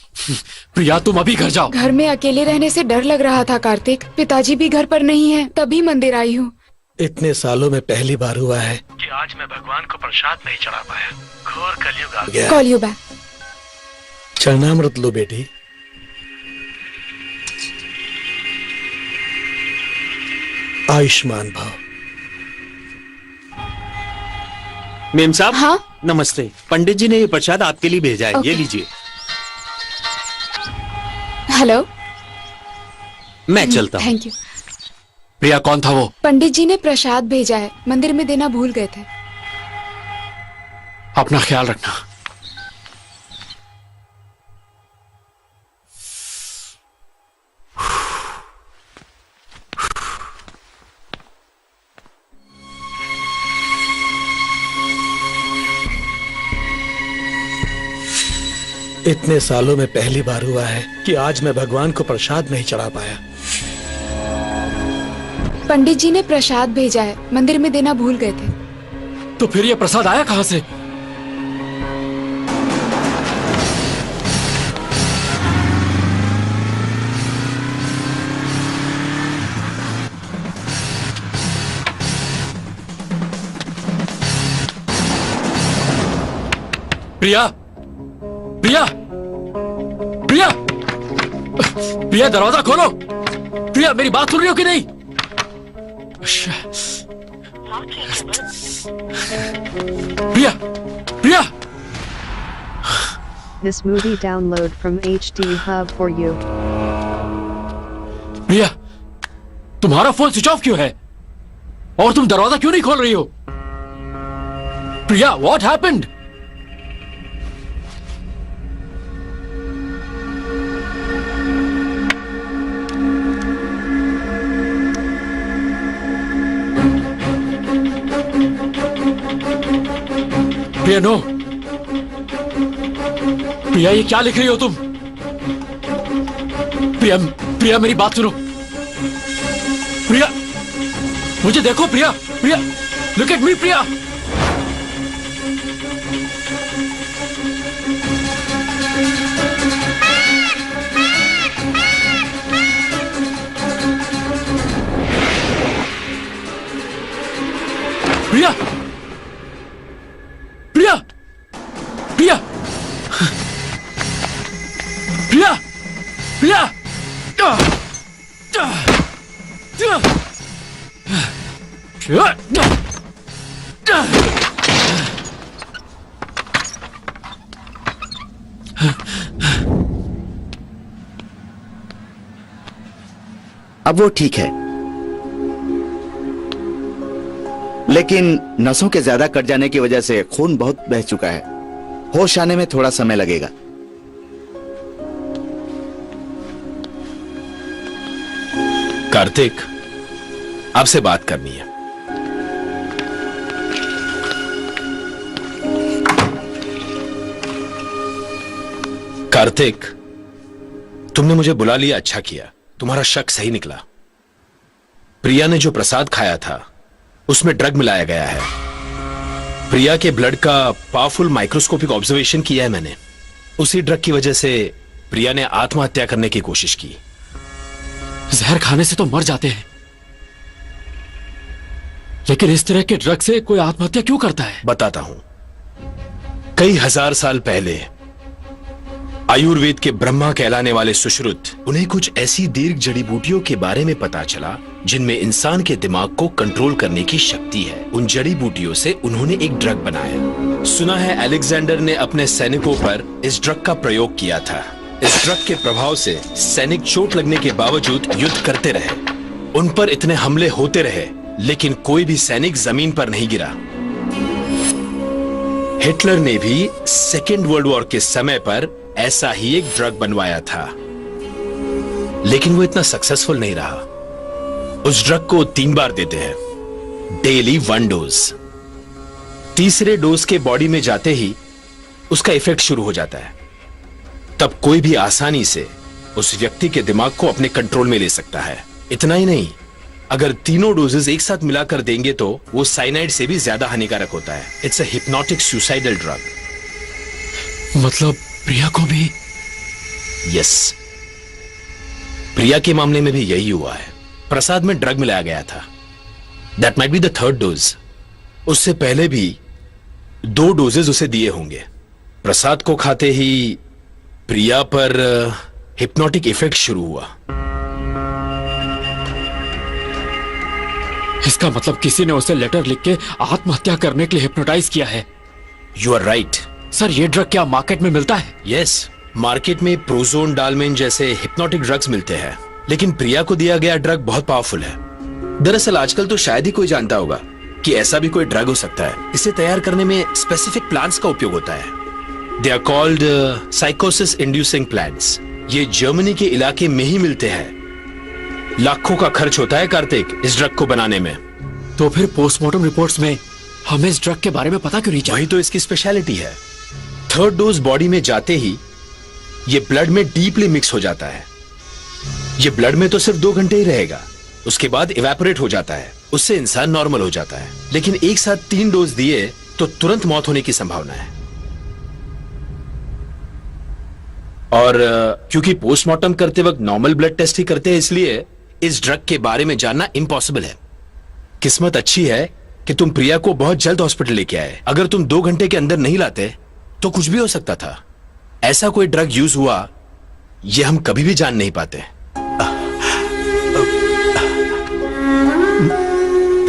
प्रिया तुम अभी घर जाओ।
घर में अकेले रहने से डर लग रहा था कार्तिक। पिताजी भी घर पर नहीं है, तभी मंदिर आई हूँ।
इतने सालों में पहली बार हुआ है
कि आज मैं भगवान को प्रसाद नहीं चढ़ा पाया। घोर कलयुग आ गया।
Call you back.
चरणामृत लो बेटी। आयुष्मान भव।
मेम साहब।
हाँ?
नमस्ते। पंडित जी ने ये प्रसाद आपके लिए भेजा है, ये लीजिए।
हेलो।
मैं चलता हूँ।
Thank you.
प्रिया कौन था वो?
पंडित जी ने प्रसाद भेजा है, मंदिर में देना भूल गए थे।
अपना ख्याल रखना।
इतने सालों में पहली बार हुआ है कि आज मैं भगवान को प्रसाद नहीं चढ़ा पाया।
पंडित जी ने प्रसाद भेजा है, मंदिर में देना भूल गए थे।
तो फिर ये प्रसाद आया कहां से? प्रिया, प्रिया, प्रिया, प्रिया दरवाजा खोलो। प्रिया मेरी बात सुन रही हो कि नहीं? प्रिया, प्रिया।
This movie download from HD Hub for you.
प्रिया, तुम्हारा फोन स्विच ऑफ क्यों है? और तुम दरवाजा क्यों नहीं खोल रही हो? Priya, what happened? Priya no. Priya ये क्या लिख रही हो तुम? प्रिया, प्रिया मेरी बात सुनो। प्रिया मुझे देखो। प्रिया, प्रिया लुक एट मी। प्रिया, प्रिया, प्रिया, प्रिया, प्रिया, प्रिया।
अब वो ठीक है, लेकिन नसों के ज्यादा कट जाने की वजह से खून बहुत बह चुका है। होश आने में थोड़ा समय लगेगा।
कार्तिक, आपसे बात करनी है। कार्तिक, तुमने मुझे बुला लिया, अच्छा किया। तुम्हारा शक सही निकला। प्रिया ने जो प्रसाद खाया था उसमें ड्रग मिलाया गया है। प्रिया के ब्लड का पावरफुल माइक्रोस्कोपिक ऑब्जर्वेशन किया है मैंने। उसी ड्रग की वजह से प्रिया ने आत्महत्या करने की कोशिश की।
जहर खाने से तो मर जाते हैं, लेकिन इस तरह के ड्रग से कोई आत्महत्या क्यों करता है?
बताता हूं। कई हजार साल पहले आयुर्वेद के ब्रह्मा कहलाने वाले सुश्रुत, उन्हें कुछ ऐसी दीर्घ जड़ी बूटियों के बारे में पता चला जिनमें इंसान के दिमाग को कंट्रोल करने की शक्ति है। उन जड़ी बूटियों से उन्होंने एक ड्रग बनाया। सुना है अलेक्जेंडर ने अपने सैनिकों पर इस ड्रग का प्रयोग किया था। इस ड्रग के प्रभाव से सैनिक चोट लगने के बावजूद युद्ध करते रहे। उन पर इतने हमले होते रहे, लेकिन कोई भी सैनिक जमीन पर नहीं गिरा। हिटलर ने भी सेकेंड वर्ल्ड वॉर के समय पर ऐसा ही एक ड्रग बनवाया था, लेकिन वो इतना सक्सेसफुल नहीं रहा। उस ड्रग को 3 बार देते हैं, डेली 1 डोज। तीसरे डोज के बॉडी में जाते ही उसका इफेक्ट शुरू हो जाता है। तब कोई भी आसानी से उस व्यक्ति के दिमाग को अपने कंट्रोल में ले सकता है। इतना ही नहीं, अगर तीनों डोजेस एक साथ मिलाकर देंगे तो वो साइनाइड से भी ज्यादा हानिकारक होता है। It's a hypnotic suicidal drug.
मतलब प्रिया को भी?
यस, प्रिया के मामले में भी यही हुआ है। प्रसाद में ड्रग मिलाया गया था। That might be the 3rd dose. उससे पहले भी 2 डोजेस उसे दिए होंगे। प्रसाद को खाते ही प्रिया पर हिप्नोटिक इफेक्ट शुरू हुआ।
इसका मतलब किसी ने उसे लेटर लिख के आत्महत्या करने के लिए हिप्नोटाइज किया है।
You are right.
सर, ये ड्रग क्या मार्केट में मिलता है?
यस, मार्केट में प्रोजोन, डालमेन जैसे हिप्नोटिक ड्रग्स मिलते हैं, लेकिन प्रिया को दिया गया ड्रग बहुत पावरफुल है। दरअसल आजकल तो शायद ही कोई जानता होगा कि ऐसा भी कोई ड्रग हो सकता है। इसे तैयार करने में स्पेसिफिक प्लांट्स का उपयोग होता है। दे आर कॉल्ड साइकोसिस इंड्यूसिंग प्लांट्स। ये जर्मनी के इलाके में ही मिलते हैं। लाखों का खर्च होता है कार्तिक इस ड्रग को बनाने में।
तो फिर पोस्टमार्टम रिपोर्ट्स में हमें इस ड्रग के बारे में पता क्यों नहीं चला?
वही तो इसकी स्पेशलिटी है। 3rd डोज बॉडी में जाते ही ये ब्लड में डीपली मिक्स हो जाता है। ये ब्लड में तो सिर्फ 2 घंटे ही रहेगा, उसके बाद इवेपोरेट हो जाता है। उससे इंसान नॉर्मल हो जाता है। लेकिन एक साथ 3 डोज दिए तो तुरंत मौत होने की संभावना है। और क्योंकि पोस्टमार्टम करते वक्त नॉर्मल ब्लड टेस्ट ही करते हैं, इसलिए इस ड्रग के बारे में जानना इम्पॉसिबल है। किस्मत अच्छी है कि तुम प्रिया को बहुत जल्द हॉस्पिटल लेके आए। अगर तुम 2 घंटे के अंदर नहीं लाते तो कुछ भी हो सकता था। ऐसा कोई ड्रग यूज हुआ ये हम कभी भी जान नहीं पाते।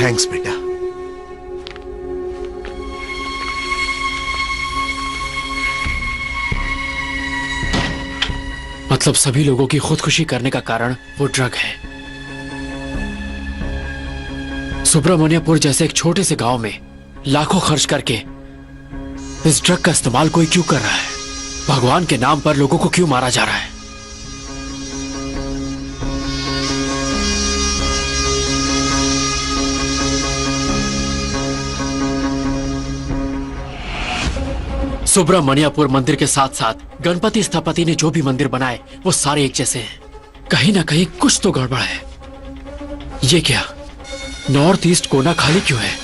थैंक्स बेटा।
मतलब सभी लोगों की खुदकुशी करने का कारण वो ड्रग है। सुब्रमण्यपुर जैसे एक छोटे से गांव में लाखों खर्च करके इस ड्रग का इस्तेमाल कोई क्यों कर रहा है? भगवान के नाम पर लोगों को क्यों मारा जा रहा है? सुब्रमण्यपुर मंदिर के साथ साथ गणपति स्थपति ने जो भी मंदिर बनाए वो सारे एक जैसे हैं। कहीं ना कहीं कुछ तो गड़बड़ है। ये क्या, नॉर्थ ईस्ट कोना खाली क्यों है?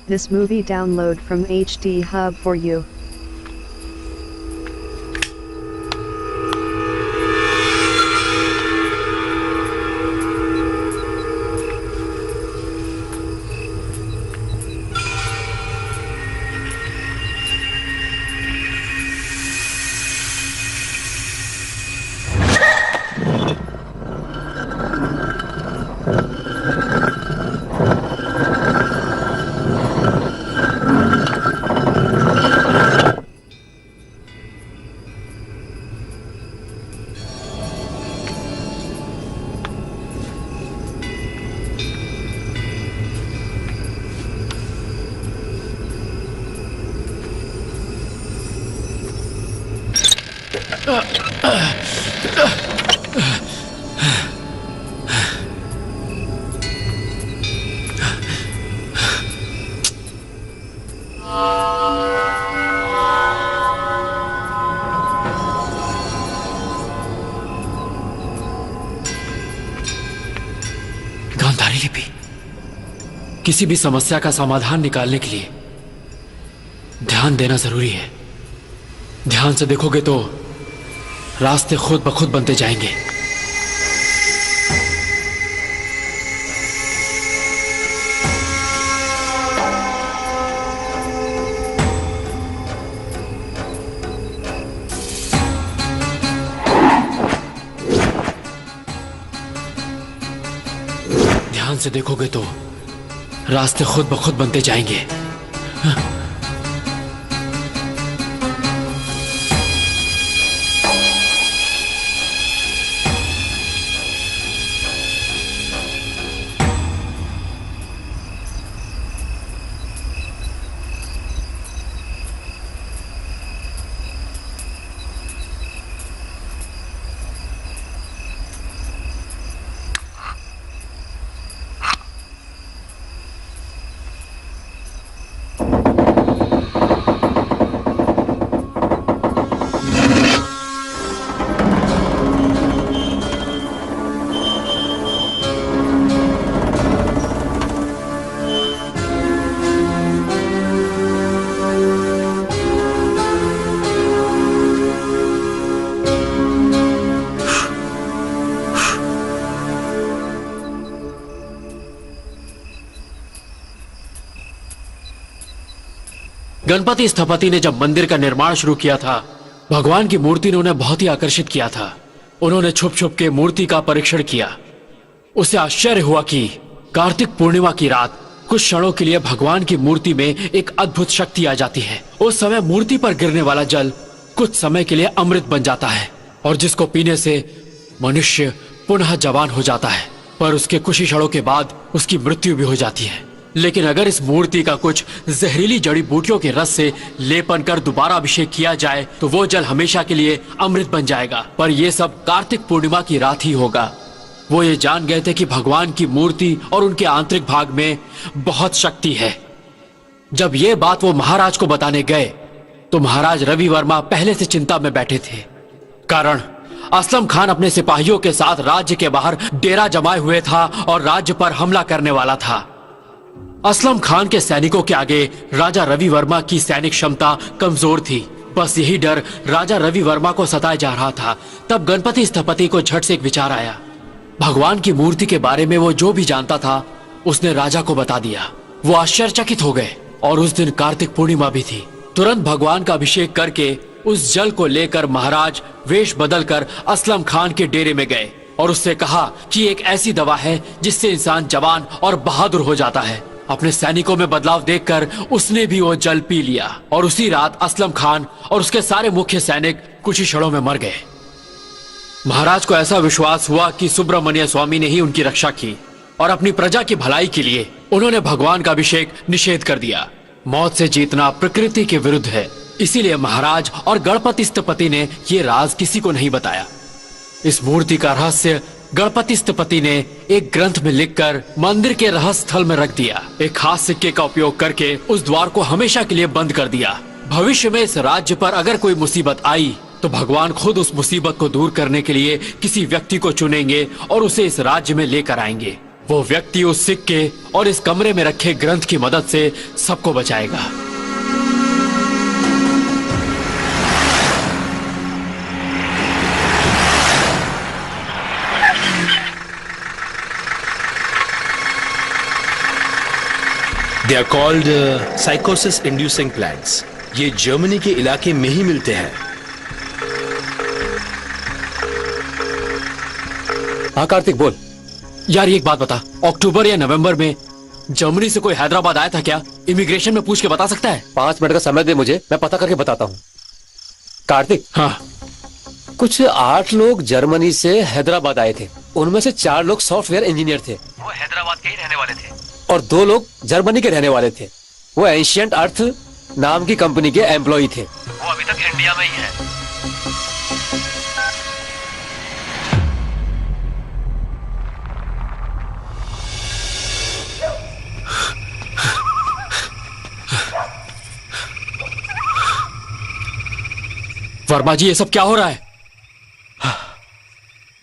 This movie download from HD Hub for you.
Gandhari लिपि। किसी भी समस्या का समाधान निकालने के लिए ध्यान देना जरूरी है। ध्यान से देखोगे तो रास्ते खुद ब खुद बनते जाएंगे। ध्यान से देखोगे तो रास्ते खुद ब खुद बनते जाएंगे। गणपति स्थपति ने जब मंदिर का निर्माण शुरू किया था, भगवान की मूर्ति ने उन्हें बहुत ही आकर्षित किया था। उन्होंने छुप छुप के मूर्ति का परीक्षण किया। उसे आश्चर्य हुआ कि कार्तिक पूर्णिमा की रात कुछ क्षणों के लिए भगवान की मूर्ति में एक अद्भुत शक्ति आ जाती है। उस समय मूर्ति पर गिरने वाला जल कुछ समय के लिए अमृत बन जाता है और जिसको पीने से मनुष्य पुनः जवान हो जाता है, पर उसके कुछ ही क्षणों के बाद उसकी मृत्यु भी हो जाती है। लेकिन अगर इस मूर्ति का कुछ जहरीली जड़ी बूटियों के रस से लेपन कर दोबारा अभिषेक किया जाए तो वो जल हमेशा के लिए अमृत बन जाएगा। पर यह सब कार्तिक पूर्णिमा की रात ही होगा। वो ये जान गए थे कि भगवान की मूर्ति और उनके आंतरिक भाग में बहुत शक्ति है। जब ये बात वो महाराज को बताने गए तो महाराज रवि वर्मा पहले से चिंता में बैठे थे, कारण असलम खान अपने सिपाहियों के साथ राज्य के बाहर डेरा जमाए हुए था और राज्य पर हमला करने वाला था। असलम खान के सैनिकों के आगे राजा रवि वर्मा की सैनिक क्षमता कमजोर थी। बस यही डर राजा रवि वर्मा को सताया जा रहा था। तब गणपति स्थपति को झट से एक विचार आया। भगवान की मूर्ति के बारे में वो जो भी जानता था उसने राजा को बता दिया। वो आश्चर्यचकित हो गए और उस दिन कार्तिक पूर्णिमा भी थी। तुरंत भगवान का अभिषेक करके उस जल को लेकर महाराज वेश बदलकर असलम खान के डेरे में गए और उससे कहा कि एक ऐसी दवा है जिससे इंसान जवान और बहादुर हो जाता है। अपने सैनिकों में बदलाव देखकर उसने भी वो जल पी लिया और उसी रात असलम खान और उसके सारे मुख्य सैनिक कुछ ही क्षणों में मर गए। महाराज को ऐसा विश्वास हुआ कि सुब्रमण्य स्वामी ने ही उनकी रक्षा की और अपनी प्रजा की भलाई के लिए उन्होंने भगवान का अभिषेक निषेध कर दिया। मौत से जीतना प्रकृति के विरुद्ध है, इसीलिए महाराज और गणपति स्थपति ने ये राज किसी को नहीं बताया। इस मूर्ति का रहस्य गणपति स्थपति ने एक ग्रंथ में लिखकर मंदिर के रहस्य स्थल में रख दिया। एक खास सिक्के का उपयोग करके उस द्वार को हमेशा के लिए बंद कर दिया। भविष्य में इस राज्य पर अगर कोई मुसीबत आई तो भगवान खुद उस मुसीबत को दूर करने के लिए किसी व्यक्ति को चुनेंगे और उसे इस राज्य में लेकर आएंगे। वो व्यक्ति उस सिक्के और इस कमरे में रखे ग्रंथ की मदद से सबको बचाएगा।
दे आर कॉल्ड साइकोसिस इंड्यूसिंग प्लांट्स। ये जर्मनी के इलाके में ही मिलते हैं।
हाँ कार्तिक बोल।
यार एक बात बता, अक्टूबर या नवंबर में जर्मनी से कोई हैदराबाद आया था क्या? इमिग्रेशन में पूछ के बता सकता है?
5 मिनट का समय दे मुझे, मैं पता करके बताता हूँ। कार्तिक,
हाँ,
कुछ 8 लोग जर्मनी से हैदराबाद आए थे। उनमें से 4 लोग सॉफ्टवेयर इंजीनियर थे।
वो हैदराबाद के ही रहने वाले थे
और 2 लोग जर्मनी के रहने वाले थे। वो एंशिएंट अर्थ नाम की कंपनी के एम्प्लॉय थे।
वो अभी तक इंडिया में ही है।
वर्मा जी, ये सब क्या हो रहा है?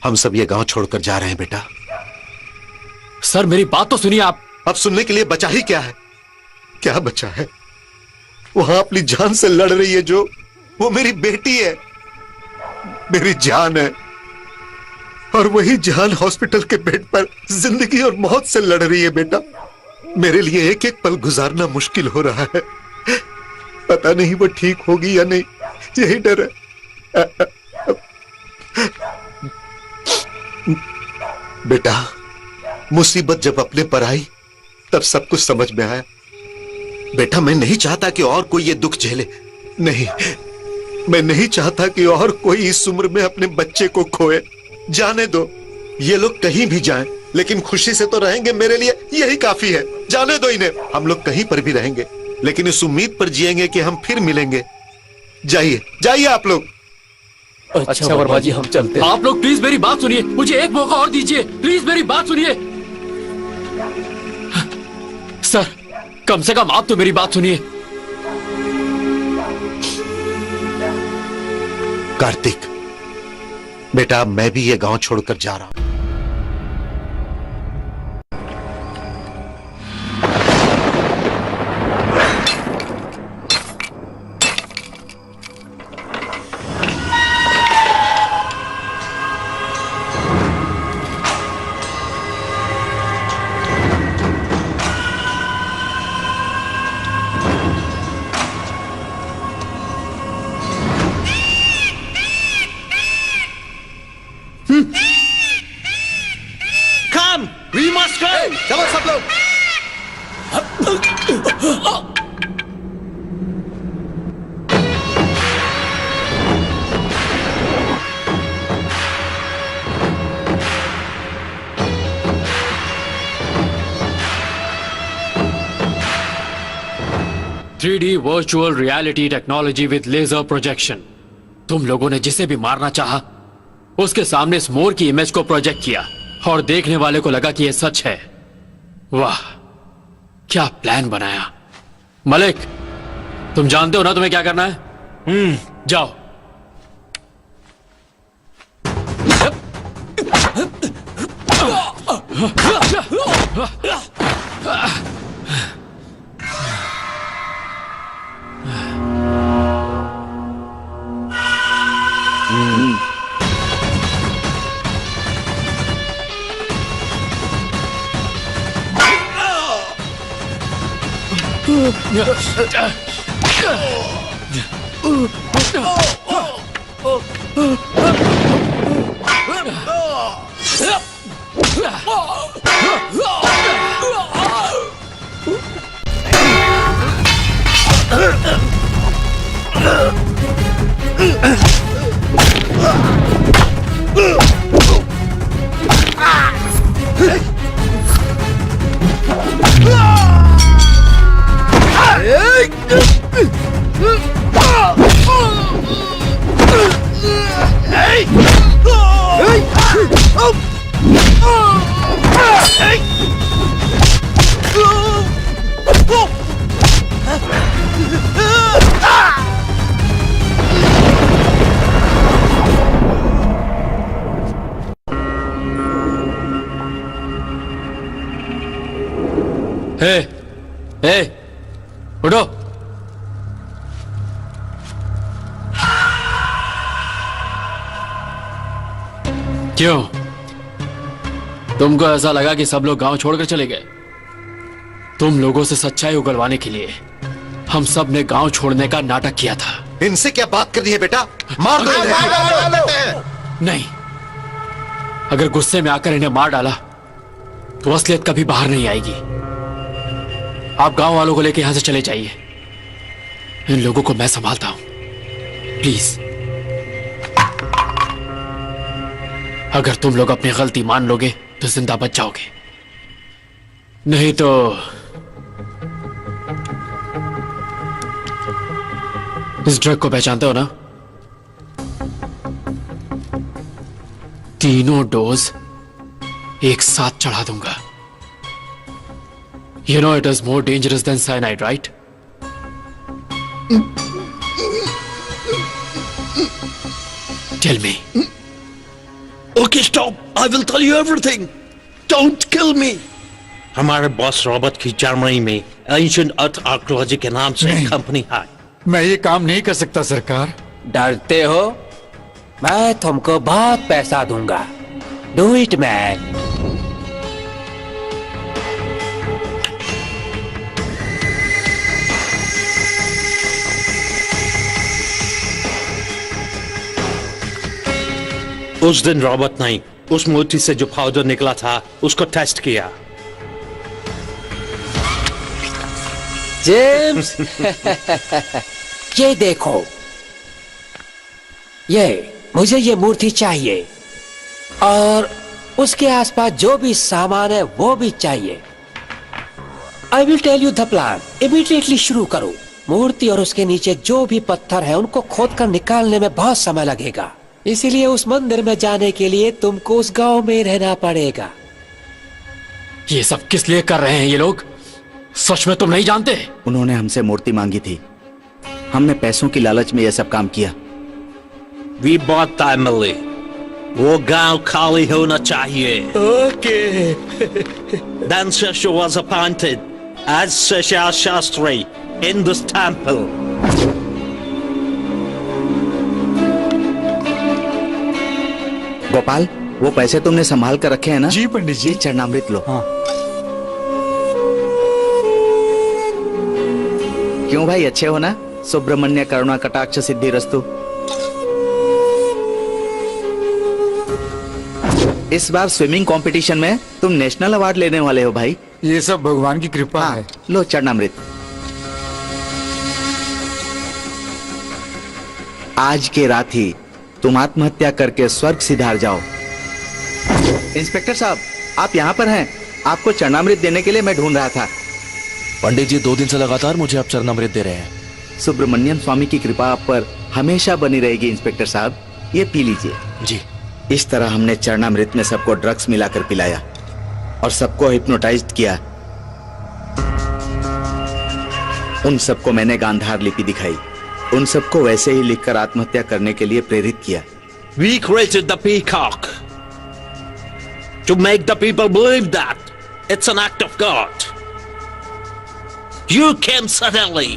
हम सब ये गांव छोड़कर जा रहे हैं बेटा।
सर मेरी बात तो सुनिए आप।
अब सुनने के लिए बचा ही क्या है? क्या बचा है? वहां अपनी जान से लड़ रही है जो, वो मेरी बेटी है, मेरी जान है। और वही जान हॉस्पिटल के बेड पर जिंदगी और मौत से लड़ रही है बेटा। मेरे लिए एक एक पल गुजारना मुश्किल हो रहा है। पता नहीं वो ठीक होगी या नहीं, यही डर है। बेटा, मुसीबत जब अपने पर आई तब सब कुछ समझ में आया। बेटा, मैं नहीं चाहता कि और कोई ये दुख झेले। नहीं, मैं नहीं चाहता कि और कोई इस उम्र में अपने बच्चे को खोए। जाने दो, ये लोग कहीं भी जाएं, लेकिन खुशी से तो रहेंगे। मेरे लिए यही काफी है। जाने दो इन्हें। हम लोग कहीं पर भी रहेंगे, लेकिन इस उम्मीद पर जिएंगे कि हम फिर मिलेंगे। जाइए, जाइए आप लोग।
अच्छा वर्मा जी, हम चलते हैं।
आप लोग प्लीज मेरी बात सुनिए, मुझे एक मौका और दीजिए। प्लीज मेरी बात सुनिए। सर, कम से कम आप तो मेरी बात सुनिए।
कार्तिक बेटा, मैं भी ये गांव छोड़कर जा रहा हूं।
Come, we must go.
चलो सब लोग।
Three virtual reality technology with laser projection. तुम लोगों ने जिसे भी मारना चाहा, उसके सामने इस मोर की इमेज को प्रोजेक्ट किया और देखने वाले को लगा कि यह सच है। वाह, क्या प्लान बनाया। मलिक, तुम जानते हो ना तुम्हें क्या करना है? जाओ। हे, उठो। क्यों, तुमको ऐसा लगा कि सब लोग गांव छोड़कर चले गए? तुम लोगों से सच्चाई उगलवाने के लिए हम सब ने गांव छोड़ने का नाटक किया था।
इनसे क्या बात करनी है बेटा? मार दो इन्हें।
नहीं, अगर गुस्से में आकर इन्हें मार डाला तो असलियत कभी बाहर नहीं आएगी। आप गांव वालों को लेकर यहां से चले जाइए। इन लोगों को मैं संभालता हूं। प्लीज, अगर तुम लोग अपनी गलती मान लोगे तो जिंदा बच जाओगे, नहीं तो इस ड्रग को पहचानते हो ना? तीनों डोज एक साथ चढ़ा दूंगा। You know it is more dangerous than cyanide, right? Tell me.
Okay stop, I will tell you everything, don't kill me. हमारे बॉस रॉबर्ट की जर्मनी में एंशिएंट अर्थ आर्कियोलॉजी के नाम से एक कंपनी है।
मैं ये काम नहीं कर सकता सरकार।
डरते हो? मैं तुमको बहुत पैसा दूंगा। Do it man.
उस दिन रॉबर्ट ने उस मूर्ति से जो पाउडर निकला था उसको टेस्ट किया।
जेम्स ये देखो, मुझे ये मूर्ति चाहिए और उसके आसपास जो भी सामान है वो भी चाहिए। I will tell you the plan. Immediately शुरू करो। मूर्ति और उसके नीचे जो भी पत्थर है उनको खोद कर निकालने में बहुत समय लगेगा, इसीलिए उस मंदिर में जाने के लिए तुमको उस गांव में रहना पड़ेगा।
ये सब किस लिए कर रहे हैं ये लोग? सच में तुम नहीं जानते?
उन्होंने हमसे मूर्ति मांगी थी, हमने पैसों की लालच में यह सब काम किया।
वी बॉट टाइमली, वो गांव खाली होना चाहिए।
Okay.
Then Shasha was appointed as Shasha Shastri in this temple.
Gopal, वो पैसे तुमने संभाल कर रखे हैं ना?
जी पंडित जी।
चरणामृत लो।
हाँ।
क्यों भाई, अच्छे हो ना? सुब्रमण्य करुणा कटाक्ष सिद्धि रस्तु। इस बार स्विमिंग कंपटीशन में तुम नेशनल अवार्ड लेने वाले हो भाई।
ये सब भगवान की कृपा है।
लो चरणामृत। आज के रात ही तुम आत्महत्या करके स्वर्ग सिधार जाओ। इंस्पेक्टर साहब, आप यहाँ पर हैं। आपको चरणामृत देने के लिए मैं ढूंढ रहा था।
पंडित जी 2 दिन से लगातार मुझे आप चरणामृत दे रहे हैं।
सुब्रमण्यम स्वामी की कृपा आप पर हमेशा बनी रहेगी इंस्पेक्टर साहब। ये पी लीजिए।
जी।
इस तरह हमने चरणामृत में सबको ड्रग्स मिलाकर पिलाया और सबको हिप्नोटाइज्ड किया। उन सबको मैंने गांधार लिपि दिखाई, उन सबको वैसे ही लिखकर आत्महत्या करने के लिए प्रेरित किया।
We created the peacock to make the people believe that it's an act of God. You came suddenly.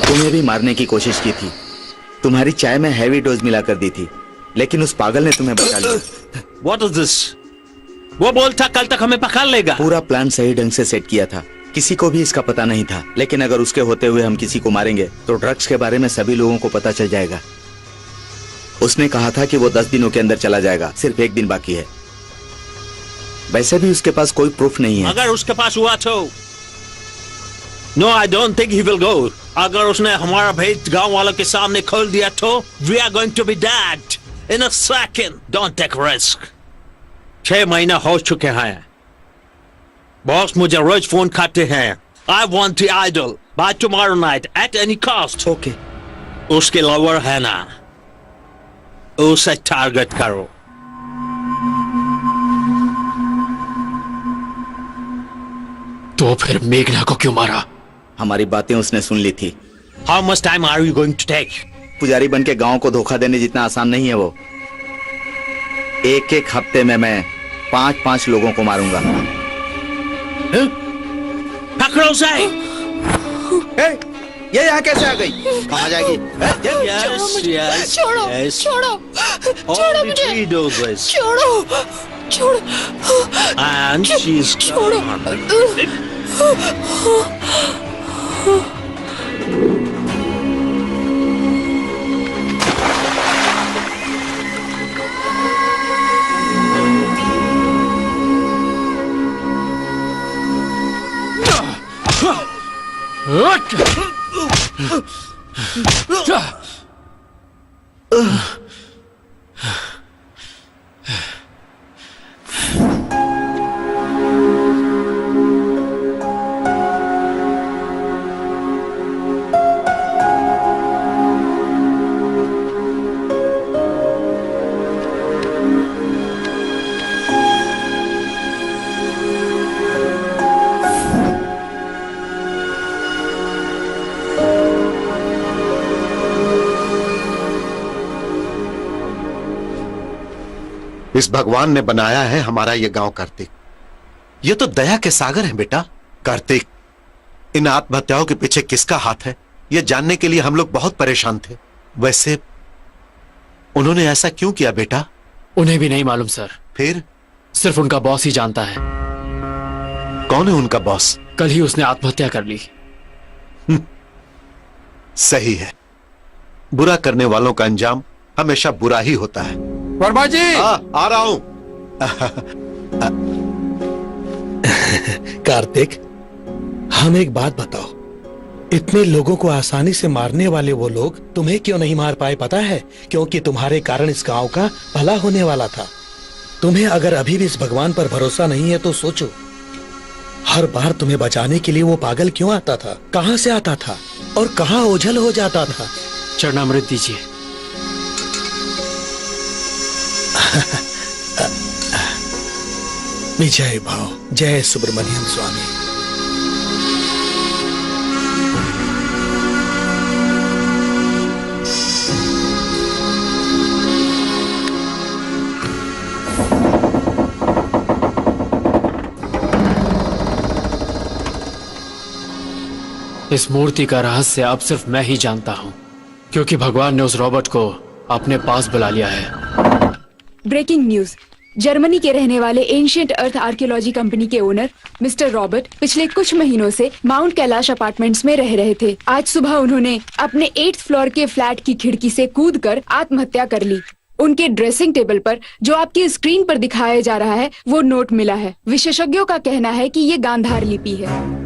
तुम्हें भी मारने की कोशिश की थी। तुम्हारी चाय में हैवी डोज मिलाकर दी थी, लेकिन उस पागल ने तुम्हें बचा लिया।
What is this? वो बोलता कल तक हमें पकड़ लेगा।
पूरा प्लान सही ढंग से सेट किया था, किसी को भी इसका पता नहीं था। लेकिन अगर उसके होते हुए हम किसी को मारेंगे तो ड्रग्स के बारे में सभी लोगों को पता चल जाएगा। उसने कहा था कि वो 10 दिनों के अंदर चला जाएगा, सिर्फ 1 दिन बाकी है। वैसे भी उसके पास कोई प्रूफ नहीं है।
अगर उसके पास हुआ तो no, I don't think he will go. अगर उसने हमारा भेद गांव वालों के सामने खोल दिया तो we are going to be dead in a second. Don't take risk. 6 महीना हो चुके हैं। बॉस मुझे रोज फोन करते हैं। I want the idol by tomorrow night at any cost.
Okay.
उसके लवर है ना, उसे टारगेट करो।
तो फिर मेघना को क्यों मारा?
हमारी बातें उसने सुन ली थी।
How much time are you going to take?
पुजारी बन के गांव को धोखा देने जितना आसान नहीं है वो। 1-1 हफ्ते में मैं 5-5 लोगों को मारूंगा।
पकड़ो उसे।
ये यहाँ कैसे आ गई? कहाँ जाएगी?
छोड़ो, छोड़ो, छोड़ो मुझे। छोड़ो, छोड़ो।
And she's
छोड़ो।
इस भगवान ने बनाया है हमारा ये गांव कार्तिक। ये तो दया के सागर हैं बेटा। कार्तिक, इन आत्महत्याओं के पीछे किसका हाथ है ये जानने के लिए हम लोग बहुत परेशान थे। वैसे उन्होंने ऐसा क्यों किया बेटा?
उन्हें भी नहीं मालूम सर।
फिर?
सिर्फ उनका बॉस ही जानता है।
कौन है उनका बॉस?
कल ही उसने आत्महत्या कर ली।
सही है, बुरा करने वालों का अंजाम हमेशा बुरा ही होता है।
वर्मा जी,
आ रहा हूं।
कार्तिक, हम एक बात बताओ, इतने लोगों को आसानी से मारने वाले वो लोग तुम्हें क्यों नहीं मार पाए पता है? क्योंकि तुम्हारे कारण इस गांव का भला होने वाला था। तुम्हें अगर अभी भी इस भगवान पर भरोसा नहीं है तो सोचो, हर बार तुम्हें बचाने के लिए वो पागल क्यों आता था, कहां से आता था और कहां ओझल हो जाता था।
चरणामृत दीजिए।
विजय भाव। जय सुब्रमण्यम स्वामी।
इस मूर्ति का रहस्य अब सिर्फ मैं ही जानता हूं, क्योंकि भगवान ने उस रॉबर्ट को अपने पास बुला लिया है।
Breaking news. जर्मनी के रहने वाले एंशिएंट अर्थ आर्कियोलॉजी कंपनी के ओनर मिस्टर रॉबर्ट पिछले कुछ महीनों से माउंट कैलाश अपार्टमेंट्स में रह रहे थे। आज सुबह उन्होंने अपने 8th फ्लोर के फ्लैट की खिड़की से कूदकर आत्महत्या कर ली। उनके ड्रेसिंग टेबल पर जो आपकी स्क्रीन पर दिखाया जा रहा है वो नोट मिला है। विशेषज्ञों का कहना है कि ये गांधार लिपि है।